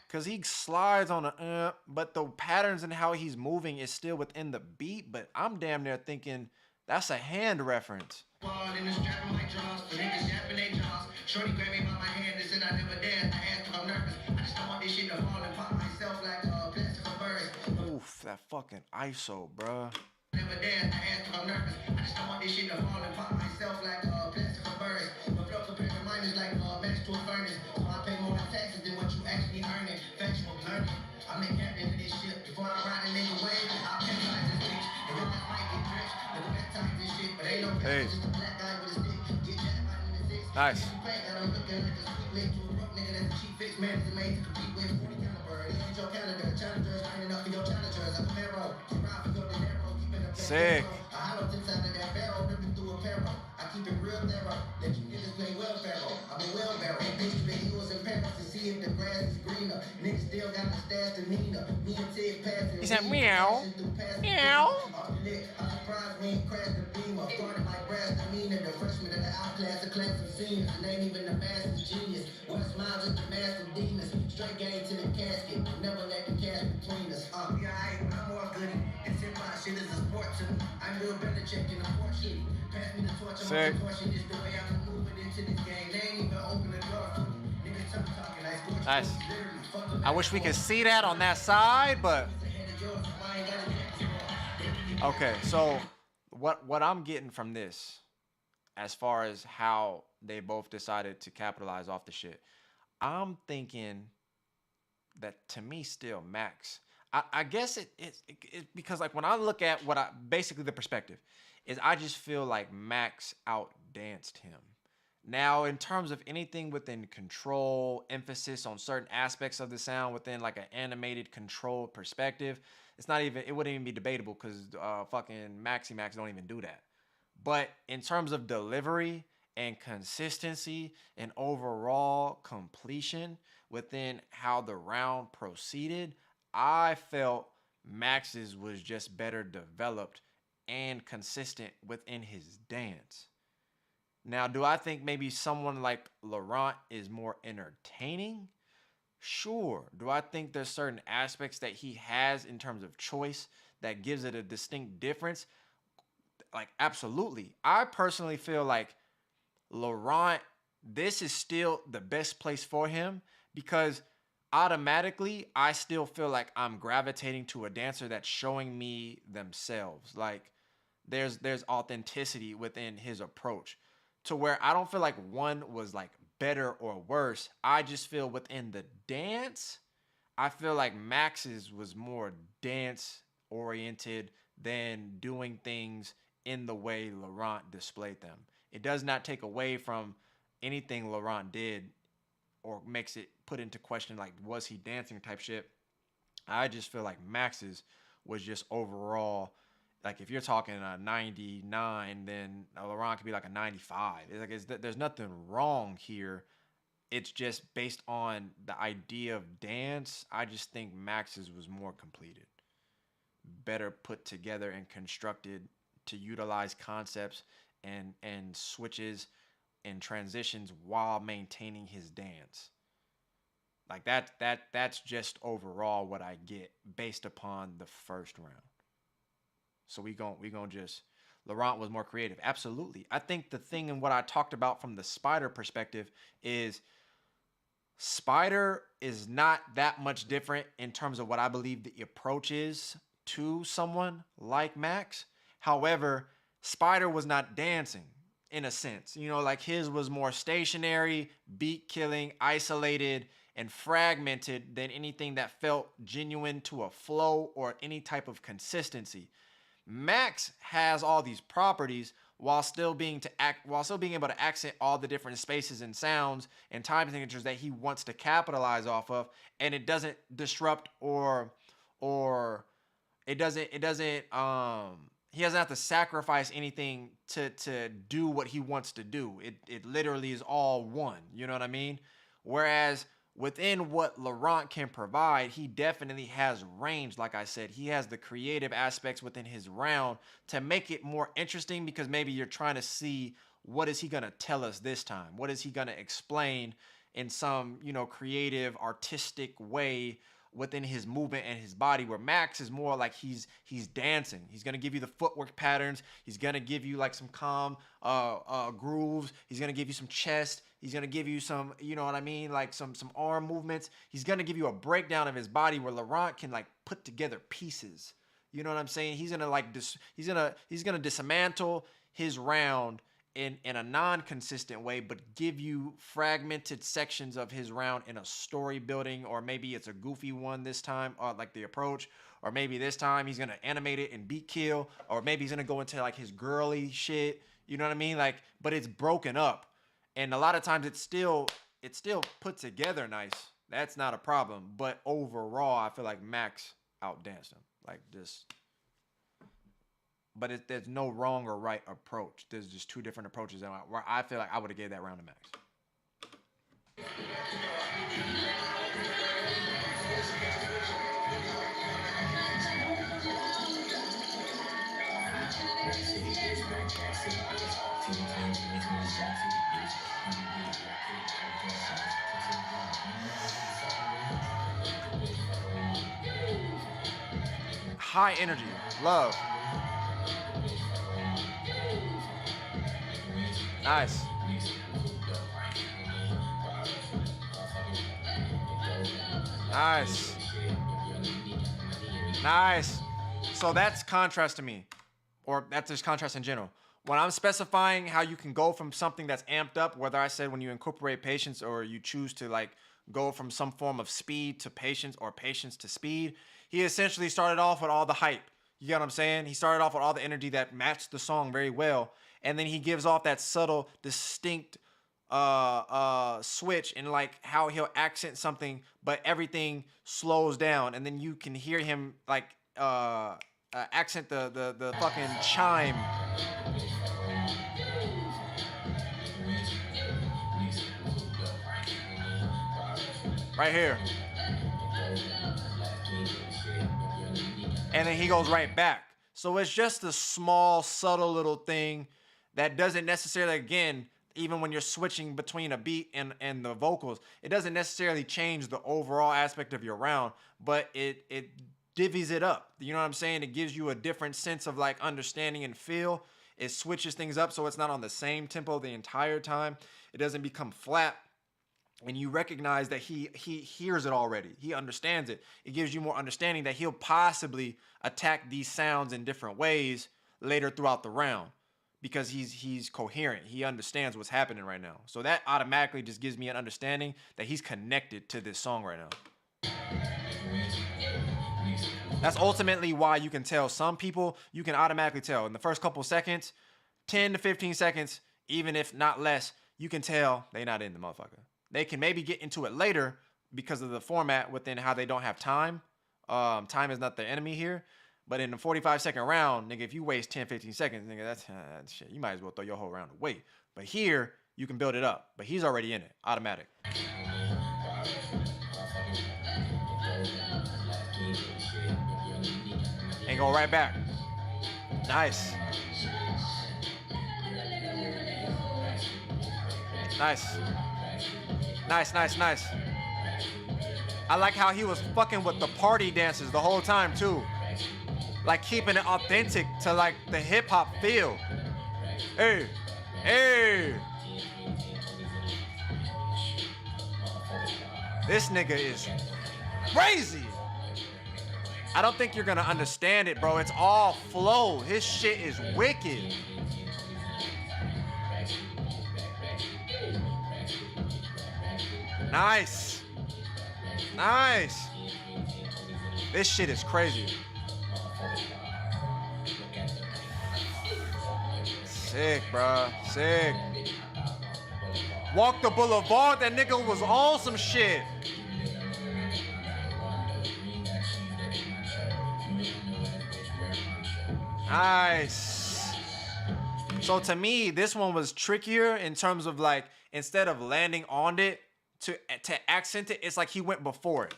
Cause he slides on the but the patterns and how he's moving is still within the beat. But I'm damn near thinking that's a hand reference. Shorty grabbed me by my hand and said I never danced. I asked if I'm nervous. I just don't want this shit to fall and pop myself like plastic birds. Oof, that fucking ISO, bruh. Never danced. I asked if I'm nervous. I just don't want this shit to fall and pop myself like plastic birds. My flow compared to mine is like match to a furnace. So I pay more in taxes than what you actually earning. Factual learning. I'm the captain of this shit. Before I ride a nigga wave, I'll penalize this bitch. And then that might get rich. Look at that time this shit, but ain't no bitch. Just a black guy with a stick. Get jacked by in the six. Nice. Sick. I keep it real narrow. Let you niggas play well barrel. I'm a well barrel. Bitch to the hills and parents to see if the grass is greener. Niggas still got the stash to Nina. Me and Ted passing. He said meow. Meow. I'm surprised we ain't crashed the beamer. Started my brass demeanor. The freshman of the outclass, the class of seniors. And ain't even the master's genius. West Miles is the master demons. Straight game to the casket. Never let the cash between us. Yeah, but I'm more goody. This hip hop shit is a sport to me. I'm real better checking the portrait. Pass me the torch, I'm on torch. It's the way I'm moving into this game. They ain't even open the door for me. Niggas talking like sports. Nice. I wish we could see that on that side, but okay. So what I'm getting from this, as far as how they both decided to capitalize off the shit, I'm thinking that to me still Max. I guess it's because like when I look at what basically the perspective is, I just feel like Max outdanced him. Now, in terms of anything within control, emphasis on certain aspects of the sound within like an animated controlled perspective, it wouldn't even be debatable because fucking Maxi Max don't even do that. But in terms of delivery and consistency and overall completion within how the round proceeded, I felt Max's was just better developed and consistent within his dance. Now, do I think maybe someone like Laurent is more entertaining? Sure. Do I think there's certain aspects that he has in terms of choice that gives it a distinct difference? Like, absolutely. I personally feel like Laurent, this is still the best place for him because automatically I still feel like I'm gravitating to a dancer that's showing me themselves. Like, there's authenticity within his approach, to where I don't feel like one was like better or worse. I just feel within the dance, I feel like Max's was more dance oriented than doing things in the way Laurent displayed them. It does not take away from anything Laurent did or makes it put into question like, was he dancing type shit. I just feel like Max's was just overall, like if you're talking a 99, then Laurent could be like a 95. There's nothing wrong here. It's just based on the idea of dance. I just think Max's was more completed, better put together and constructed to utilize concepts and switches and transitions while maintaining his dance. Like that's just overall what I get based upon the first round. So we gon' just, Laurent was more creative. Absolutely. I think the thing and what I talked about from the Spider perspective is Spider is not that much different in terms of what I believe the approach is to someone like Max. However, Spider was not dancing in a sense. You know, like his was more stationary, beat killing, isolated, and fragmented than anything that felt genuine to a flow or any type of consistency. Max has all these properties while still being able to accent all the different spaces and sounds and time signatures that he wants to capitalize off of, and it doesn't disrupt or it doesn't he doesn't have to sacrifice anything to do what he wants to do. It literally is all one, you know what I mean? Whereas within what Laurent can provide, he definitely has range. Like I said, he has the creative aspects within his round to make it more interesting, because maybe you're trying to see, what is he going to tell us this time? What is he going to explain in some, creative, artistic way within his movement and his body, where Max is more like he's dancing. He's going to give you the footwork patterns. He's going to give you like some calm grooves. He's going to give you some chest. He's going to give you some, you know what I mean? Like some arm movements. He's going to give you a breakdown of his body where Laurent can like put together pieces. You know what I'm saying? He's going to like he's going to dismantle his round in a non-consistent way, but give you fragmented sections of his round in a story building, or maybe it's a goofy one this time, like the approach, or maybe this time he's gonna animate it and beat kill, or maybe he's gonna go into like his girly shit, you know what I mean? Like, but it's broken up, and a lot of times it's still put together nice. That's not a problem, but overall, I feel like Max outdanced him, like just. But there's no wrong or right approach. There's just two different approaches, where I feel like I would have gave that round to Max. high energy. Love. Nice. Nice. Nice. So that's contrast to me. Or that's just contrast in general. When I'm specifying how you can go from something that's amped up, whether I said when you incorporate patience or you choose to like go from some form of speed to patience or patience to speed, he essentially started off with all the hype. You get what I'm saying? He started off with all the energy that matched the song very well. And then he gives off that subtle, distinct switch in like how he'll accent something, but everything slows down. And then you can hear him like accent the fucking chime. Right here. And then he goes right back. So it's just a small, subtle little thing that doesn't necessarily, again, even when you're switching between a beat and the vocals, it doesn't necessarily change the overall aspect of your round, but it divvies it up. You know what I'm saying? It gives you a different sense of like understanding and feel. It switches things up so it's not on the same tempo the entire time. It doesn't become flat. And you recognize that he hears it already. He understands it. It gives you more understanding that he'll possibly attack these sounds in different ways later throughout the round because he's coherent. He understands what's happening right now. So that automatically just gives me an understanding that he's connected to this song right now. That's ultimately why you can tell some people, you can automatically tell in the first couple seconds, 10 to 15 seconds, even if not less, you can tell they not in the motherfucker. They can maybe get into it later because of the format within how they don't have time. Time is not the enemy here. But in the 45-second round, nigga, if you waste 10, 15 seconds, nigga, that's shit. You might as well throw your whole round away. But here, you can build it up. But he's already in it. Automatic. And go right back. Nice. Nice. Nice, nice, nice. I like how he was fucking with the party dances the whole time too. Like keeping it authentic to like the hip hop feel. Hey, hey. This nigga is crazy. I don't think you're gonna understand it, bro. It's all flow. His shit is wicked. Nice. Nice. This shit is crazy. Sick, bro. Sick. Walk the Boulevard. That nigga was on some shit. Nice. So to me, this one was trickier in terms of like, instead of landing on it, to accent it, it's like he went before it.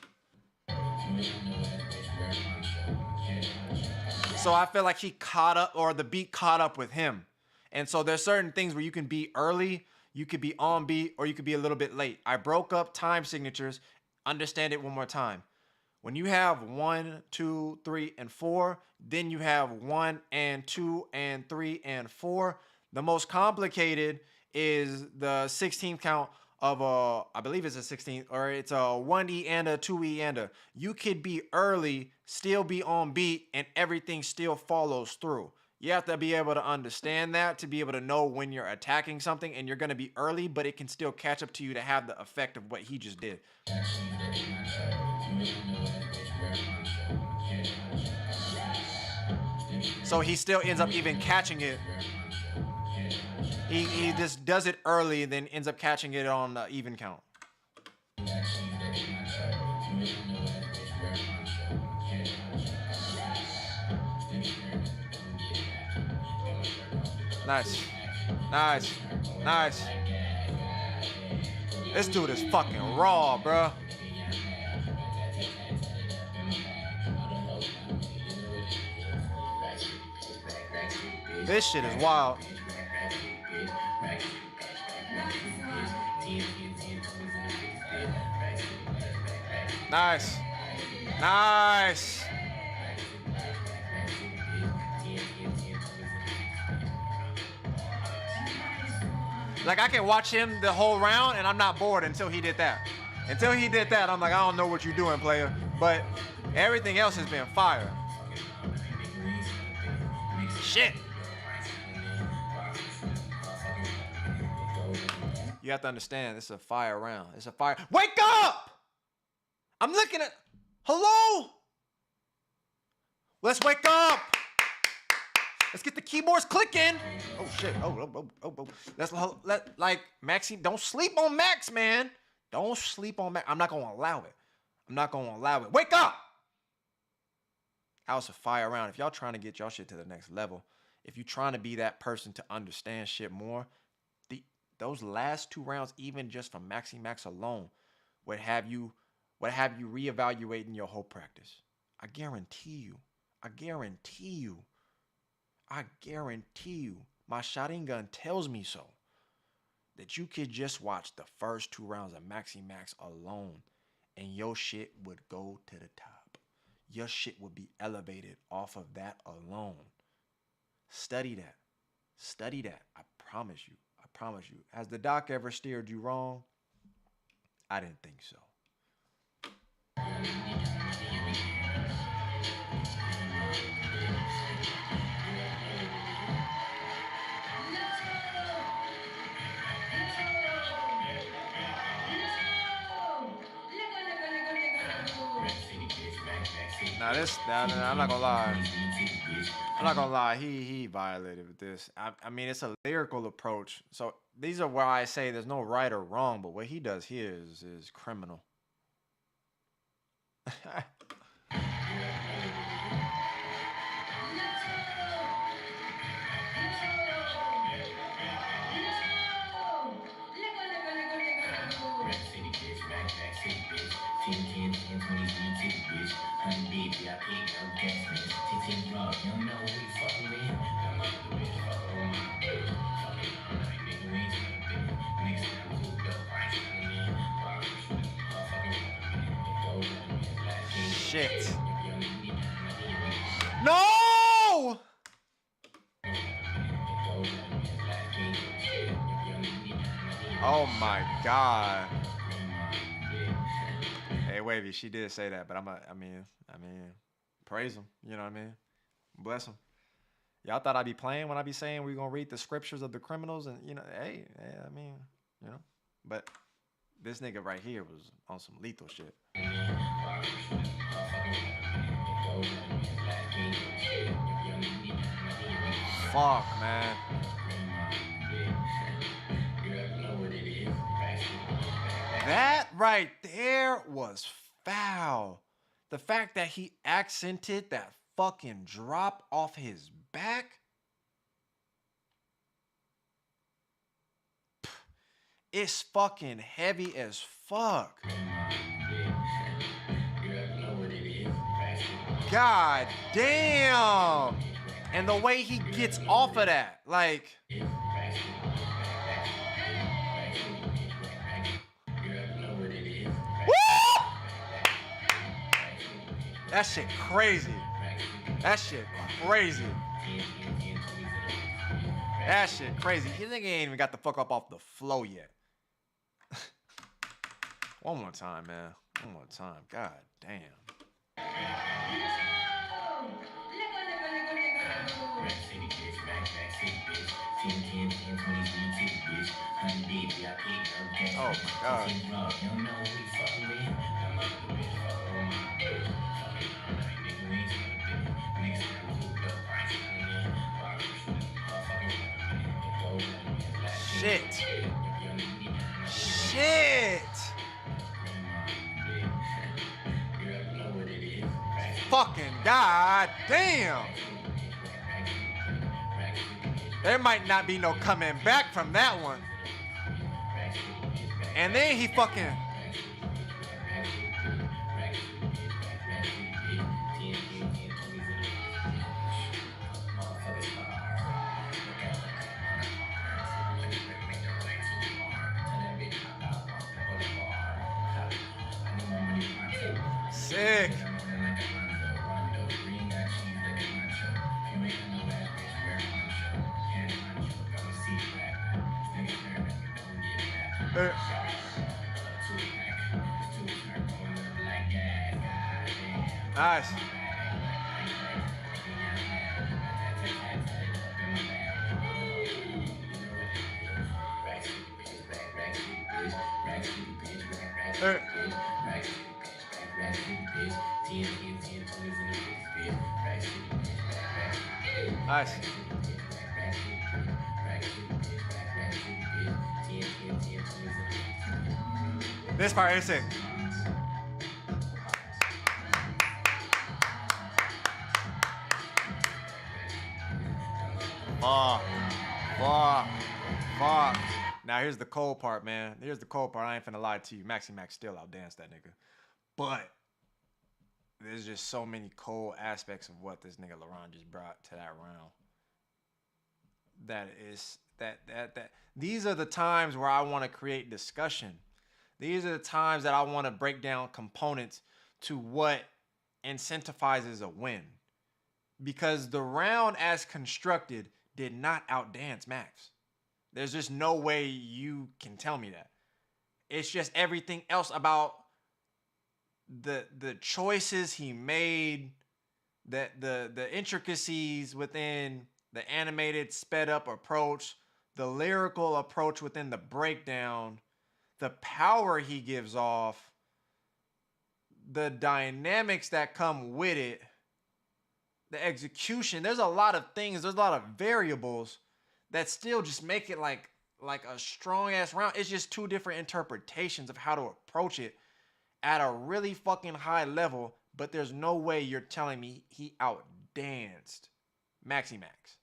So I feel like he caught up, or the beat caught up with him. And so there's certain things where you can be early, you could be on beat, or you could be a little bit late. I broke up time signatures. Understand it one more time. When you have 1, 2, 3, and 4, then you have 1 and 2 and 3 and 4. The most complicated is the 16th count of I believe it's a 16th, or it's a 1E and a 2E and a. You could be early, still be on beat, and everything still follows through. You have to be able to understand that to be able to know when you're attacking something, and you're going to be early, but it can still catch up to you to have the effect of what he just did. So he still ends up even catching it. He just does it early, then ends up catching it on the even count. Nice. Nice. Nice. This dude is fucking raw, bro. This shit is wild. Nice. Nice. Like, I can watch him the whole round, and I'm not bored until he did that. Until he did that, I'm like, I don't know what you're doing, player. But everything else has been fire. Shit. You have to understand, it's a fire round. It's a fire. Wake up! I'm looking at. Hello? Let's wake up. Let's get the keyboards clicking. Oh shit. Oh. Let like Maxie. Don't sleep on Max, man. Don't sleep on Max. I'm not gonna allow it. I'm not gonna allow it. Wake up. That was a fire round. If y'all trying to get y'all shit to the next level, if you trying to be that person to understand shit more, those last 2 rounds, even just from Maxi Max alone, would have you reevaluating your whole practice. I guarantee you. My shotting gun tells me so. That you could just watch the first 2 rounds of Maxi Max alone, and your shit would go to the top. Your shit would be elevated off of that alone. Study that. I promise you. Has the doc ever steered you wrong? I didn't think so. I'm not gonna lie. He violated with this. I mean, it's a lyrical approach. So these are where I say there's no right or wrong, but what he does here is criminal. Shit. No! Oh my God. Hey, Wavy, she did say that, but I mean, praise him. You know what I mean? Bless him. Y'all thought I'd be playing when I be saying we're gonna read the scriptures of the criminals, and hey, I mean, but this nigga right here was on some lethal shit. Fuck, man. That right there was foul. The fact that he accented that fucking drop off his back. It's fucking heavy as fuck. God damn. And the way he gets off of that, like. Woo! That shit crazy. That shit crazy. He nigga ain't even got the fuck up off the flow yet. One more time, man. One more time. God damn. Oh my God. Shit. Fucking God damn. There might not be no coming back from that one. And then he fucking. Sick. Nice. Nice. This part is sick. Fuck. Now here's the cold part, man. Here's the cold part. I ain't finna lie to you. Maxi Max still outdanced that nigga. But there's just so many cold aspects of what this nigga Laurent just brought to that round. That these are the times where I want to create discussion. These are the times that I want to break down components to what incentivizes a win. Because the round as constructed did not outdance Max. There's just no way you can tell me that. It's just everything else about the choices he made, the intricacies within the animated sped up approach, the lyrical approach within the breakdown, the power he gives off, the dynamics that come with it, the execution. There's a lot of things, there's a lot of variables that still just make it like a strong ass round. It's just two different interpretations of how to approach it at a really fucking high level, but there's no way you're telling me he outdanced Maxi Max.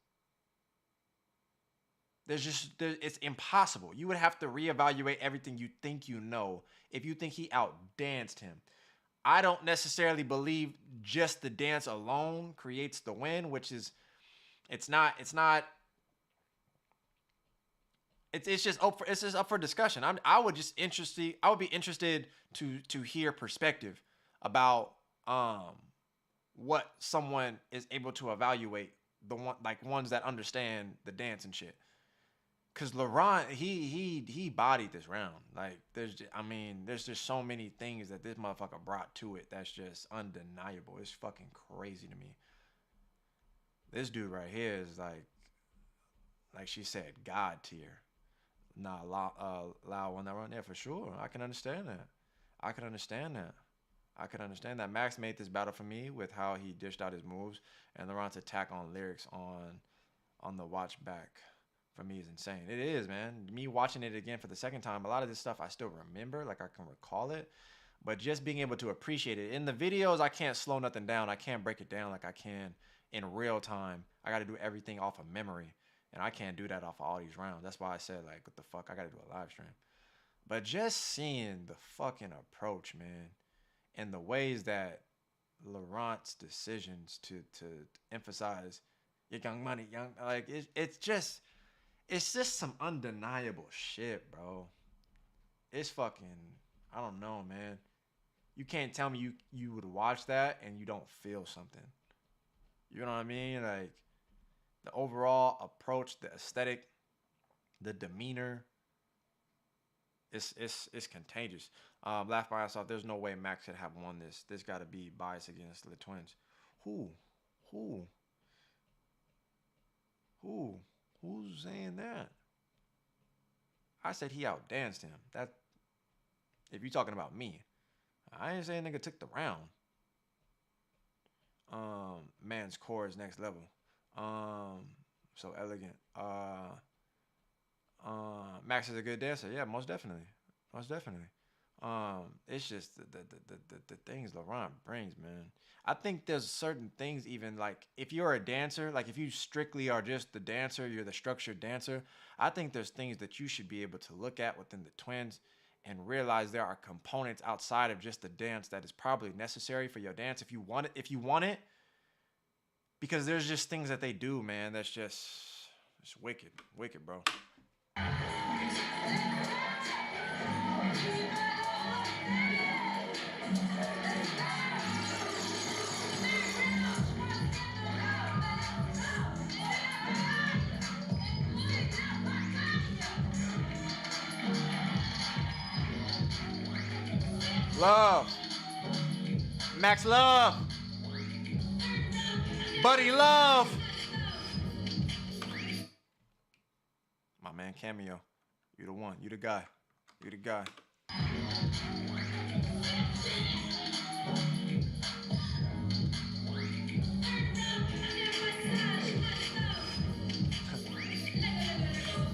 It's impossible. You would have to reevaluate everything you think you know if you think he outdanced him. I don't necessarily believe just the dance alone creates the win, which is, it's just up for discussion. I would be interested to hear perspective about what someone is able to evaluate ones that understand the dance and shit. Cause Laurent, he bodied this round. Like there's just so many things that this motherfucker brought to it that's just undeniable. It's fucking crazy to me. This dude right here is like she said, God tier. Nah, Lau won that run. Yeah, for sure. I can understand that. Max made this battle for me with how he dished out his moves, and Laurent's attack on lyrics on the watch back for me is insane. It is, man. Me watching it again for the second time, a lot of this stuff I still remember, like I can recall it, but just being able to appreciate it. In the videos, I can't slow nothing down. I can't break it down like I can in real time. I got to do everything off of memory. And I can't do that off of all these rounds. That's why I said, like, what the fuck? I got to do a live stream. But just seeing the fucking approach, man, and the ways that Laurent's decisions to emphasize your young money, like, it's just some undeniable shit, bro. It's fucking, I don't know, man. You can't tell me you would watch that and you don't feel something. You know what I mean? Like, the overall approach, the aesthetic, the demeanor, it's contagious. Laugh by myself. There's no way Max could have won this. This got to be biased against the twins. Who's saying that? I said he outdanced him. That, if you're talking about me, I ain't saying nigga took the round. Man's core is next level. So elegant. Max is a good dancer. Yeah, most definitely. It's just the things Laurent brings, man. I think there's certain things, even like if you're a dancer, like if you strictly are just the dancer, you're the structured dancer, I think there's things that you should be able to look at within the twins and realize there are components outside of just the dance that is probably necessary for your dance if you want it. Because there's just things that they do, man, that's just wicked, bro. Love. Max Love. Buddy Love. My man Cameo. You the one. You the guy. You the guy.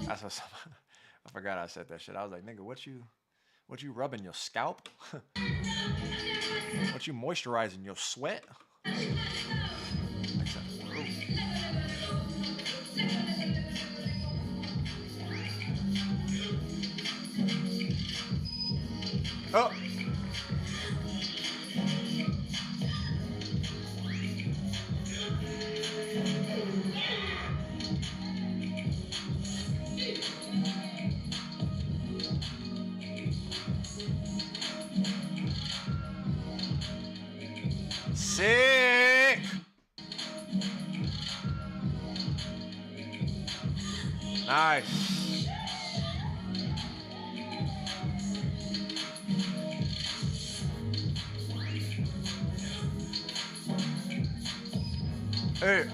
That's what I forgot I said that shit. I was like, nigga, what you rubbing your scalp? What you moisturizing your sweat? Oh. Sick. Nice. Hey.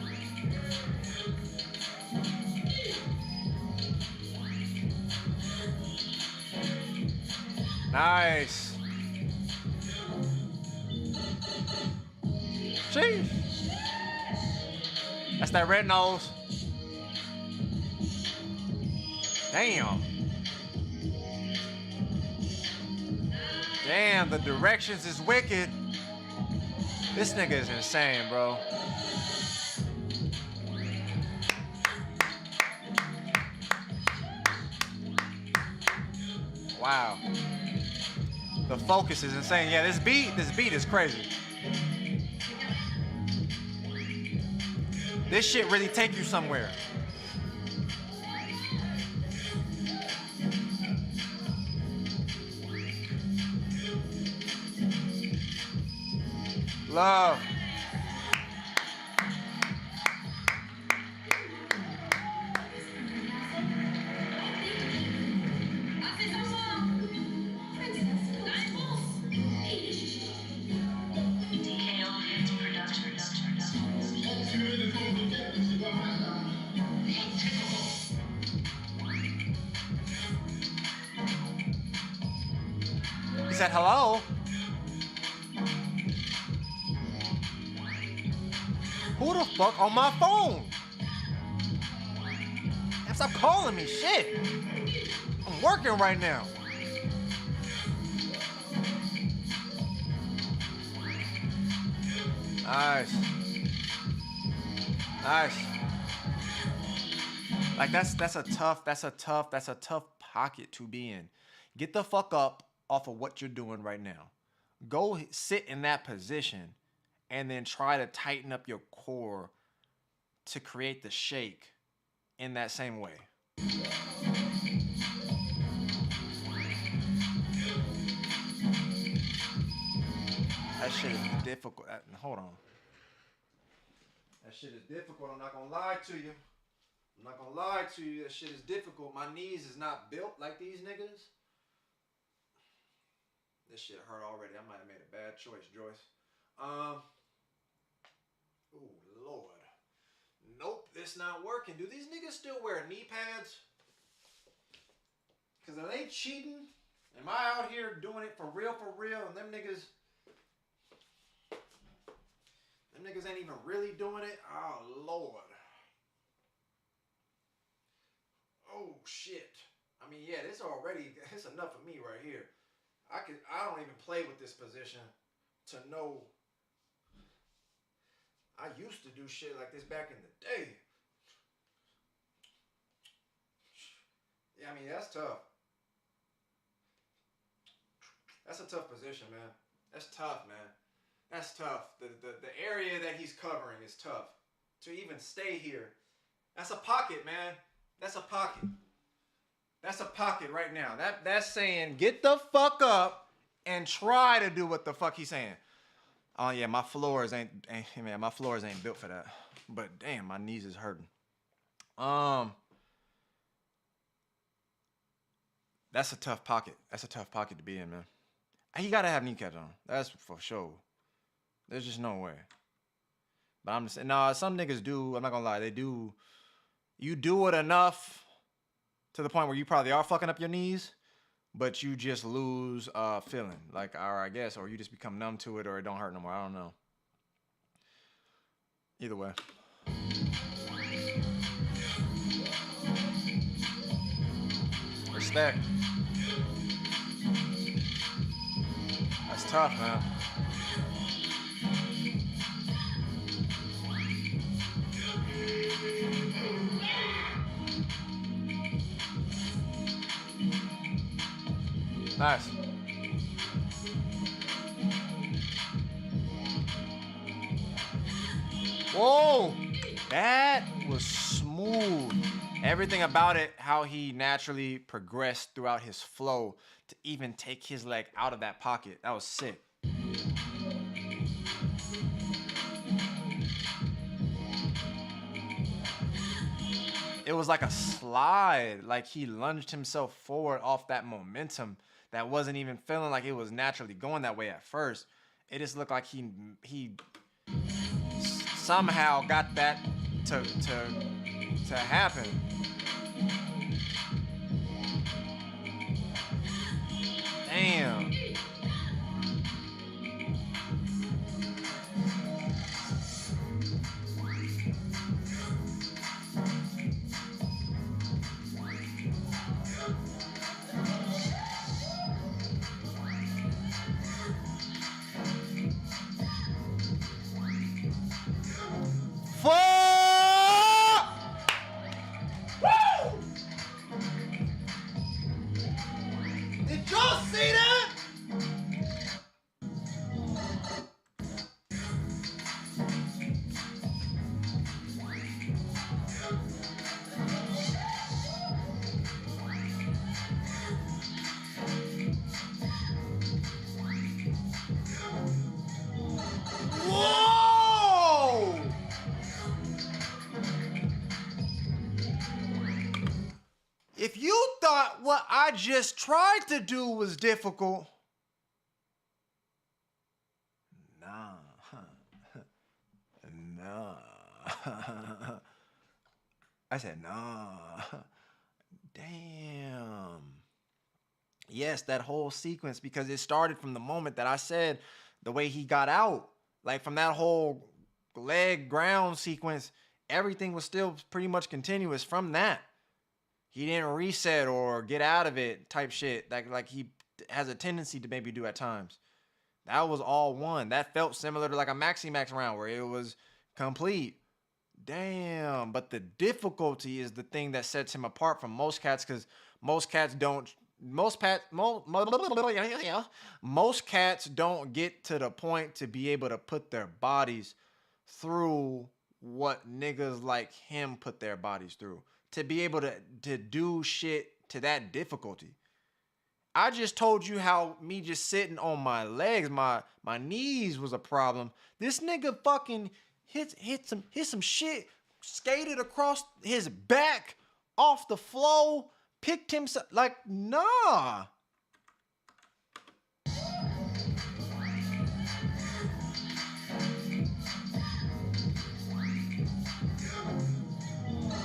Nice. Jeez. That's that red nose. Damn. Damn, the directions is wicked. This nigga is insane, bro. Wow. The focus is insane. Yeah, this beat is crazy. This shit really take you somewhere. Love. He said hello. Who the fuck on my phone? Stop calling me, shit. I'm working right now. Nice. Nice. Like that's a tough pocket to be in. Get the fuck up off of what you're doing right now. Go sit in that position and then try to tighten up your core to create the shake in that same way. That shit is difficult. Hold on. That shit is difficult. I'm not gonna lie to you. That shit is difficult. My knees is not built like these niggas. This shit hurt already. I might have made a bad choice, Joyce. Oh, Lord. Nope, it's not working. Do these niggas still wear knee pads? Because are they cheating? Am I out here doing it for real, and them niggas ain't even really doing it? Oh, Lord. Oh, shit. I mean, yeah, it's enough of me right here. I don't even play with this position to know. I used to do shit like this back in the day. Yeah, I mean, that's tough. That's a tough position, man. That's tough, man. That's tough. The area that he's covering is tough. To even stay here. That's a pocket, man. That's a pocket. That's a pocket right now. That's saying get the fuck up and try to do what the fuck he's saying. Oh yeah, my floors ain't built for that. But damn, my knees is hurting. That's a tough pocket. That's a tough pocket to be in, man. He gotta have kneecaps on. That's for sure. There's just no way. But I'm just saying, nah, some niggas do. I'm not gonna lie, they do. You do it enough to the point where you probably are fucking up your knees, but you just lose feeling, like, or I guess, or you just become numb to it, or it don't hurt no more. I don't know. Either way. Respect. That's tough, man. Nice. Whoa! That was smooth. Everything about it, how he naturally progressed throughout his flow to even take his leg out of that pocket. That was sick. It was like a slide, like he lunged himself forward off that momentum that wasn't even feeling like it was naturally going that way at first. It just looked like he somehow got that to happen. Damn. Did y'all see that? Whoa! If you thought what I just tried to do was difficult, nah. I said, nah. Damn. Yes, that whole sequence, because it started from the moment that I said the way he got out. Like from that whole leg ground sequence, everything was still pretty much continuous from that. He didn't reset or get out of it type shit like he has a tendency to maybe do at times. That was all one. That felt similar to like a Maxi Max round where it was complete. Damn. But the difficulty is the thing that sets him apart from most cats, because most cats don't get to the point to be able to put their bodies through what niggas like him put their bodies through. To be able to do shit to that difficulty. I just told you how me just sitting on my legs, my knees was a problem. This nigga fucking hit some shit, skated across his back off the floor, picked himself, like, nah.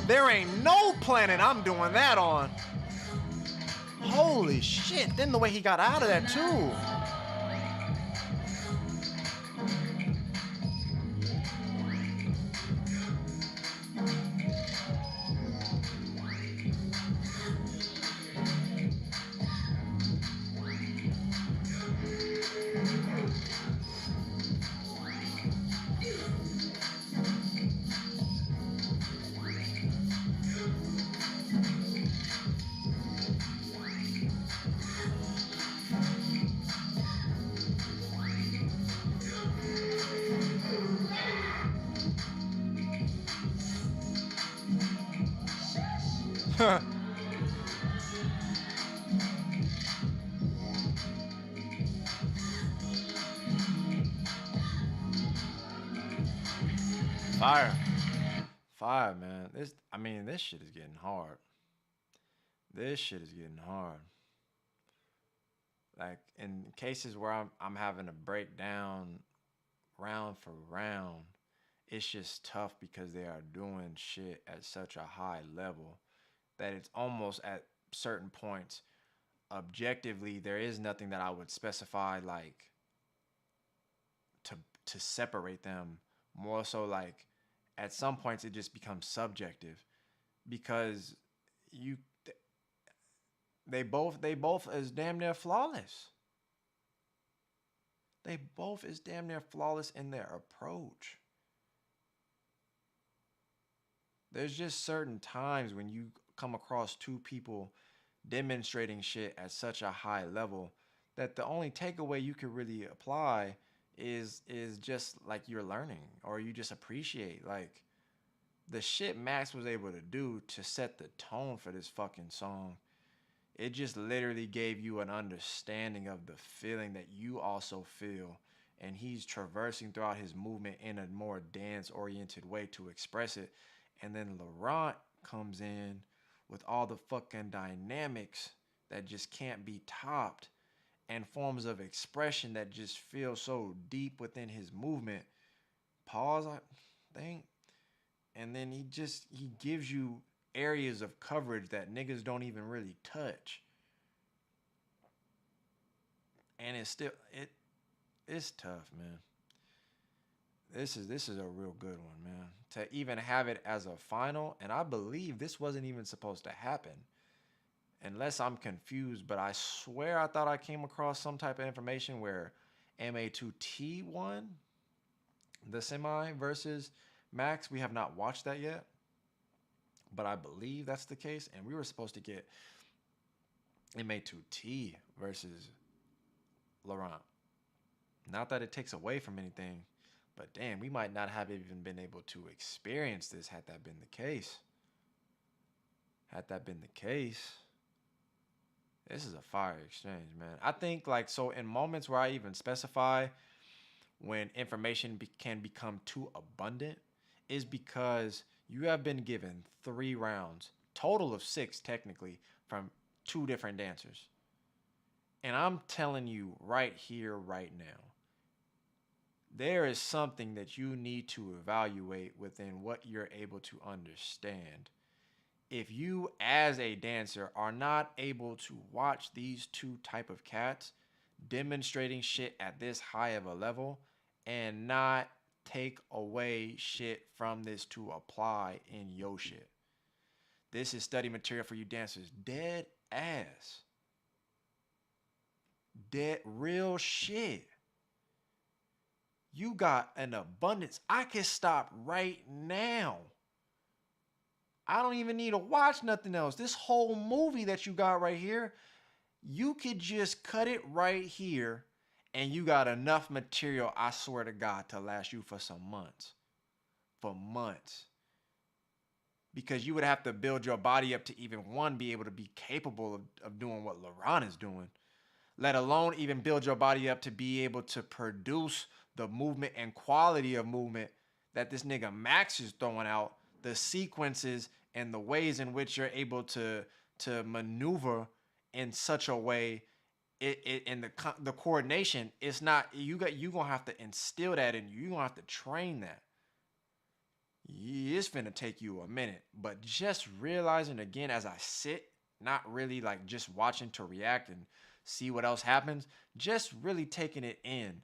There ain't no planet I'm doing that on. Holy shit. Then the way he got out of that too. Fire, man. This shit is getting hard. This shit is getting hard. Like in cases where I'm having to break down round for round, it's just tough because they are doing shit at such a high level that it's almost at certain points objectively there is nothing that I would specify like to to separate them. More so like at some points it just becomes subjective because you they both is damn near flawless. They both is damn near flawless in their approach. There's just certain times when you come across two people demonstrating shit at such a high level that the only takeaway you could really apply is just like you're learning or you just appreciate like the shit Max was able to do to set the tone for this fucking song. It just literally gave you an understanding of the feeling that you also feel, and he's traversing throughout his movement in a more dance oriented way to express it. And then Laurent comes in with all the fucking dynamics that just can't be topped and forms of expression that just feel so deep within his movement. Pause, I think. And then he gives you areas of coverage that niggas don't even really touch. And it's tough, man. This is a real good one, man. To even have it as a final, and I believe this wasn't even supposed to happen. Unless I'm confused, but I swear I thought I came across some type of information where MA2T won the semi versus Max. We have not watched that yet, but I believe that's the case. And we were supposed to get MA2T versus Laurent. Not that it takes away from anything, but damn, we might not have even been able to experience this had that been the case. Had that been the case. This is a fire exchange, man. I think like so in moments where I even specify when information can become too abundant is because you have been given 3 rounds, total of 6 technically, from 2 different dancers. And I'm telling you right here, right now, there is something that you need to evaluate within what you're able to understand. If you as a dancer are not able to watch these 2 type of cats demonstrating shit at this high of a level and not take away shit from this to apply in your shit. This is study material for you dancers. Dead ass. Dead real shit. You got an abundance. I can stop right now. I don't even need to watch nothing else. This whole movie that you got right here, you could just cut it right here and you got enough material, I swear to God, to last you for some months. For months. Because you would have to build your body up to even one, be able to be capable of doing what Laurent is doing. Let alone even build your body up to be able to produce the movement and quality of movement that this nigga Max is throwing out, the sequences and the ways in which you're able to maneuver in such a way, in the coordination, it's not you gonna have to instill that in you. You gonna have to train that. It's finna take you a minute, but just realizing again as I sit, not really like just watching to react and see what else happens, just really taking it in.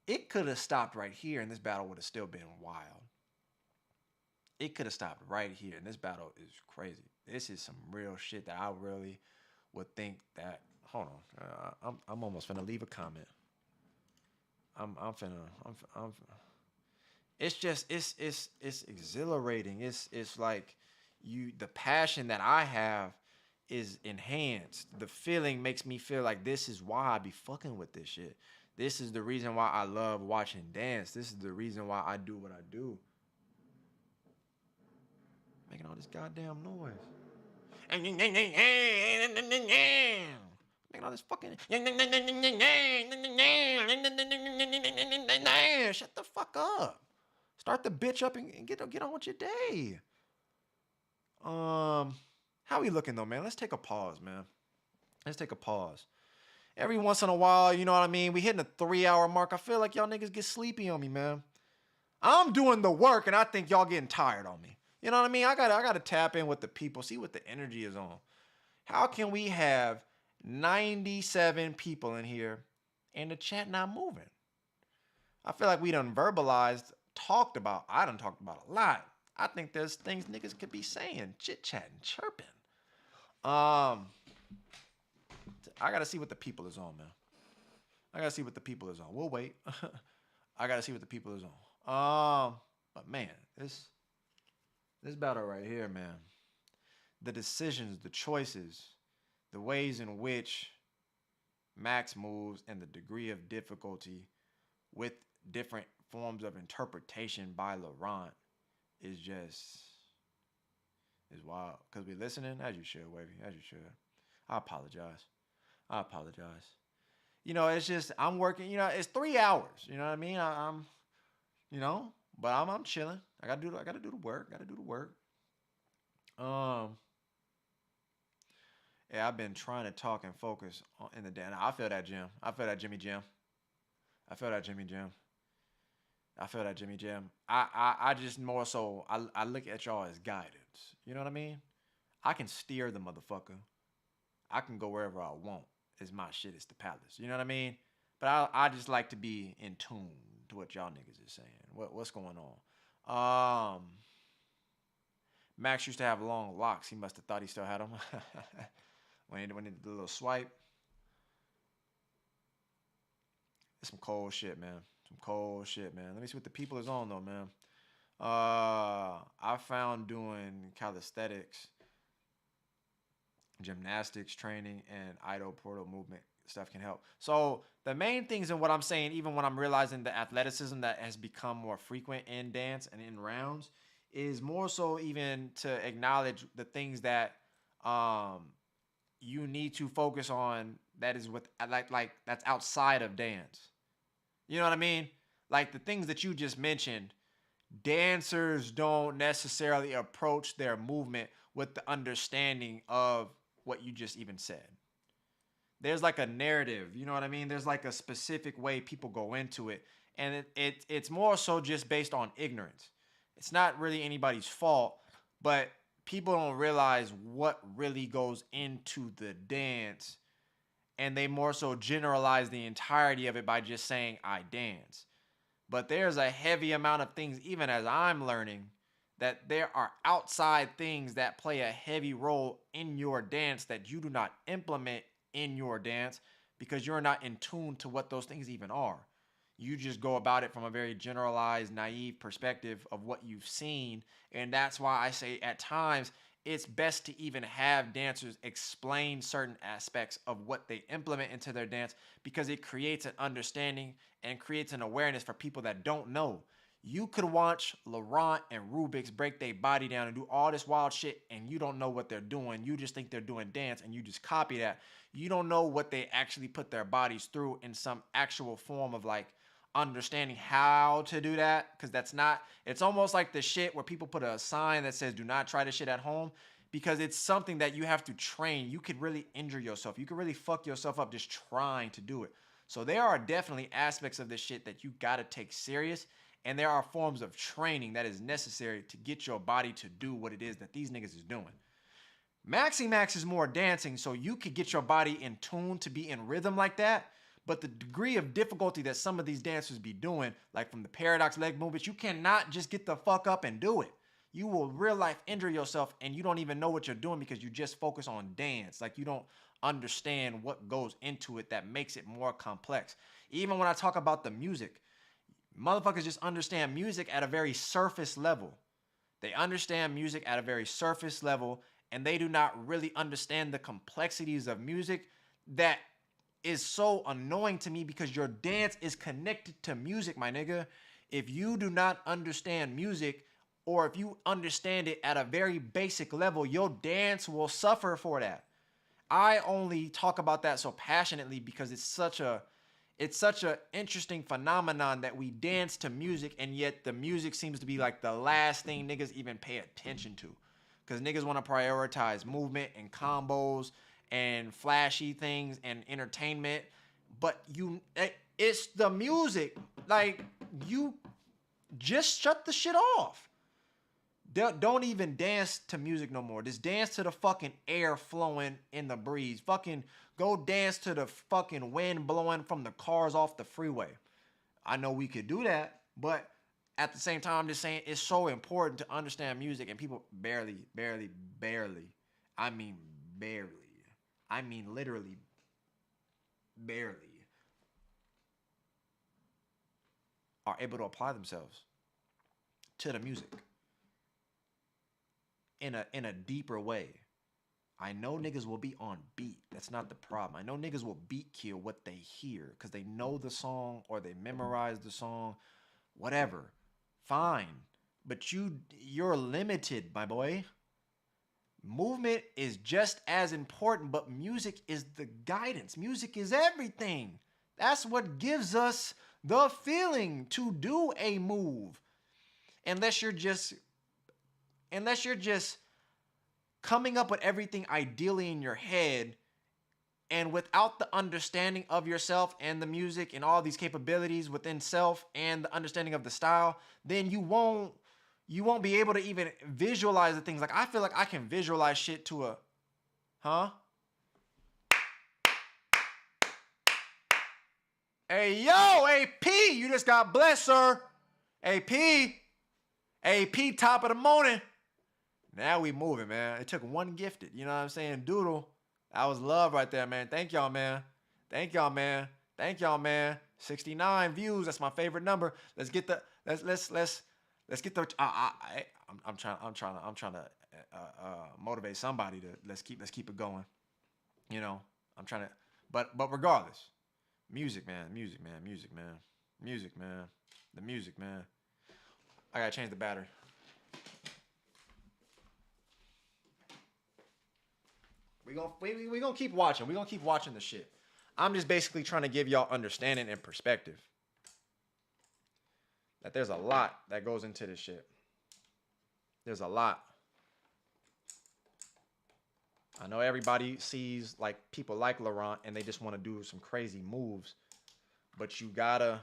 It could have stopped right here and this battle would have still been wild. It could have stopped right here and this battle is crazy. This is some real shit that I really would think that. Hold on, I'm almost finna leave a comment. I'm It's just it's exhilarating. It's like the passion that I have is enhanced. The feeling makes me feel like this is why I be fucking with this shit. This is the reason why I love watching dance. This is the reason why I do what I do. Making all this goddamn noise. Making all this fucking shut the fuck up. Start the bitch up and get on with your day. How we looking though, man? Let's take a pause, man. Let's take a pause. every once in a while, you know what I mean? We hitting the 3-hour mark. I feel like y'all niggas get sleepy on me, man. I'm doing the work, and I think y'all getting tired on me. You know what I mean? I gotta tap in with the people, see what the energy is on. How can we have 97 people in here and the chat not moving? I feel like we done verbalized, talked about. I done talked about a lot. I think there's things niggas could be saying, chit-chatting, chirping. I gotta see what the people is on, man. I gotta see what the people is on. We'll wait. I gotta see what the people is on. But man, this battle right here, man. The decisions, the choices, the ways in which Max moves, and the degree of difficulty with different forms of interpretation by Laurent is wild. Because we listening, as you should, Wavy, as you should. I apologize. You know, it's just, I'm working, you know, it's 3 hours. You know what I mean? I'm you know, but I'm chilling. I gotta do the work. Yeah, I've been trying to talk and focus in the day. I feel that, Jim. I feel that, Jimmy Jim. I just more so, I look at y'all as guidance. You know what I mean? I can steer the motherfucker. I can go wherever I want. It's my shit. It's the palace. You know what I mean? But I just like to be in tune to what y'all niggas is saying. What's going on? Max used to have long locks. He must have thought he still had them. when he did the little swipe. It's some cold shit, man. Let me see what the people is on, though, man. I found doing calisthenics, gymnastics training, and idle portal movement stuff can help. So the main things in what I'm saying, even when I'm realizing the athleticism that has become more frequent in dance and in rounds, is more so even to acknowledge the things that you need to focus on that is with like that's outside of dance. You know what I mean? Like the things that you just mentioned, dancers don't necessarily approach their movement with the understanding of what you just even said. There's like a narrative, you know what I mean? There's like a specific way people go into it. And it's more so just based on ignorance. It's not really anybody's fault, but people don't realize what really goes into the dance. And they more so generalize the entirety of it by just saying, I dance. But there's a heavy amount of things, even as I'm learning, that there are outside things that play a heavy role in your dance that you do not implement in your dance because you're not in tune to what those things even are. You just go about it from a very generalized, naive perspective of what you've seen. And that's why I say at times it's best to even have dancers explain certain aspects of what they implement into their dance because it creates an understanding and creates an awareness for people that don't know. You could watch Laurent and Rubik's break their body down and do all this wild shit and you don't know what they're doing. You just think they're doing dance and you just copy that. You don't know what they actually put their bodies through in some actual form of like understanding how to do that, because that's not, it's almost like the shit where people put a sign that says do not try this shit at home, because it's something that you have to train. You could really injure yourself. You could really fuck yourself up just trying to do it. So there are definitely aspects of this shit that you gotta take serious, and there are forms of training that is necessary to get your body to do what it is that these niggas is doing. Maxi Max is more dancing, so you could get your body in tune to be in rhythm like that. But the degree of difficulty that some of these dancers be doing, like from the paradox leg movements, you cannot just get the fuck up and do it. You will real life injure yourself and you don't even know what you're doing because you just focus on dance. Like you don't understand what goes into it that makes it more complex. Even when I talk about the music, motherfuckers just understand music at a very surface level. They understand music at a very surface level and they do not really understand the complexities of music that is so annoying to me because your dance is connected to music, my nigga. If you do not understand music, or if you understand it at a very basic level, your dance will suffer for that. I only talk about that so passionately because it's such a interesting phenomenon that we dance to music and yet the music seems to be like the last thing niggas even pay attention to. Because niggas want to prioritize movement and combos and flashy things and entertainment, but it's the music. Like, you just shut the shit off. Don't even dance to music no more. Just dance to the fucking air flowing in the breeze. Fucking go dance to the fucking wind blowing from the cars off the freeway. I know we could do that, but at the same time, I'm just saying it's so important to understand music, and people barely, I mean barely, I mean literally barely are able to apply themselves to the music in a deeper way. I know niggas will be on beat. That's not the problem. I know niggas will beat kill what they hear because they know the song or they memorize the song, whatever. Fine. But you're limited, my boy. Movement is just as important, but music is the guidance. Music is everything. That's what gives us the feeling to do a move. Unless you're just coming up with everything ideally in your head, and without the understanding of yourself and the music and all these capabilities within self and the understanding of the style, then you won't be able to even visualize the things. Like, I feel like I can visualize shit to a, huh? Hey, yo, AP, you just got blessed, sir. AP, top of the morning. Now we moving, man. It took one gifted, you know what I'm saying? Doodle. That was love right there, man. Thank y'all, man. 69 views. That's my favorite number. Let's get the get the. I'm trying to motivate somebody to let's keep it going. You know, I'm trying to, but regardless, music, man. The music, man. I gotta change the battery. We gonna keep watching. We gonna keep watching the shit. I'm just basically trying to give y'all understanding and perspective. That there's a lot that goes into this shit. There's a lot. I know everybody sees like people like Laurent and they just want to do some crazy moves, but you gotta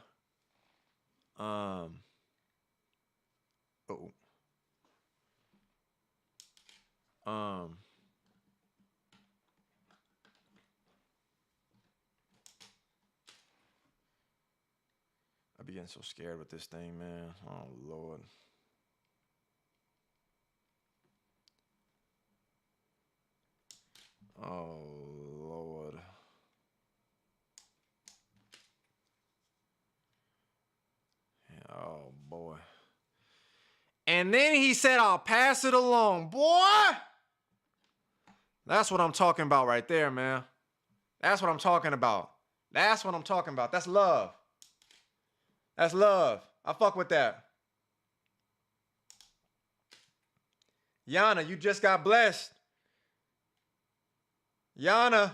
I be getting so scared with this thing, man. Oh Lord. Oh Lord. Oh boy. And then he said, I'll pass it along. Boy! That's what I'm talking about right there, man. That's what I'm talking about. That's love. That's love. I fuck with that. Yana, you just got blessed. Yana.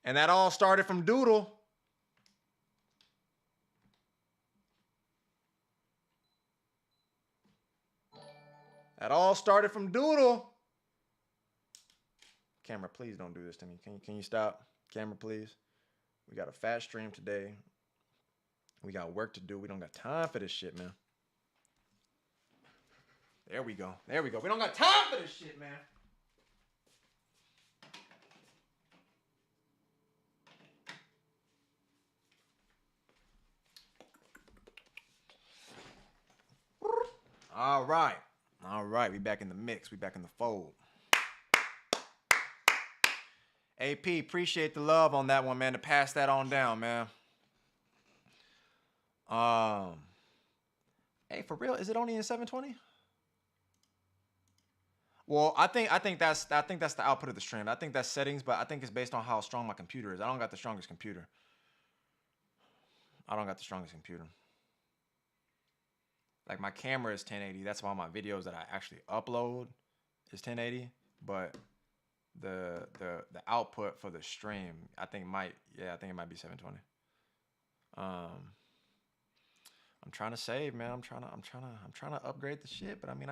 And that all started from Doodle. That all started from Doodle. Camera, please don't do this to me. Can you stop? Camera, please. We got a fat stream today. We got work to do. We don't got time for this shit, man. There we go. We don't got time for this shit, man. All right. We back in the mix. We back in the fold. AP, appreciate the love on that one, man. To pass that on down, man. Hey, for real, is it only in 720? Well, I think that's the output of the stream. I think that's settings, but I think it's based on how strong my computer is. I don't got the strongest computer. Like, my camera is 1080. That's why my videos that I actually upload is 1080. But the output for the stream, I think it might be 720. I'm trying to save, man. I'm trying to upgrade the shit, but I mean,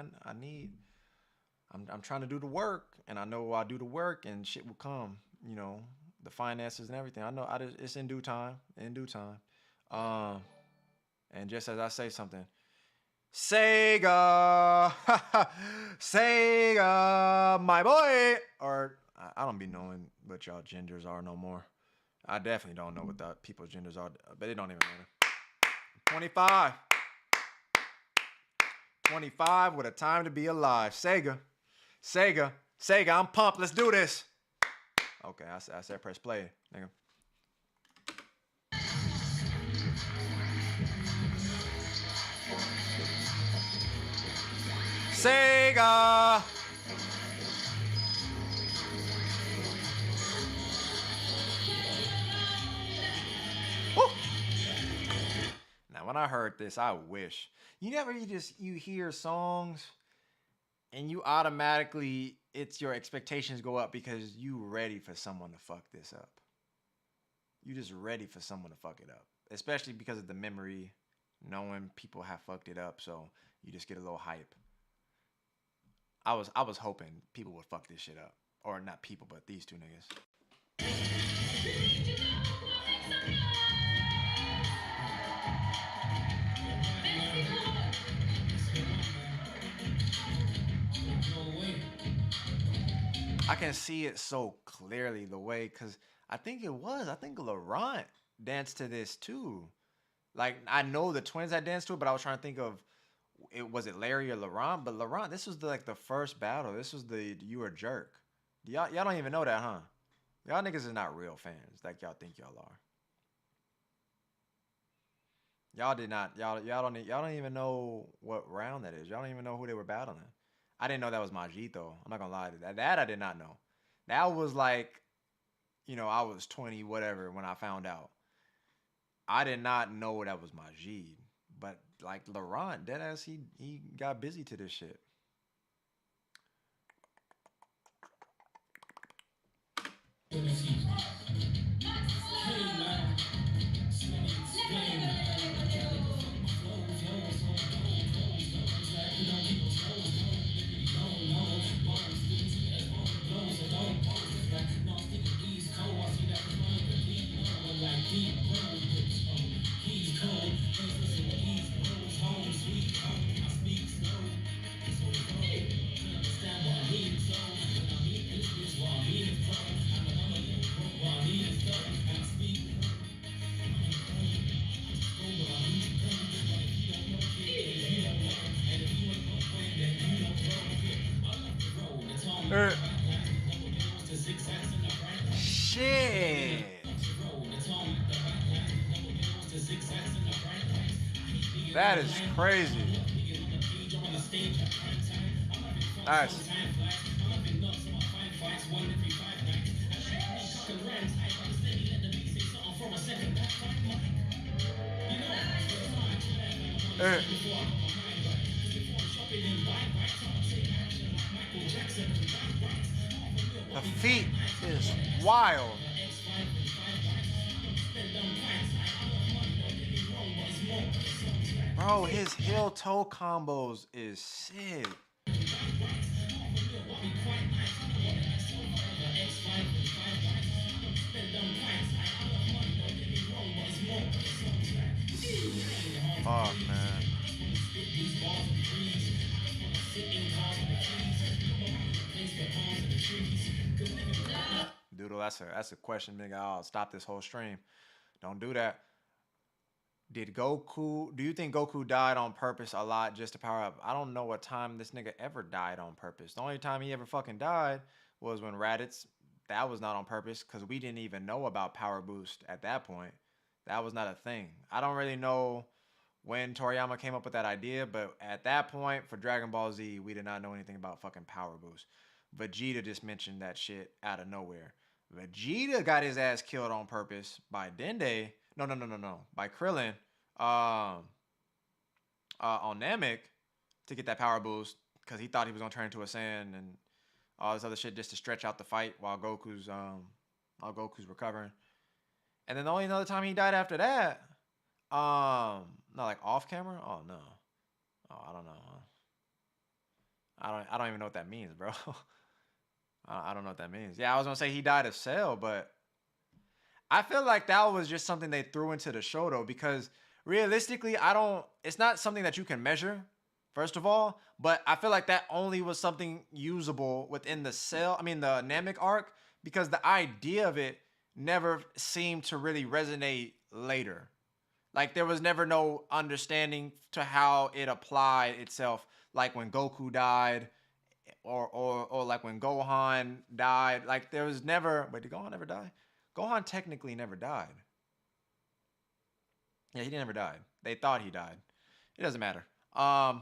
I'm trying to do the work, and I know I do the work, and shit will come. You know, the finances and everything. I know. It's in due time. In due time. And just as I say something, Sega, Sega, my boy. Or I don't be knowing what y'all genders are no more. I definitely don't know what the people's genders are, but it don't even matter. 25. 25 with a time to be alive. Sega, I'm pumped. Let's do this. Okay, I said press play, nigga. Sega. Woo. Now, when I heard this, I wish you hear songs and you automatically your expectations go up because you ready for someone to fuck this up. You just ready for someone to fuck it up, especially because of the memory, knowing people have fucked it up. So you just get a little hype. I was hoping people would fuck this shit up, or not people, but these two niggas. I can see it so clearly the way, because I think Laurent danced to this too. Like, I know the twins that danced to it, but I was trying to think of, was it Larry or Laurent? But Laurent, this was the first battle. This was the You Were a Jerk. Y'all don't even know that, huh? Y'all niggas is not real fans like y'all think y'all are. Y'all did not. Y'all don't even know what round that is. Y'all don't even know who they were battling. I didn't know that was Majid though. I'm not gonna lie to that. That I did not know. That was like, I was 20 whatever when I found out. I did not know that was Majid. But like Laurent, deadass, he got busy to this shit. Shit. That is crazy. Nice. The feet is wild. Bro, his heel toe combos is sick. Oh man. Doodle, that's a question, nigga. I'll stop this whole stream. Don't do that. Do you think Goku died on purpose a lot just to power up? I don't know what time this nigga ever died on purpose. The only time he ever fucking died was when Raditz, that was not on purpose because we didn't even know about power boost at that point. That was not a thing. I don't really know when Toriyama came up with that idea, but at that point for Dragon Ball Z, we did not know anything about fucking power boost. Vegeta just mentioned that shit out of nowhere. Vegeta got his ass killed on purpose by Dende. No. By Krillin. On Namek to get that power boost because he thought he was gonna turn into a Saiyan and all this other shit just to stretch out the fight while Goku's recovering. And then the only other time he died after that, not like off camera. Oh no. Oh, I don't know. I don't even know what that means, bro. I don't know what that means. Yeah, I was gonna say he died of Cell, but I feel like that was just something they threw into the show though, because realistically, it's not something that you can measure, first of all, but I feel like that only was something usable within the Namek arc, because the idea of it never seemed to really resonate later. Like there was never no understanding to how it applied itself, like when Goku died, or like when Gohan died. Like there was never. Wait, did Gohan ever die? Gohan technically never died. Yeah, he never died. They thought he died. It doesn't matter. Yeah.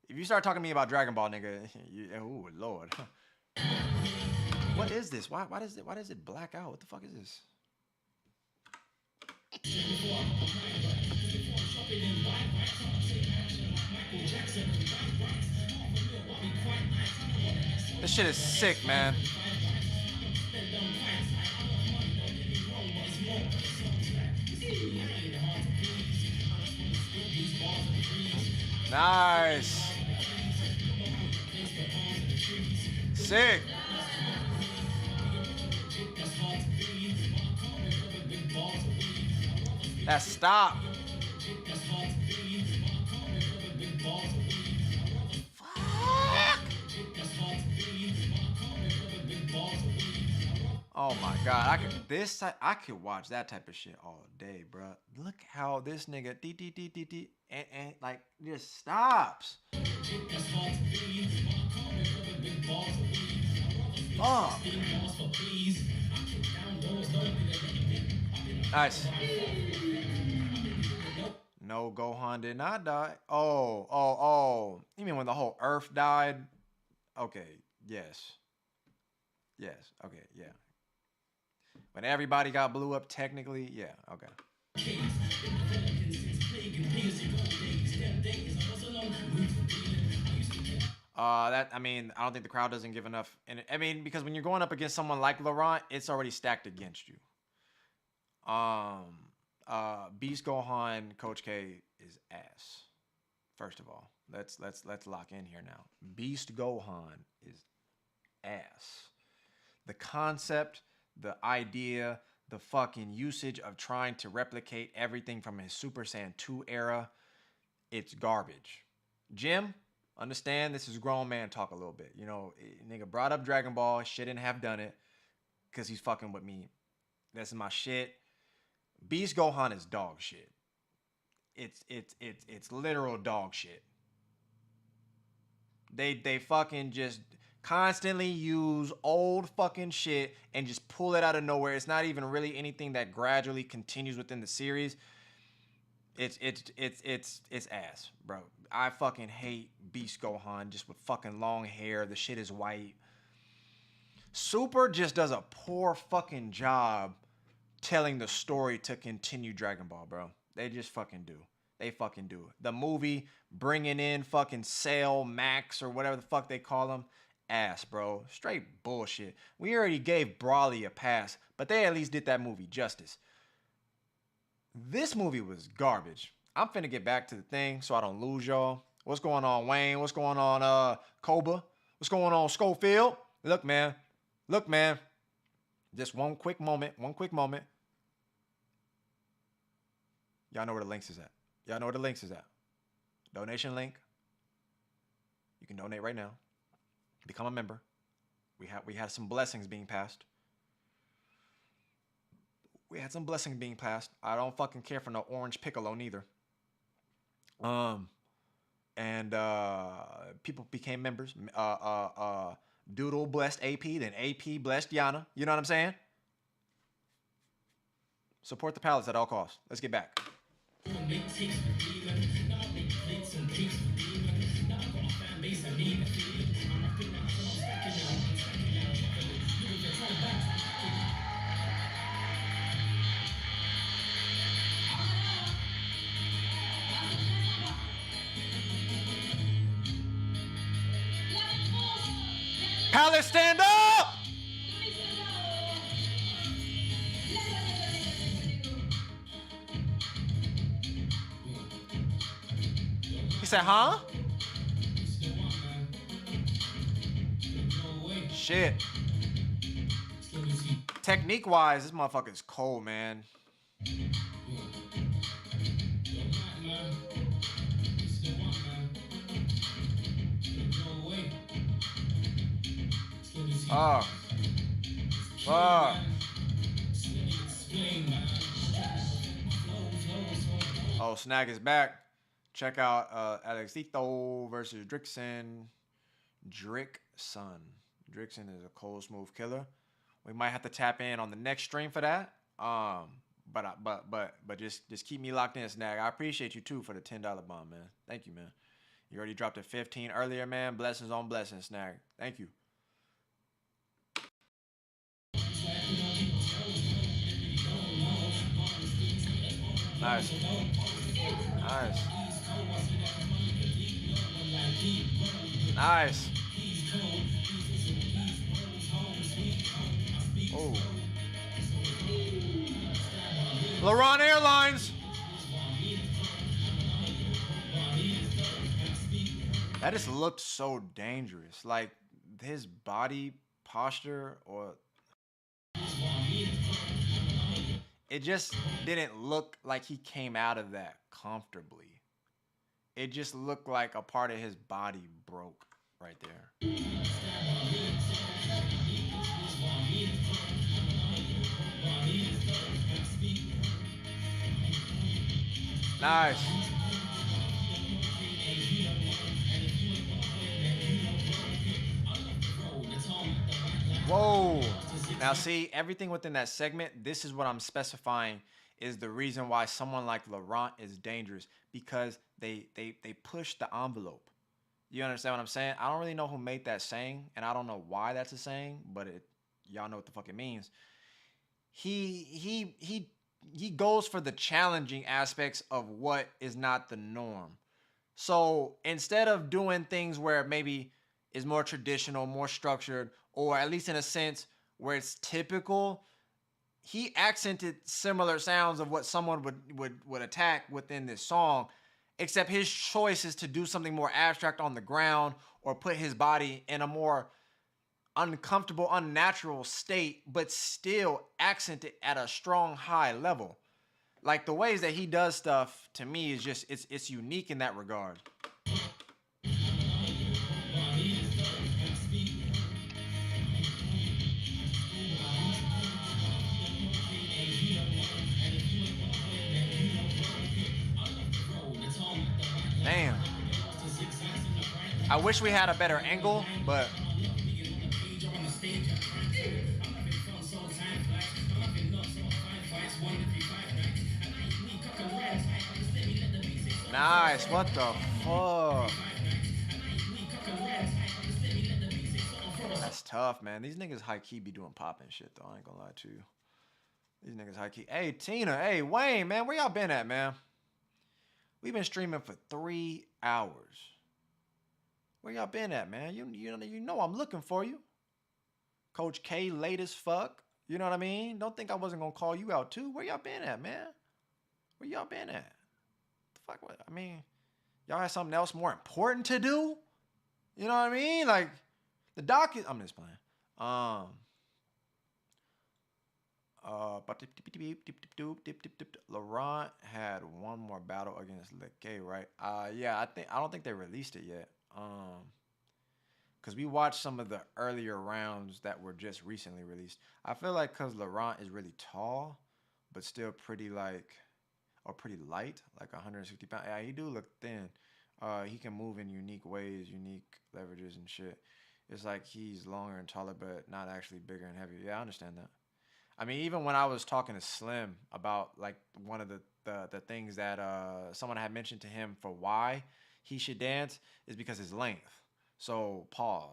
If you start talking to me about Dragon Ball, nigga, oh Lord. What is this? Why does it black out? What the fuck is this? This shit is sick, man. Nice. Sick. That stop. Fuck. Oh my god, I could watch that type of shit all day, bro. Look how this nigga and like just stops. Oh. Nice. No, Gohan did not die. Oh. You mean when the whole Earth died? Okay, yes. Yes, okay, yeah. When everybody got blew up, technically, yeah, okay. I don't think the crowd doesn't give enough. And I mean, because when you're going up against someone like Laurent, it's already stacked against you. Beast Gohan, Coach K is ass. First of all, let's lock in here now. Beast Gohan is ass. The concept, the idea, the fucking usage of trying to replicate everything from his Super Saiyan 2 era, it's garbage. Jim, understand this is grown man talk a little bit. You know, nigga brought up Dragon Ball, shouldn't have done it because he's fucking with me. This is my shit. Beast Gohan is dog shit. It's literal dog shit. They fucking just constantly use old fucking shit and just pull it out of nowhere. It's not even really anything that gradually continues within the series. It's ass, bro. I fucking hate Beast Gohan just with fucking long hair. The shit is white. Super just does a poor fucking job telling the story to continue Dragon Ball, bro. They just fucking do. They fucking do. The movie bringing in fucking Cell, Max, or whatever the fuck they call them, ass, bro. Straight bullshit. We already gave Brawly a pass, but they at least did that movie justice. This movie was garbage. I'm finna get back to the thing so I don't lose y'all. What's going on, Wayne? What's going on, Koba? What's going on, Schofield? Look, man. Just one quick moment. Y'all know where the links is at. Donation link. You can donate right now. Become a member. We had some blessings being passed. I don't fucking care for no orange piccolo neither. And people became members. Doodle blessed AP, then AP blessed Yana. You know what I'm saying? Support the palace at all costs. Let's get back. Palace, stand up! He said, huh? shit. Technique-wise, this motherfucker is cold, man. Oh. Fuck. Oh, Snag is back. Check out Alexito versus Drickson. Drickson is a cold, smooth killer. We might have to tap in on the next stream for that. But just keep me locked in, Snag. I appreciate you too for the $10 bomb, man. Thank you, man. You already dropped a 15 earlier, man. Blessings on blessings, Snag. Thank you. Nice. Nice. Nice. Oh. Laurent Airlines. That just looked so dangerous. Like his body posture, or it just didn't look like he came out of that comfortably. It just looked like a part of his body broke right there. Nice. Whoa. Now see, everything within that segment, this is what I'm specifying is the reason why someone like Laurent is dangerous, because they push the envelope. You understand what I'm saying? I don't really know who made that saying, and I don't know why that's a saying, but y'all know what the fuck it means. He goes for the challenging aspects of what is not the norm. So instead of doing things where it maybe is more traditional, more structured, or at least in a sense where it's typical, he accented similar sounds of what someone would attack within this song, except his choice is to do something more abstract on the ground or put his body in a more uncomfortable, unnatural state, but still accent it at a strong, high level. Like the ways that he does stuff, to me, is just, it's unique in that regard. Damn. I wish we had a better angle, but nice. What the fuck? That's tough, man. These niggas high key be doing popping shit though. I ain't gonna lie to you. These niggas high key. Hey Tina, hey Wayne, man, where y'all been at, man? We've been streaming for 3 hours. Where y'all been at, man? You know I'm looking for you. Coach K late as fuck. You know what I mean? Don't think I wasn't gonna call you out too. Where y'all been at, man? Where y'all been at? The fuck? What? I mean, y'all had something else more important to do? You know what I mean? Like the doc is. I'm just playing. Laurent had one more battle against Lekay, right? Yeah, I don't think they released it yet. Because we watched some of the earlier rounds that were just recently released. I feel like because Laurent is really tall, but still pretty light, like 160 pounds. Yeah, he do look thin. He can move in unique ways, unique leverages and shit. It's like he's longer and taller, but not actually bigger and heavier. Yeah, I understand that. I mean, even when I was talking to Slim about like one of the things that someone had mentioned to him for why he should dance is because his length. So pause.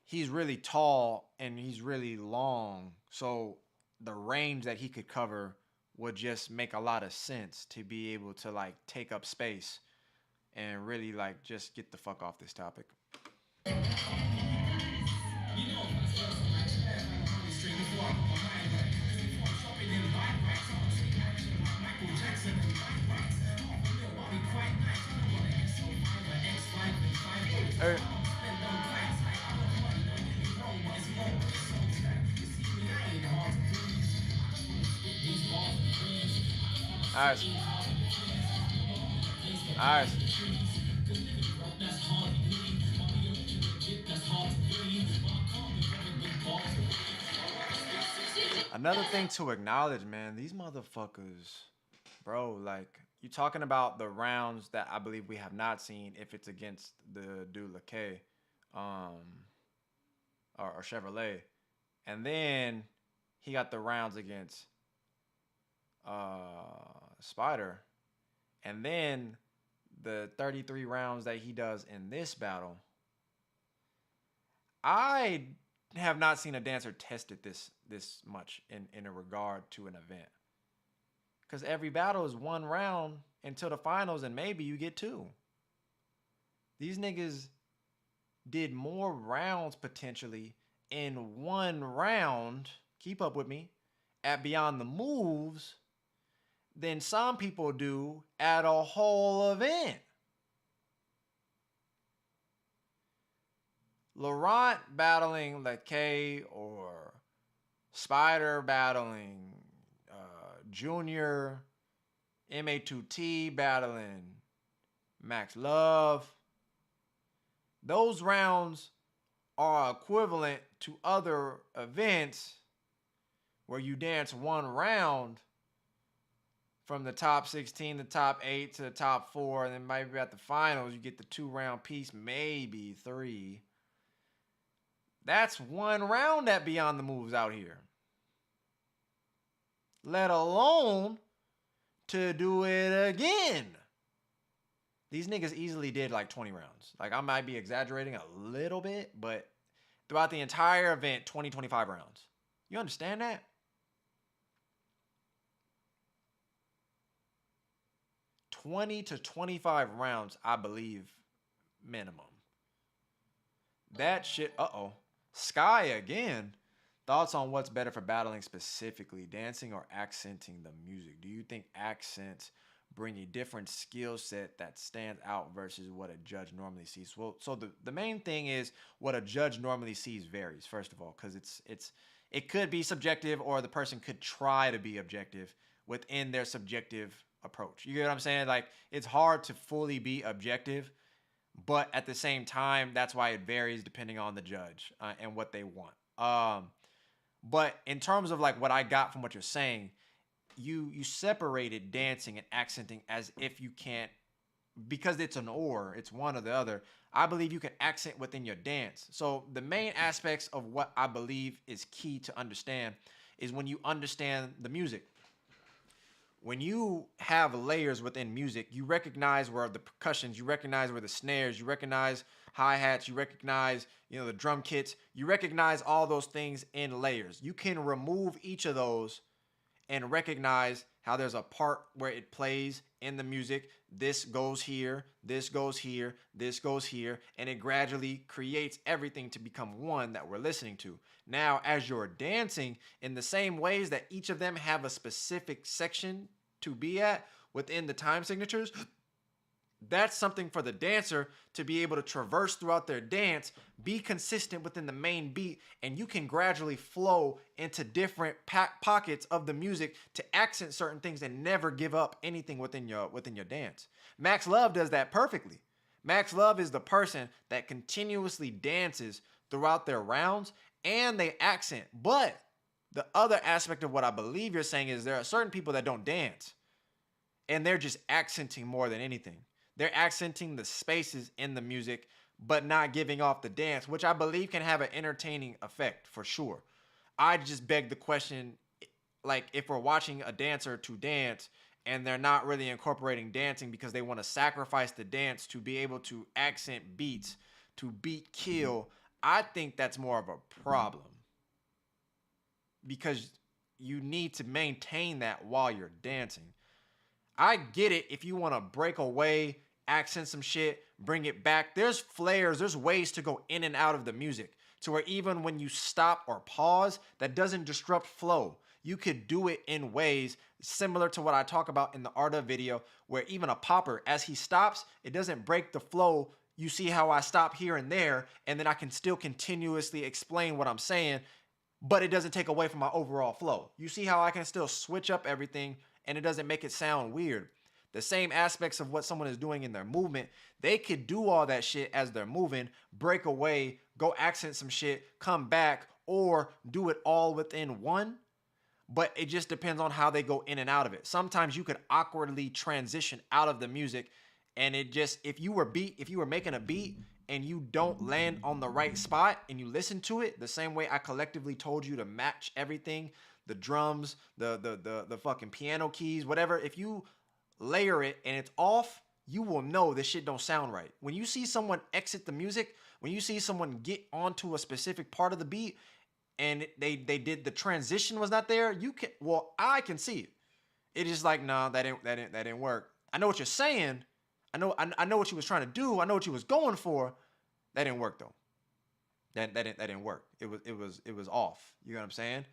He's really tall and he's really long. So the range that he could cover would just make a lot of sense to be able to like take up space and really like just get the fuck off this topic. Hey. Nice. Nice. Another thing to acknowledge, man, these motherfuckers, bro, like, you talking about the rounds that I believe we have not seen if it's against the dude LeKay, um, or Chevrolet. And then he got the rounds against Spider. And then the 33 rounds that he does in this battle. I have not seen a dancer tested this much in a regard to an event. Because every battle is one round until the finals, and maybe you get two. These niggas did more rounds potentially in one round, keep up with me, at Beyond the Moves than some people do at a whole event. Laurent battling LeKay or Spider battling Junior, MA2T battling Max Love. Those rounds are equivalent to other events where you dance one round from the top 16, the top 8 to the top 4, and then maybe at the finals you get the 2-round piece, maybe 3. That's one round at Beyond the Moves out here. Let alone to do it again. These niggas easily did like 20 rounds. Like, I might be exaggerating a little bit, but throughout the entire event, 20, 25 rounds. You understand that? $20 to $25 rounds, I believe, minimum. That shit, Sky again. Thoughts on what's better for battling specifically, dancing or accenting the music? Do you think accents bring a different skill set that stands out versus what a judge normally sees? Well, so the main thing is what a judge normally sees varies, first of all, because it could be subjective, or the person could try to be objective within their subjective approach. You get what I'm saying? Like, it's hard to fully be objective, but at the same time, that's why it varies depending on the judge and what they want. But in terms of like what I got from what you're saying, you separated dancing and accenting as if you can't, because it's it's one or the other. I believe you can accent within your dance. So the main aspects of what I believe is key to understand is when you understand the music. When you have layers within music, you recognize where the percussions, you recognize where the snares, you recognize hi-hats, you recognize, the drum kits, you recognize all those things in layers. You can remove each of those and recognize how there's a part where it plays in the music. This goes here, this goes here, this goes here, and it gradually creates everything to become one that we're listening to. Now, as you're dancing, in the same ways that each of them have a specific section to be at within the time signatures, that's something for the dancer to be able to traverse throughout their dance, be consistent within the main beat, and you can gradually flow into different pockets of the music to accent certain things and never give up anything within your dance. Max Love does that perfectly. Max Love is the person that continuously dances throughout their rounds and they accent. But the other aspect of what I believe you're saying is there are certain people that don't dance and they're just accenting more than anything. They're accenting the spaces in the music, but not giving off the dance, which I believe can have an entertaining effect for sure. I just beg the question, like, if we're watching a dancer to dance and they're not really incorporating dancing because they want to sacrifice the dance to be able to accent beats, to beat kill, I think that's more of a problem. Because you need to maintain that while you're dancing. I get it if you want to break away, accent some shit, bring it back. There's flares, there's ways to go in and out of the music to where even when you stop or pause, that doesn't disrupt flow. You could do it in ways similar to what I talk about in the Art of video, where even a popper, as he stops, it doesn't break the flow. you see how I stop here and there, and then I can still continuously explain what I'm saying, but it doesn't take away from my overall flow. You see how I can still switch up everything and it doesn't make it sound weird. The same aspects of what someone is doing in their movement, they could do all that shit as they're moving, break away, go accent some shit, come back, or do it all within one. But it just depends on how they go in and out of it. Sometimes you could awkwardly transition out of the music, and it just, if you were making a beat and you don't land on the right spot and you listen to it the same way I collectively told you to match everything, the drums, the fucking piano keys, whatever, if you layer it and it's off, you will know this shit don't sound right. When you see someone exit the music, when you see someone get onto a specific part of the beat and they did, the transition was not there, I can see it. It is like, nah, that didn't work. I know what you're saying. I know what you was trying to do. I know what you was going for. That didn't work though. That didn't work. It was off. You know what I'm saying?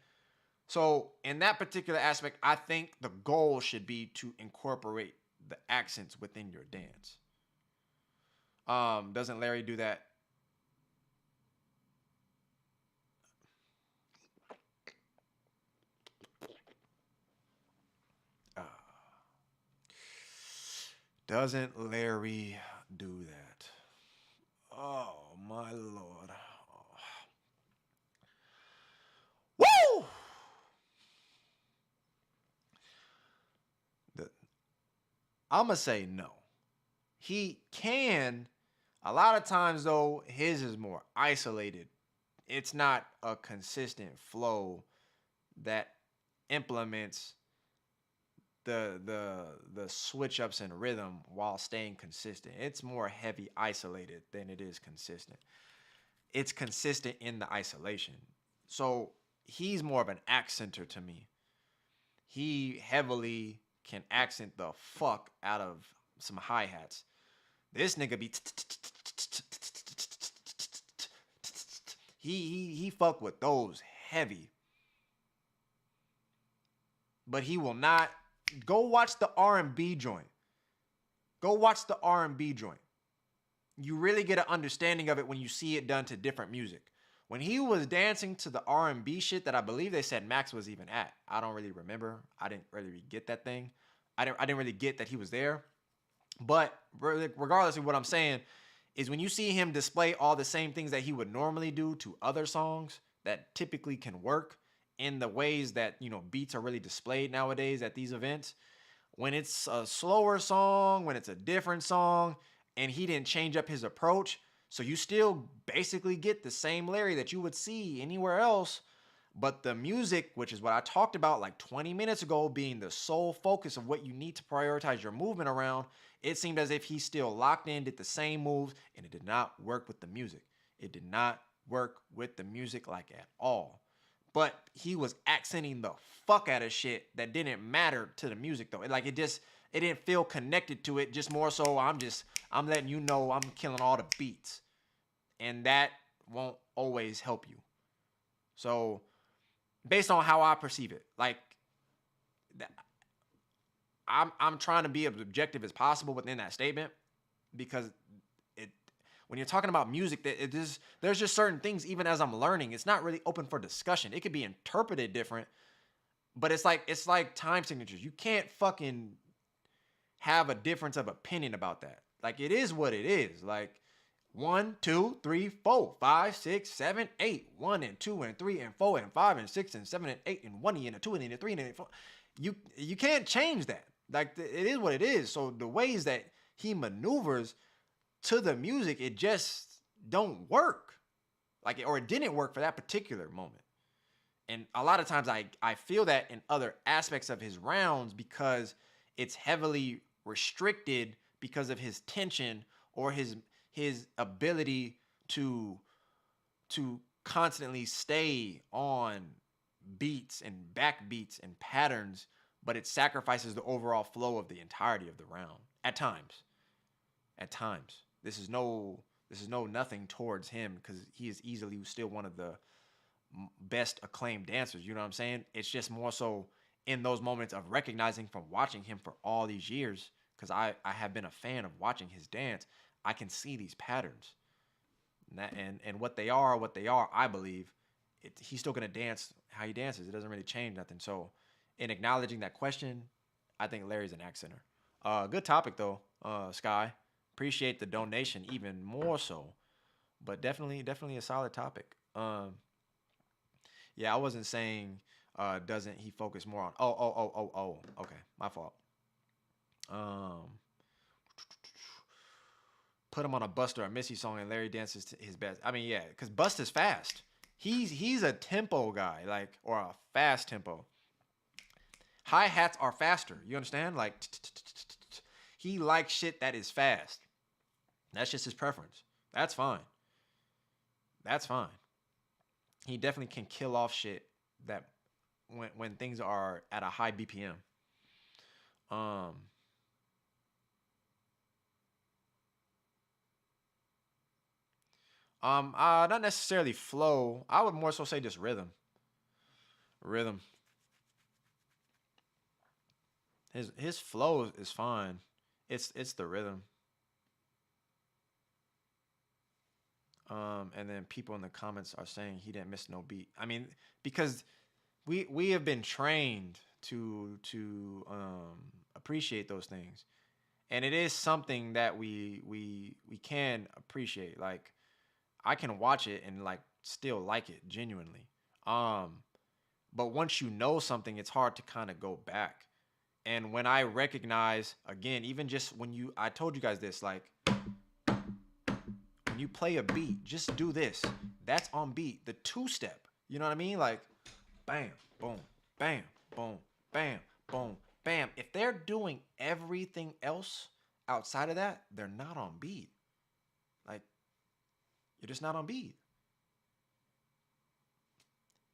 So in that particular aspect, I think the goal should be to incorporate the accents within your dance. Doesn't Larry do that? Doesn't Larry do that? Oh my Lord. Oh. Woo! I'm going to say no. He can. A lot of times, though, his is more isolated. It's not a consistent flow that implements the switch ups in rhythm while staying consistent. It's more heavy isolated than it is consistent. It's consistent in the isolation. So he's more of an accenter to me. He heavily can accent the fuck out of some hi-hats. This nigga be he fuck with those heavy. But he will not. Go watch the R&B joint. Go watch the R&B joint. You really get an understanding of it when you see it done to different music. When he was dancing to the R&B shit that I believe they said Max was even at. I don't really remember. I didn't really get that thing. I didn't really get that he was there. But regardless of what I'm saying, is when you see him display all the same things that he would normally do to other songs that typically can work in the ways that, you know, beats are really displayed nowadays at these events. When it's a slower song, when it's a different song, and he didn't change up his approach, so you still basically get the same Larry that you would see anywhere else, but the music, which is what I talked about like 20 minutes ago, being the sole focus of what you need to prioritize your movement around, it seemed as if he still locked in, did the same moves, and it did not work with the music. It did not work with the music like at all. But he was accenting the fuck out of shit that didn't matter to the music though. It didn't feel connected to it. Just more so, I'm letting you know I'm killing all the beats, and that won't always help you. So, based on how I perceive it, like, I'm trying to be as objective as possible within that statement, because when you're talking about music, there's just certain things, even as I'm learning, it's not really open for discussion. It could be interpreted different, but it's like time signatures. You can't fucking have a difference of opinion about that. Like, it is what it is. Like, 1, 2, 3, 4, 5, 6, 7, 8. 1 and 2 and 3 and 4 and 5 and 6 and 7 and 8 and 1 and a 2 and a 3 and a 4. You can't change that. Like, it is what it is. So the ways that he maneuvers to the music, it just don't work. Like, or it didn't work for that particular moment. And a lot of times I feel that in other aspects of his rounds, because it's heavily restricted because of his tension or his ability to constantly stay on beats and backbeats and patterns, but it sacrifices the overall flow of the entirety of the round at times. At times. This is no nothing towards him, because he is easily still one of the best acclaimed dancers. You know what I'm saying? It's just more so in those moments of recognizing from watching him for all these years, because I have been a fan of watching his dance. I can see these patterns. And what they are, I believe, he's still gonna dance how he dances. It doesn't really change nothing. So, in acknowledging that question, I think Larry's an accenter. Good topic though, Sky. Appreciate the donation even more so, but definitely a solid topic. Yeah, I wasn't saying doesn't he focus more on okay, my fault. Put him on a Buster or Missy song and Larry dances to his best. I mean, yeah, because Buster's fast. He's a tempo guy, like, or a fast tempo. Hi-hats are faster. You understand? Like, he likes shit that is fast. That's just his preference. That's fine. That's fine. He definitely can kill off shit that when things are at a high BPM. Not necessarily flow. I would more so say just rhythm. Rhythm. His flow is fine. It's the rhythm. And then people in the comments are saying he didn't miss no beat. I mean, because we have been trained to appreciate those things, and it is something that we can appreciate. Like, I can watch it and like still like it genuinely. But once you know something, it's hard to kind of go back. And when I recognize, again, even just when I told you guys this, like, when you play a beat, just do this. That's on beat. The two-step, you know what I mean? Like, bam, boom, bam, boom, bam, boom, bam. If they're doing everything else outside of that, they're not on beat. Like, you're just not on beat.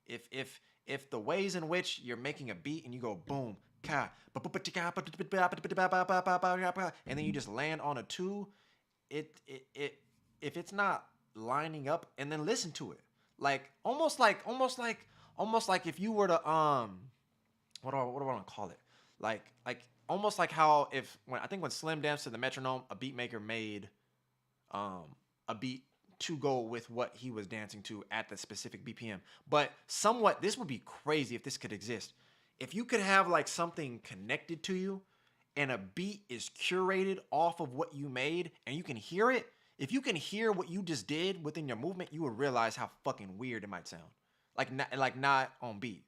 If the ways in which you're making a beat and you go boom, ka, and then you just land on a two, it if it's not lining up, and then listen to it, like almost like if you were to what do I want to call it, like almost like how when Slim danced to the metronome, a beat maker made a beat to go with what he was dancing to at the specific BPM. But somewhat, this would be crazy if this could exist. If you could have like something connected to you and a beat is curated off of what you made and you can hear it, if you can hear what you just did within your movement, you would realize how fucking weird it might sound. Like not on beat.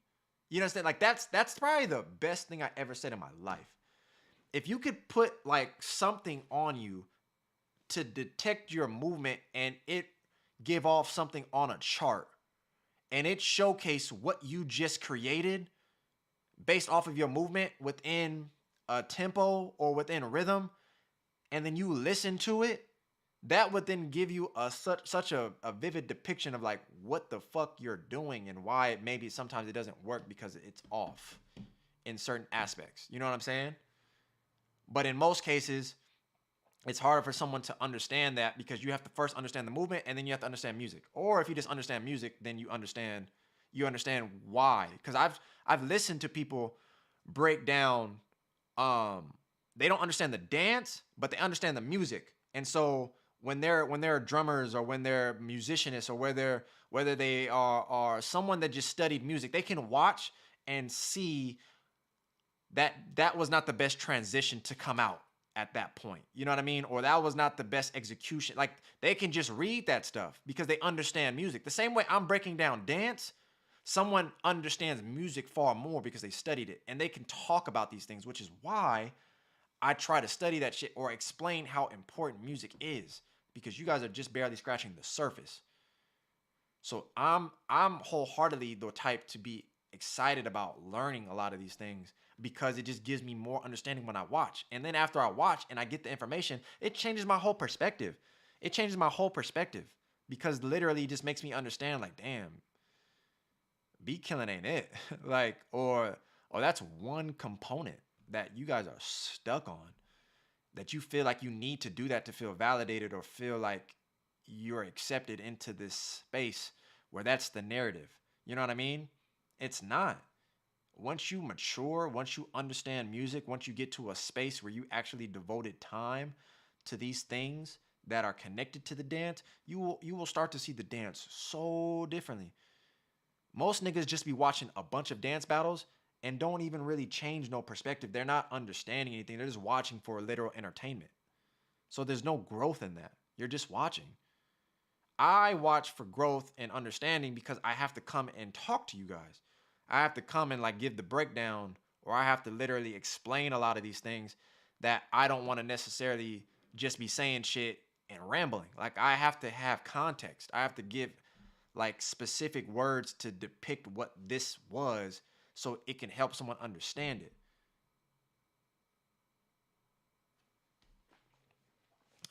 You understand? Like that's probably the best thing I ever said in my life. If you could put like something on you to detect your movement and it give off something on a chart and it showcase what you just created based off of your movement within a tempo or within a rhythm, and then you listen to it, that would then give you such a vivid depiction of like what the fuck you're doing and why maybe sometimes it doesn't work because it's off in certain aspects. You know what I'm saying? But in most cases, it's harder for someone to understand that because you have to first understand the movement and then you have to understand music. Or if you just understand music, then you understand why. Because I've listened to people break down. They don't understand the dance, but they understand the music. And so when they're drummers or when they're musicianists or whether they are someone that just studied music, they can watch and see that was not the best transition to come out at that point. You know what I mean? Or that was not the best execution. Like, they can just read that stuff because they understand music. The same way I'm breaking down dance, someone understands music far more because they studied it and they can talk about these things, which is why I try to study that shit or explain how important music is, because you guys are just barely scratching the surface. So I'm wholeheartedly the type to be excited about learning a lot of these things because it just gives me more understanding when I watch. And then after I watch and I get the information, it changes my whole perspective. It changes my whole perspective because literally it just makes me understand, like, damn, beat killing ain't it. Like, or that's one component that you guys are stuck on, that you feel like you need to do that to feel validated or feel like you're accepted into this space where that's the narrative. You know what I mean? It's not. Once you mature, once you understand music, once you get to a space where you actually devoted time to these things, that are connected to the dance, you will start to see the dance so differently. Most niggas just be watching a bunch of dance battles and don't even really change no perspective. They're not understanding anything. They're just watching for literal entertainment. So there's no growth in that. You're just watching. I watch for growth and understanding because I have to come and talk to you guys. I have to come and like give the breakdown, or I have to literally explain a lot of these things that I don't want to necessarily just be saying shit and rambling. Like I have to have context. I have to give like specific words to depict what this was so it can help someone understand it.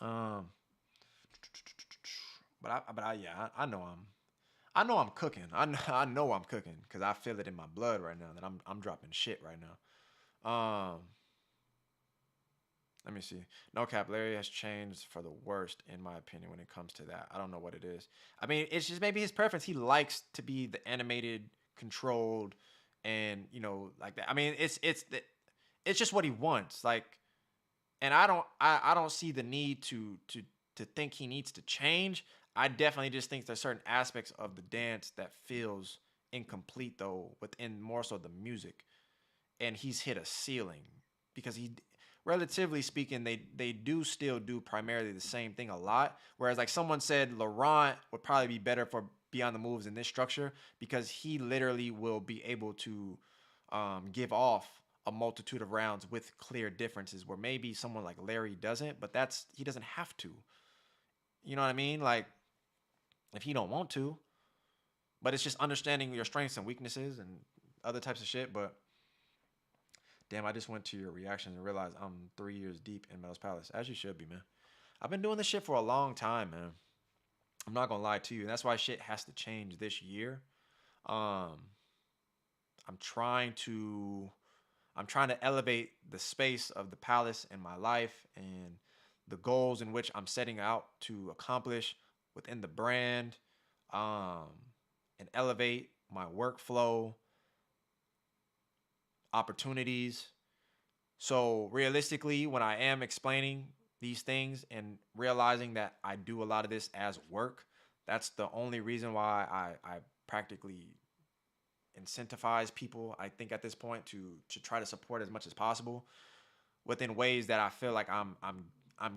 I know I'm cooking. I know I'm cooking because I feel it in my blood right now that I'm dropping shit right now. Let me see. No cap, Larry has changed for the worst in my opinion when it comes to that. I don't know what it is. I mean, it's just maybe his preference. He likes to be the animated, controlled, and like that. I mean, it's just what he wants. Like, and I don't see the need to think he needs to change. I definitely just think there's certain aspects of the dance that feels incomplete though within more so the music, and he's hit a ceiling because he, relatively speaking, they do still do primarily the same thing a lot. Whereas like someone said, Laurent would probably be better for Beyond the Moves in this structure because he literally will be able to give off a multitude of rounds with clear differences where maybe someone like Larry doesn't, but he doesn't have to. You know what I mean? Like if he don't want to, but it's just understanding your strengths and weaknesses and other types of shit. But damn, I just went to your reactions and realized I'm 3 years deep in Metal's Palace, as you should be, man. I've been doing this shit for a long time, man. I'm not gonna lie to you, and that's why shit has to change this year. Um, I'm trying to elevate the space of the palace in my life and the goals in which I'm setting out to accomplish within the brand, um, and elevate my workflow, opportunities. So realistically, when I am explaining these things and realizing that I do a lot of this as work, that's the only reason why I practically incentivize people, I think, at this point to try to support as much as possible within ways that I feel like I'm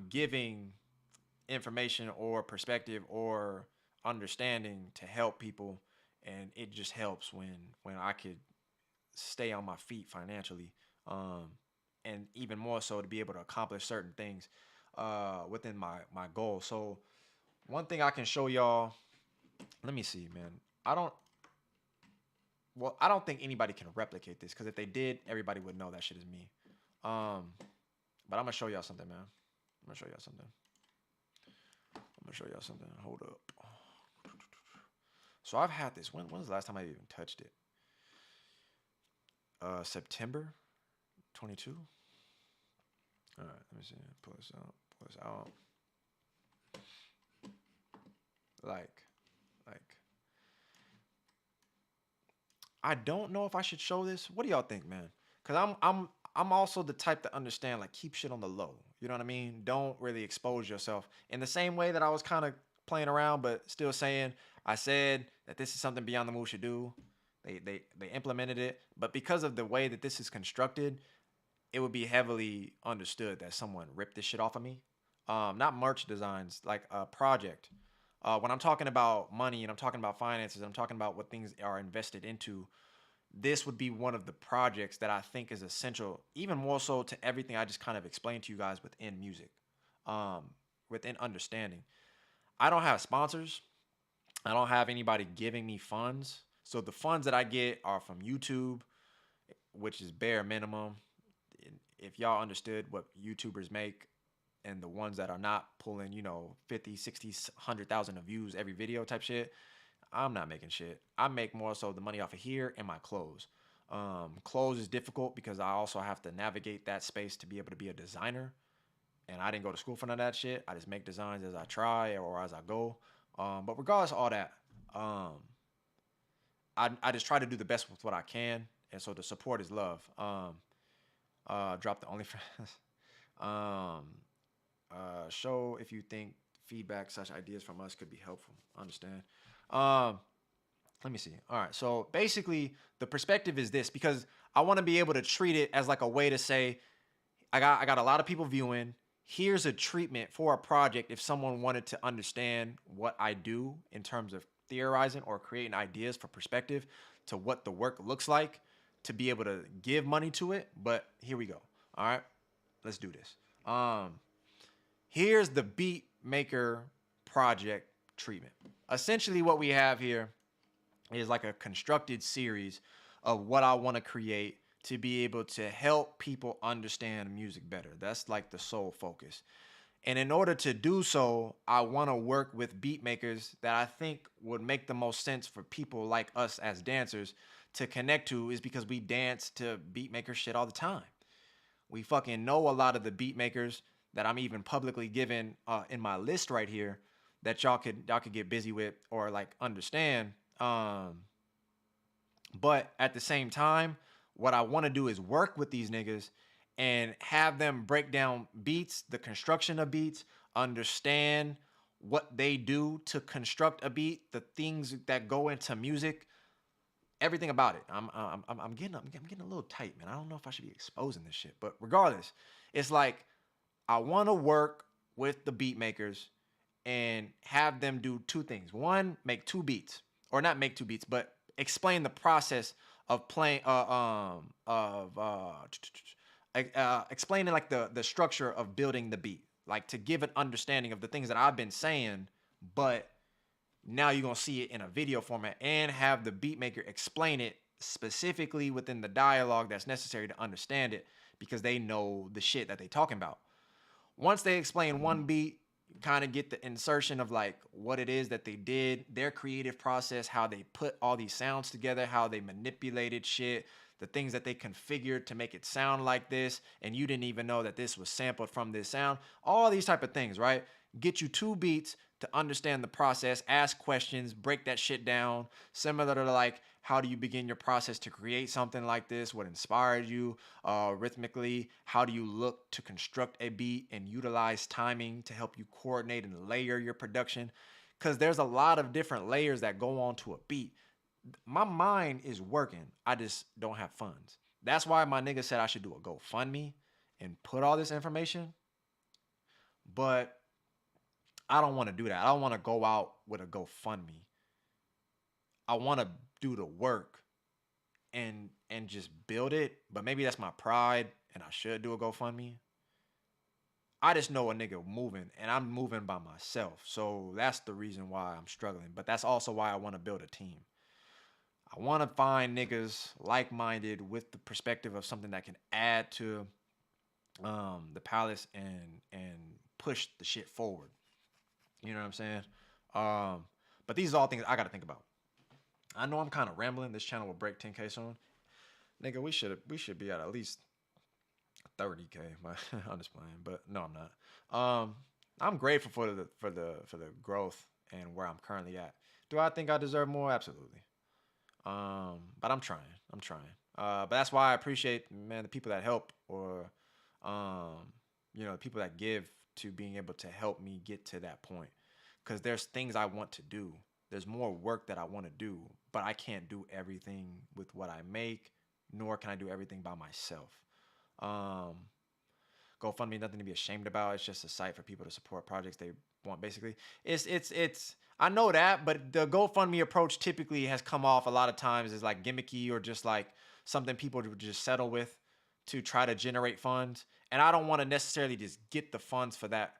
giving information or perspective or understanding to help people, and it just helps when I could stay on my feet financially, and even more so to be able to accomplish certain things within my goal. So one thing I can show y'all, let me see, man. I don't think anybody can replicate this because if they did, everybody would know that shit is me. But I'm gonna show y'all something, man. I'm gonna show y'all something. Hold up. So I've had this. When's the last time I even touched it? September 22. All right, let me see. Pull this out. Like, I don't know if I should show this. What do y'all think, man? Cause I'm also the type to understand, like, keep shit on the low. You know what I mean? Don't really expose yourself in the same way that I was kind of playing around, but still saying I said that this is something Beyond the Move should do. They implemented it, but because of the way that this is constructed, it would be heavily understood that someone ripped this shit off of me. Not merch designs, like a project. When I'm talking about money and I'm talking about finances, I'm talking about what things are invested into. This would be one of the projects that I think is essential, even more so to everything I just kind of explained to you guys within music, within understanding. I don't have sponsors. I don't have anybody giving me funds. So the funds that I get are from YouTube, which is bare minimum. If y'all understood what YouTubers make and the ones that are not pulling, 50, 60, 100,000 of views every video type shit, I'm not making shit. I make more so the money off of here and my clothes. Clothes is difficult because I also have to navigate that space to be able to be a designer. And I didn't go to school for none of that shit. I just make designs as I try or as I go. But regardless of all that, I just try to do the best with what I can. And so the support is love. Drop the OnlyFans. Show if you think feedback such ideas from us could be helpful. I understand. Let me see. All right. So basically, the perspective is this, because I want to be able to treat it as like a way to say, I got a lot of people viewing. Here's a treatment for a project if someone wanted to understand what I do in terms of theorizing or creating ideas for perspective to what the work looks like, to be able to give money to it. But here we go. All right. Let's do this. Here's the beat maker project treatment. Essentially what we have here is like a constructed series of what I want to create to be able to help people understand music better. That's like the sole focus. And in order to do so, I want to work with beat makers that I think would make the most sense for people like us as dancers to connect to, is because we dance to beat maker shit all the time. We fucking know a lot of the beat makers that I'm even publicly giving in my list right here that y'all could get busy with or like understand. But at the same time, what I want to do is work with these niggas and have them break down beats, the construction of beats, understand what they do to construct a beat, the things that go into music, everything about it. I'm getting a little tight, man. I don't know if I should be exposing this shit, but regardless, it's like I want to work with the beat makers and have them do two things. One, make two beats, or not make two beats, but explain the process of playing, explaining like the structure of building the beat, like to give an understanding of the things that I've been saying, but now you're gonna see it in a video format, and have the beat maker explain it specifically within the dialogue that's necessary to understand it, because they know the shit that they talking about. Once they explain one beat, you kind of get the insertion of like what it is that they did, their creative process, how they put all these sounds together, how they manipulated shit, the things that they configured to make it sound like this, and you didn't even know that this was sampled from this sound. All these type of things, right? Get you two beats to understand the process, ask questions, break that shit down. Similar to like, how do you begin your process to create something like this? What inspired you rhythmically? How do you look to construct a beat and utilize timing to help you coordinate and layer your production? Because there's a lot of different layers that go on to a beat. My mind is working. I just don't have funds. That's why my nigga said I should do a GoFundMe and put all this information. But I don't want to do that. I don't want to go out with a GoFundMe. I want to do the work and just build it. But maybe that's my pride and I should do a GoFundMe. I just know a nigga moving, and I'm moving by myself. So that's the reason why I'm struggling. But that's also why I want to build a team. I want to find niggas like-minded with the perspective of something that can add to the palace and push the shit forward. You know what I'm saying? But these are all things I got to think about. I know I'm kind of rambling. This channel will break 10K soon. Nigga, we should be at least 30K. I'm just playing, but no, I'm not. I'm grateful for the growth and where I'm currently at. Do I think I deserve more? Absolutely. But I'm trying. But that's why I appreciate, man, the people that help, or the people that give to being able to help me get to that point. Because there's things I want to do. There's more work that I want to do, but I can't do everything with what I make, nor can I do everything by myself. GoFundMe, nothing to be ashamed about. It's just a site for people to support projects they want, basically. It's I know that, but the GoFundMe approach typically has come off a lot of times as like gimmicky, or just like something people would just settle with to try to generate funds. And I don't want to necessarily just get the funds for that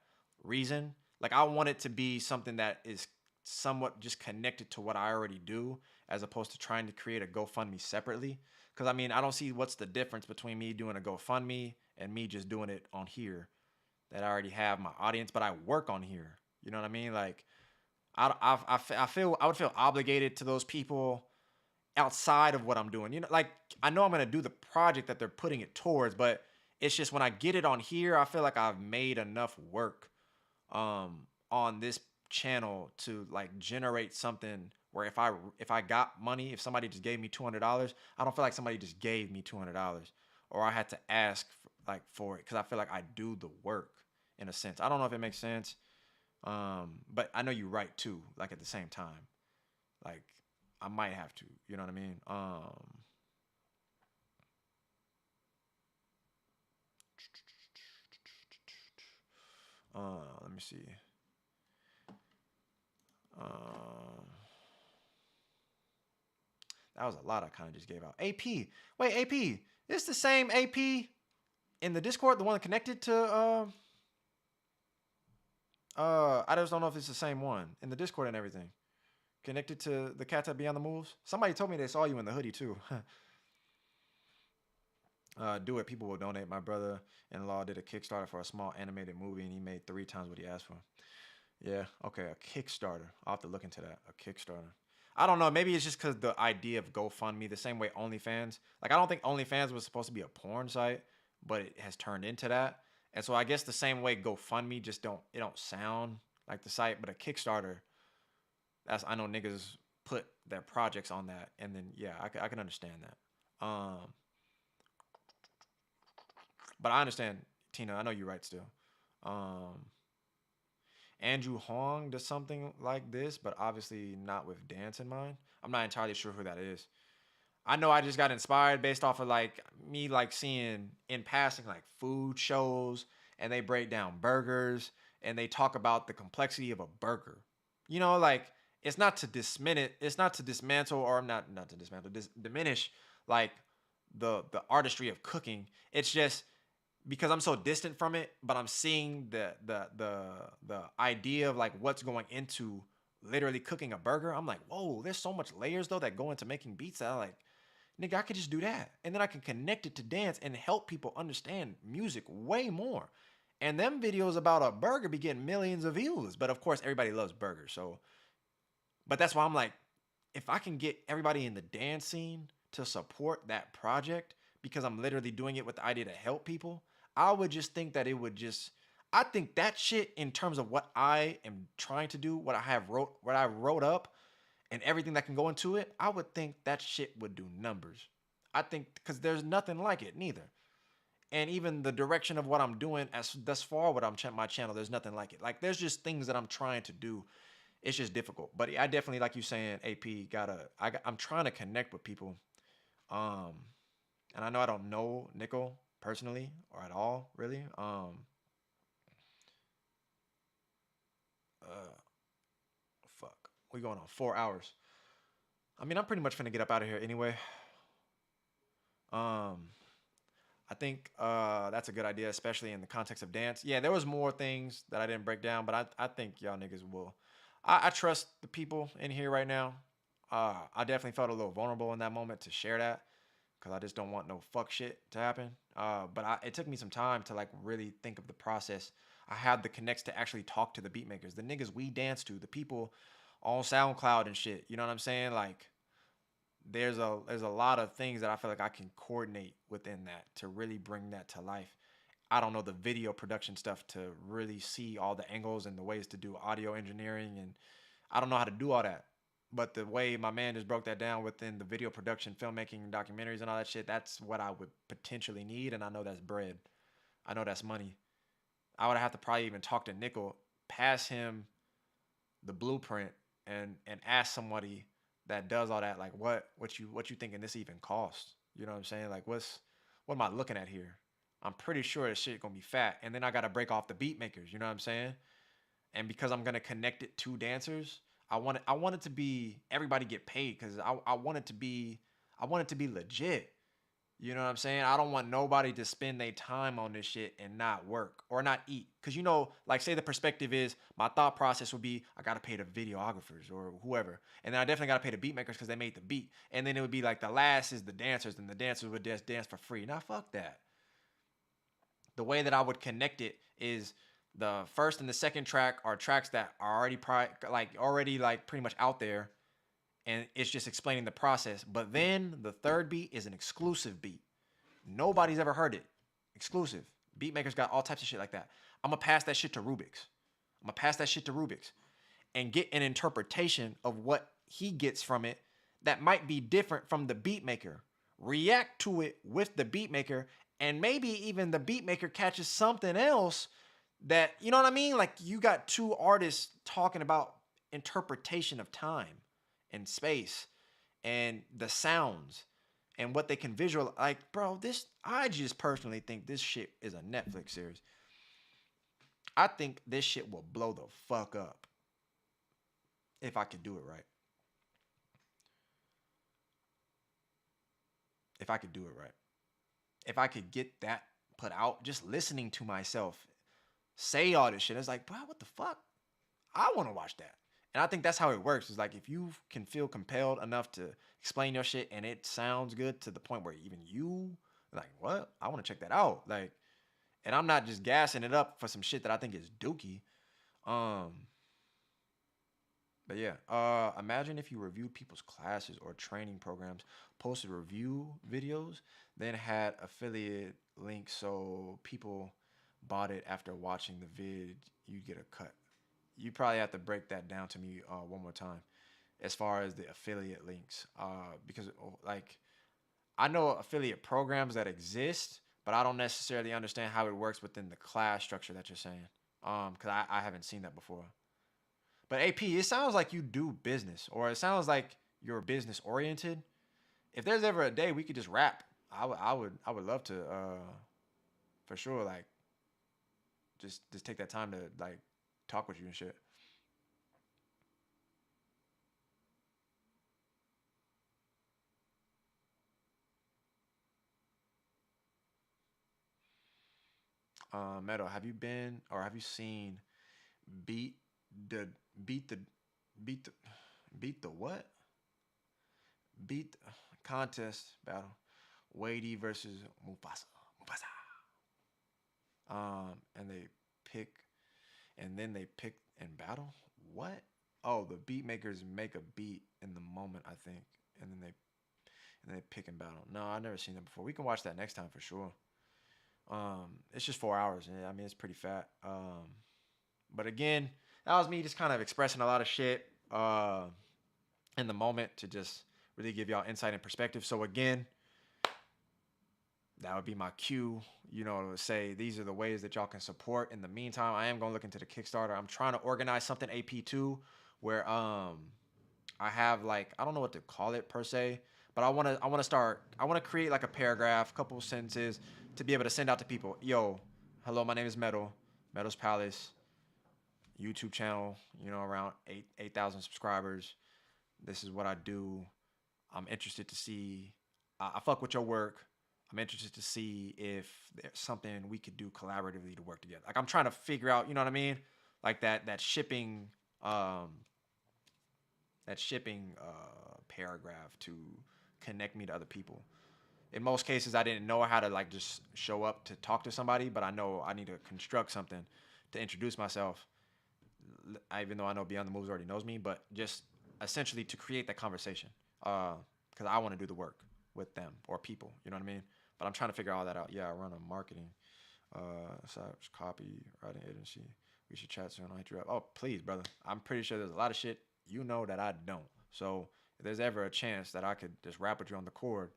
reason. Like, I want it to be something that is somewhat just connected to what I already do, as opposed to trying to create a GoFundMe separately. Because, I mean, I don't see what's the difference between me doing a GoFundMe and me just doing it on here, that I already have my audience, but I work on here. You know what I mean? Like, I would feel obligated to those people outside of what I'm doing. You know, like, I know I'm going to do the project that they're putting it towards, but it's just when I get it on here, I feel like I've made enough work on this channel to like generate something where if I got money, if somebody just gave me $200, I don't feel like somebody just gave me $200, or I had to ask for it, because I feel like I do the work in a sense. I don't know if it makes sense. But I know you're right too. Like at the same time, like I might have to. You know what I mean? Let me see. That was a lot I kind of just gave out. AP. Wait, AP. It's the same AP in the Discord, the one connected to I just don't know if it's the same one in the Discord and everything. Connected to the Cats That Be on the Moves. Somebody told me they saw you in the hoodie too. Do it. People will donate. My brother-in-law did a Kickstarter for a small animated movie, and he made 3 times what he asked for. Yeah. Okay. A Kickstarter. I'll have to look into that. A Kickstarter. I don't know. Maybe it's just because the idea of GoFundMe, the same way OnlyFans. Like I don't think OnlyFans was supposed to be a porn site, but it has turned into that. And so I guess the same way GoFundMe just don't sound like the site, but a Kickstarter. I know niggas put their projects on that, and then yeah, I can understand that. But I understand, Tina. I know you're right still. Andrew Hong does something like this, but obviously not with dance in mind. I'm not entirely sure who that is. I know I just got inspired based off of like me like seeing in passing like food shows, and they break down burgers and they talk about the complexity of a burger. You know, like it's not to dismantle or not to dismantle, diminish like the artistry of cooking. It's just because I'm so distant from it, but I'm seeing the idea of like what's going into literally cooking a burger. I'm like, whoa, there's so much layers though that go into making beats that I like, nigga, I could just do that. And then I can connect it to dance and help people understand music way more. And them videos about a burger be getting millions of views. But of course, everybody loves burgers. So, but that's why I'm like, if I can get everybody in the dance scene to support that project, because I'm literally doing it with the idea to help people, I would just think that it would just, I think that shit in terms of what I am trying to do, what I wrote up, and everything that can go into it, I would think that shit would do numbers. I think because there's nothing like it neither. And even the direction of what I'm doing as thus far with my channel, there's nothing like it. Like there's just things that I'm trying to do. It's just difficult. But I definitely, like you saying, AP I'm trying to connect with people. And I know I don't know Nickel personally or at all, really. Fuck. We going on 4 hours. I mean, I'm pretty much finna get up out of here anyway. I think that's a good idea, especially in the context of dance. Yeah, there was more things that I didn't break down, but I think y'all niggas will. I trust the people in here right now. I definitely felt a little vulnerable in that moment to share that because I just don't want no fuck shit to happen. But it took me some time to like really think of the process. I had the connects to actually talk to the beat makers, the niggas we dance to, the people on SoundCloud and shit. You know what I'm saying? Like, there's a lot of things that I feel like I can coordinate within that to really bring that to life. I don't know the video production stuff to really see all the angles and the ways to do audio engineering, and I don't know how to do all that. But the way my man just broke that down within the video production, filmmaking, documentaries, and all that shit, that's what I would potentially need, and I know that's bread. I know that's money. I would have to probably even talk to Nickel, pass him the blueprint, and ask somebody that does all that, like what you thinking this even costs? You know what I'm saying? Like what am I looking at here? I'm pretty sure this shit gonna be fat, and then I gotta break off the beat makers. You know what I'm saying? And because I'm gonna connect it to dancers, I want it to be everybody get paid because I want it to be legit. You know what I'm saying? I don't want nobody to spend their time on this shit and not work or not eat. Because, you know, like say the perspective is my thought process would be I got to pay the videographers or whoever. And then I definitely got to pay the beat makers because they made the beat. And then it would be like the last is the dancers and the dancers would just dance for free. Now, fuck that. The way that I would connect it is the first and the second track are tracks that are already pretty much out there. And it's just explaining the process. But then the third beat is an exclusive beat. Nobody's ever heard it. Exclusive. Beat makers got all types of shit like that. I'm going to pass that shit to Rubik's. And get an interpretation of what he gets from it that might be different from the beat maker. React to it with the beat maker. And maybe even the beat maker catches something else that, you know what I mean? Like you got two artists talking about interpretation of time and space and the sounds and what they can visualize. Like, bro, I just personally think this shit is a Netflix series. I think this shit will blow the fuck up if I could do it right. If I could do it right. If I could get that put out, just listening to myself say all this shit, it's like, bro, what the fuck? I want to watch that. And I think that's how it works. It's like if you can feel compelled enough to explain your shit and it sounds good to the point where even you like, what? I want to check that out. Like, and I'm not just gassing it up for some shit that I think is dookie. But yeah, imagine if you reviewed people's classes or training programs, posted review videos, then had affiliate links so people bought it after watching the vid, you get a cut. You probably have to break that down to me one more time as far as the affiliate links. Because like I know affiliate programs that exist, but I don't necessarily understand how it works within the class structure that you're saying. Because I haven't seen that before. But AP, it sounds like you do business, or it sounds like you're business oriented. If there's ever a day we could just rap, I would love to, for sure. Like, just take that time to like talk with you and shit. Meadow, have you been or have you seen beat the beat the beat the beat the what? Beat the contest battle. Wadey versus Mufasa. Mufasa. And they pick and then they pick and battle? What? Oh, the beat makers make a beat in the moment, I think. And then they pick and battle. No, I've never seen that before. We can watch that next time for sure. It's just 4 hours. I mean, it's pretty fat. But again, that was me just kind of expressing a lot of shit in the moment to just really give y'all insight and perspective. So again, that would be my cue, to say these are the ways that y'all can support. In the meantime, I am going to look into the Kickstarter. I'm trying to organize something AP2 where I have like, I don't know what to call it per se, but I want to create like a paragraph, couple sentences to be able to send out to people. Yo, hello, my name is Meadows Palace, YouTube channel, around 8,000 subscribers. This is what I do. I'm interested to see, I fuck with your work. I'm interested to see if there's something we could do collaboratively to work together. Like I'm trying to figure out, you know what I mean? Like that shipping paragraph to connect me to other people. In most cases, I didn't know how to like just show up to talk to somebody, but I know I need to construct something to introduce myself. Even though I know Beyond the Moves already knows me, but just essentially to create that conversation. Because I want to do the work with them or people, you know what I mean? But I'm trying to figure all that out. Yeah, I run a marketing, copy writing agency. We should chat soon. I'll hit you up. Oh, please, brother. I'm pretty sure there's a lot of shit that I don't. So if there's ever a chance that I could just rap with you on the chord,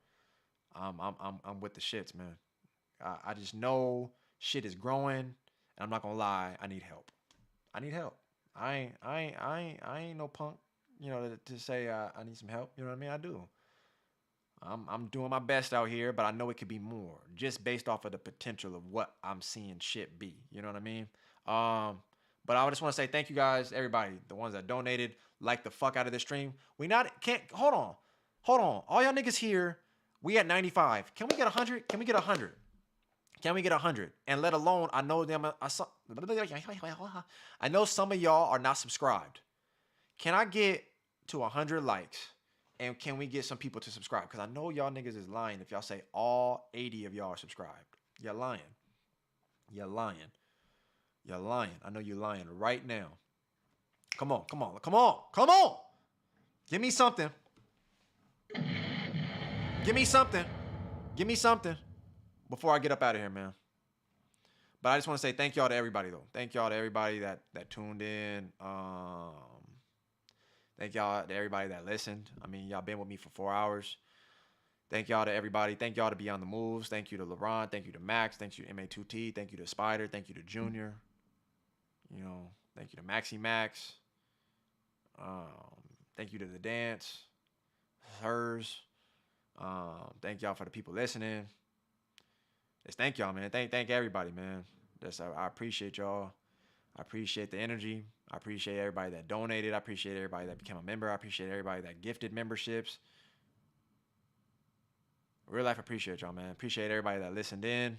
I'm with the shits, man. I just know shit is growing, and I'm not gonna lie. I need help. I need help. I ain't no punk, to say I need some help. You know what I mean? I do. I'm doing my best out here, but I know it could be more just based off of the potential of what I'm seeing shit be. You know what I mean? But I just want to say thank you guys, everybody, the ones that donated, like the fuck out of this stream. Hold on. All y'all niggas here, we at 95. Can we get 100? Can we get 100? Can we get 100? And let alone, I know some of y'all are not subscribed. Can I get to 100 likes? And can we get some people to subscribe? Because I know y'all niggas is lying if y'all say all 80 of y'all are subscribed. You're lying. You're lying. You're lying. I know you're lying right now. Come on. Give me something. Give me something before I get up out of here, man. But I just want to say thank y'all to everybody, though. Thank y'all to everybody that tuned in. Thank y'all to everybody that listened. I mean, y'all been with me for 4 hours. Thank y'all to everybody. Thank y'all to Beyond the Moves. Thank you to Laurent. Thank you to Max. Thank you to MA2T. Thank you to Spider. Thank you to Junior. You know, thank you to Maxie Max. Thank you to the dance. Hers. Thank y'all for the people listening. Just thank y'all, man. Thank everybody, man. I appreciate y'all. I appreciate the energy. I appreciate everybody that donated. I appreciate everybody that became a member. I appreciate everybody that gifted memberships. Real life appreciate y'all, man. Appreciate everybody that listened in.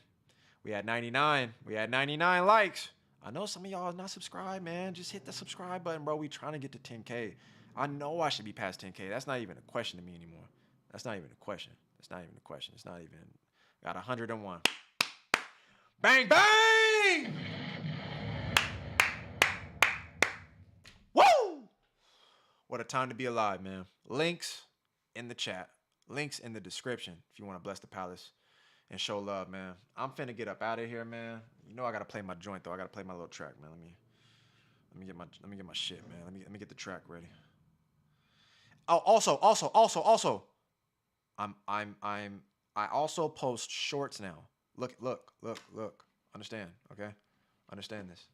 We had 99. We had 99 likes. I know some of y'all are not subscribed, man. Just hit the subscribe button, bro. We trying to get to 10K. I know I should be past 10K. That's not even a question to me anymore. That's not even a question. It's not even a question. It's not even. Got 101. Bang, bang! Woo! What a time to be alive, man. Links in the chat. Links in the description if you want to bless the palace and show love, man. I'm finna get up out of here, man. You know I gotta play my joint though. I gotta play my little track, man. Let me get my shit, man. Let me get the track ready. Oh, also. I also post shorts now. Look. Understand, okay? Understand this.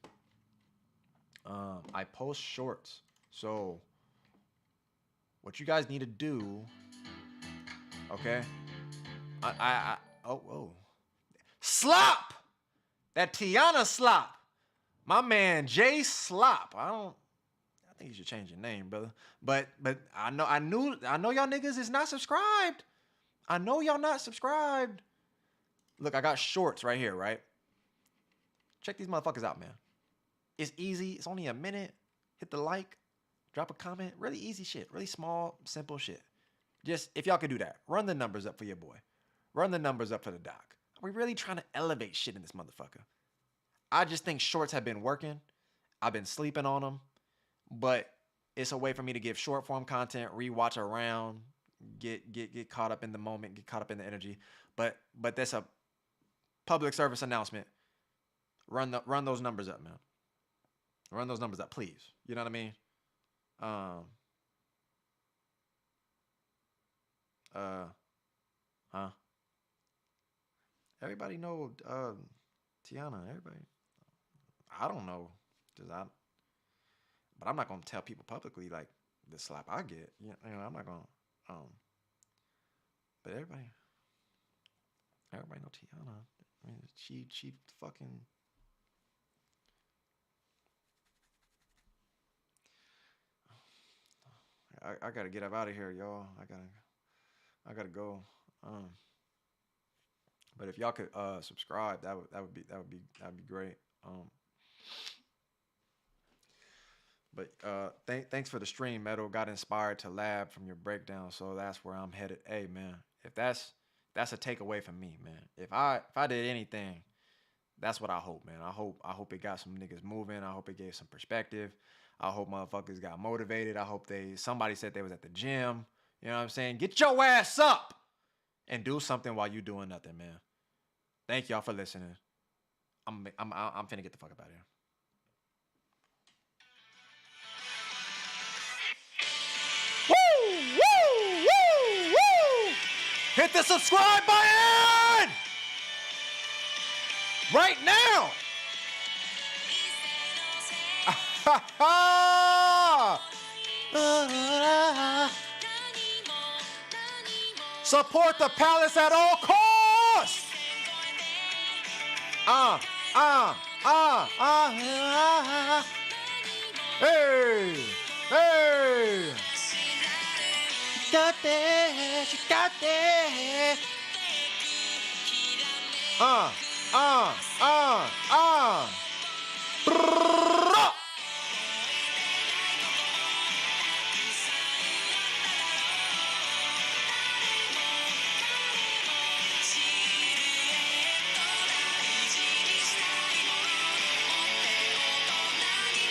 I post shorts. So what you guys need to do, okay? Oh. Slop! That Tiana Slop. My man Jay Slop. I think you should change your name, brother. But I know y'all niggas is not subscribed. I know y'all not subscribed. Look, I got shorts right here, right? Check these motherfuckers out, man. It's easy. It's only a minute. Hit the like. Drop a comment. Really easy shit. Really small, simple shit. Just, if y'all could do that, run the numbers up for your boy. Run the numbers up for the doc. We're really trying to elevate shit in this motherfucker. I just think shorts have been working. I've been sleeping on them. But it's a way for me to give short form content, rewatch around, get caught up in the moment, get caught up in the energy. But that's a public service announcement. Run those numbers up, man. Run those numbers up, please. You know what I mean? Everybody know Tiana. Everybody. I don't know, but I'm not gonna tell people publicly like the slap I get. You know, I'm not gonna. But everybody know Tiana. I mean, she fucking. I gotta get up out of here, y'all. I gotta go. But if y'all could subscribe, that would be great. But thanks for the stream, Metal. Got inspired to lab from your breakdown, so that's where I'm headed. Hey, man, if that's a takeaway from me, man. If I did anything, that's what I hope, man. I hope it got some niggas moving. I hope it gave some perspective. I hope motherfuckers got motivated. I hope somebody said they was at the gym. You know what I'm saying? Get your ass up and do something while you doing nothing, man. Thank y'all for listening. I'm finna get the fuck up out of here. Woo! Hit the subscribe button right now. Support the palace at all costs. Hey. She got that. Brrr.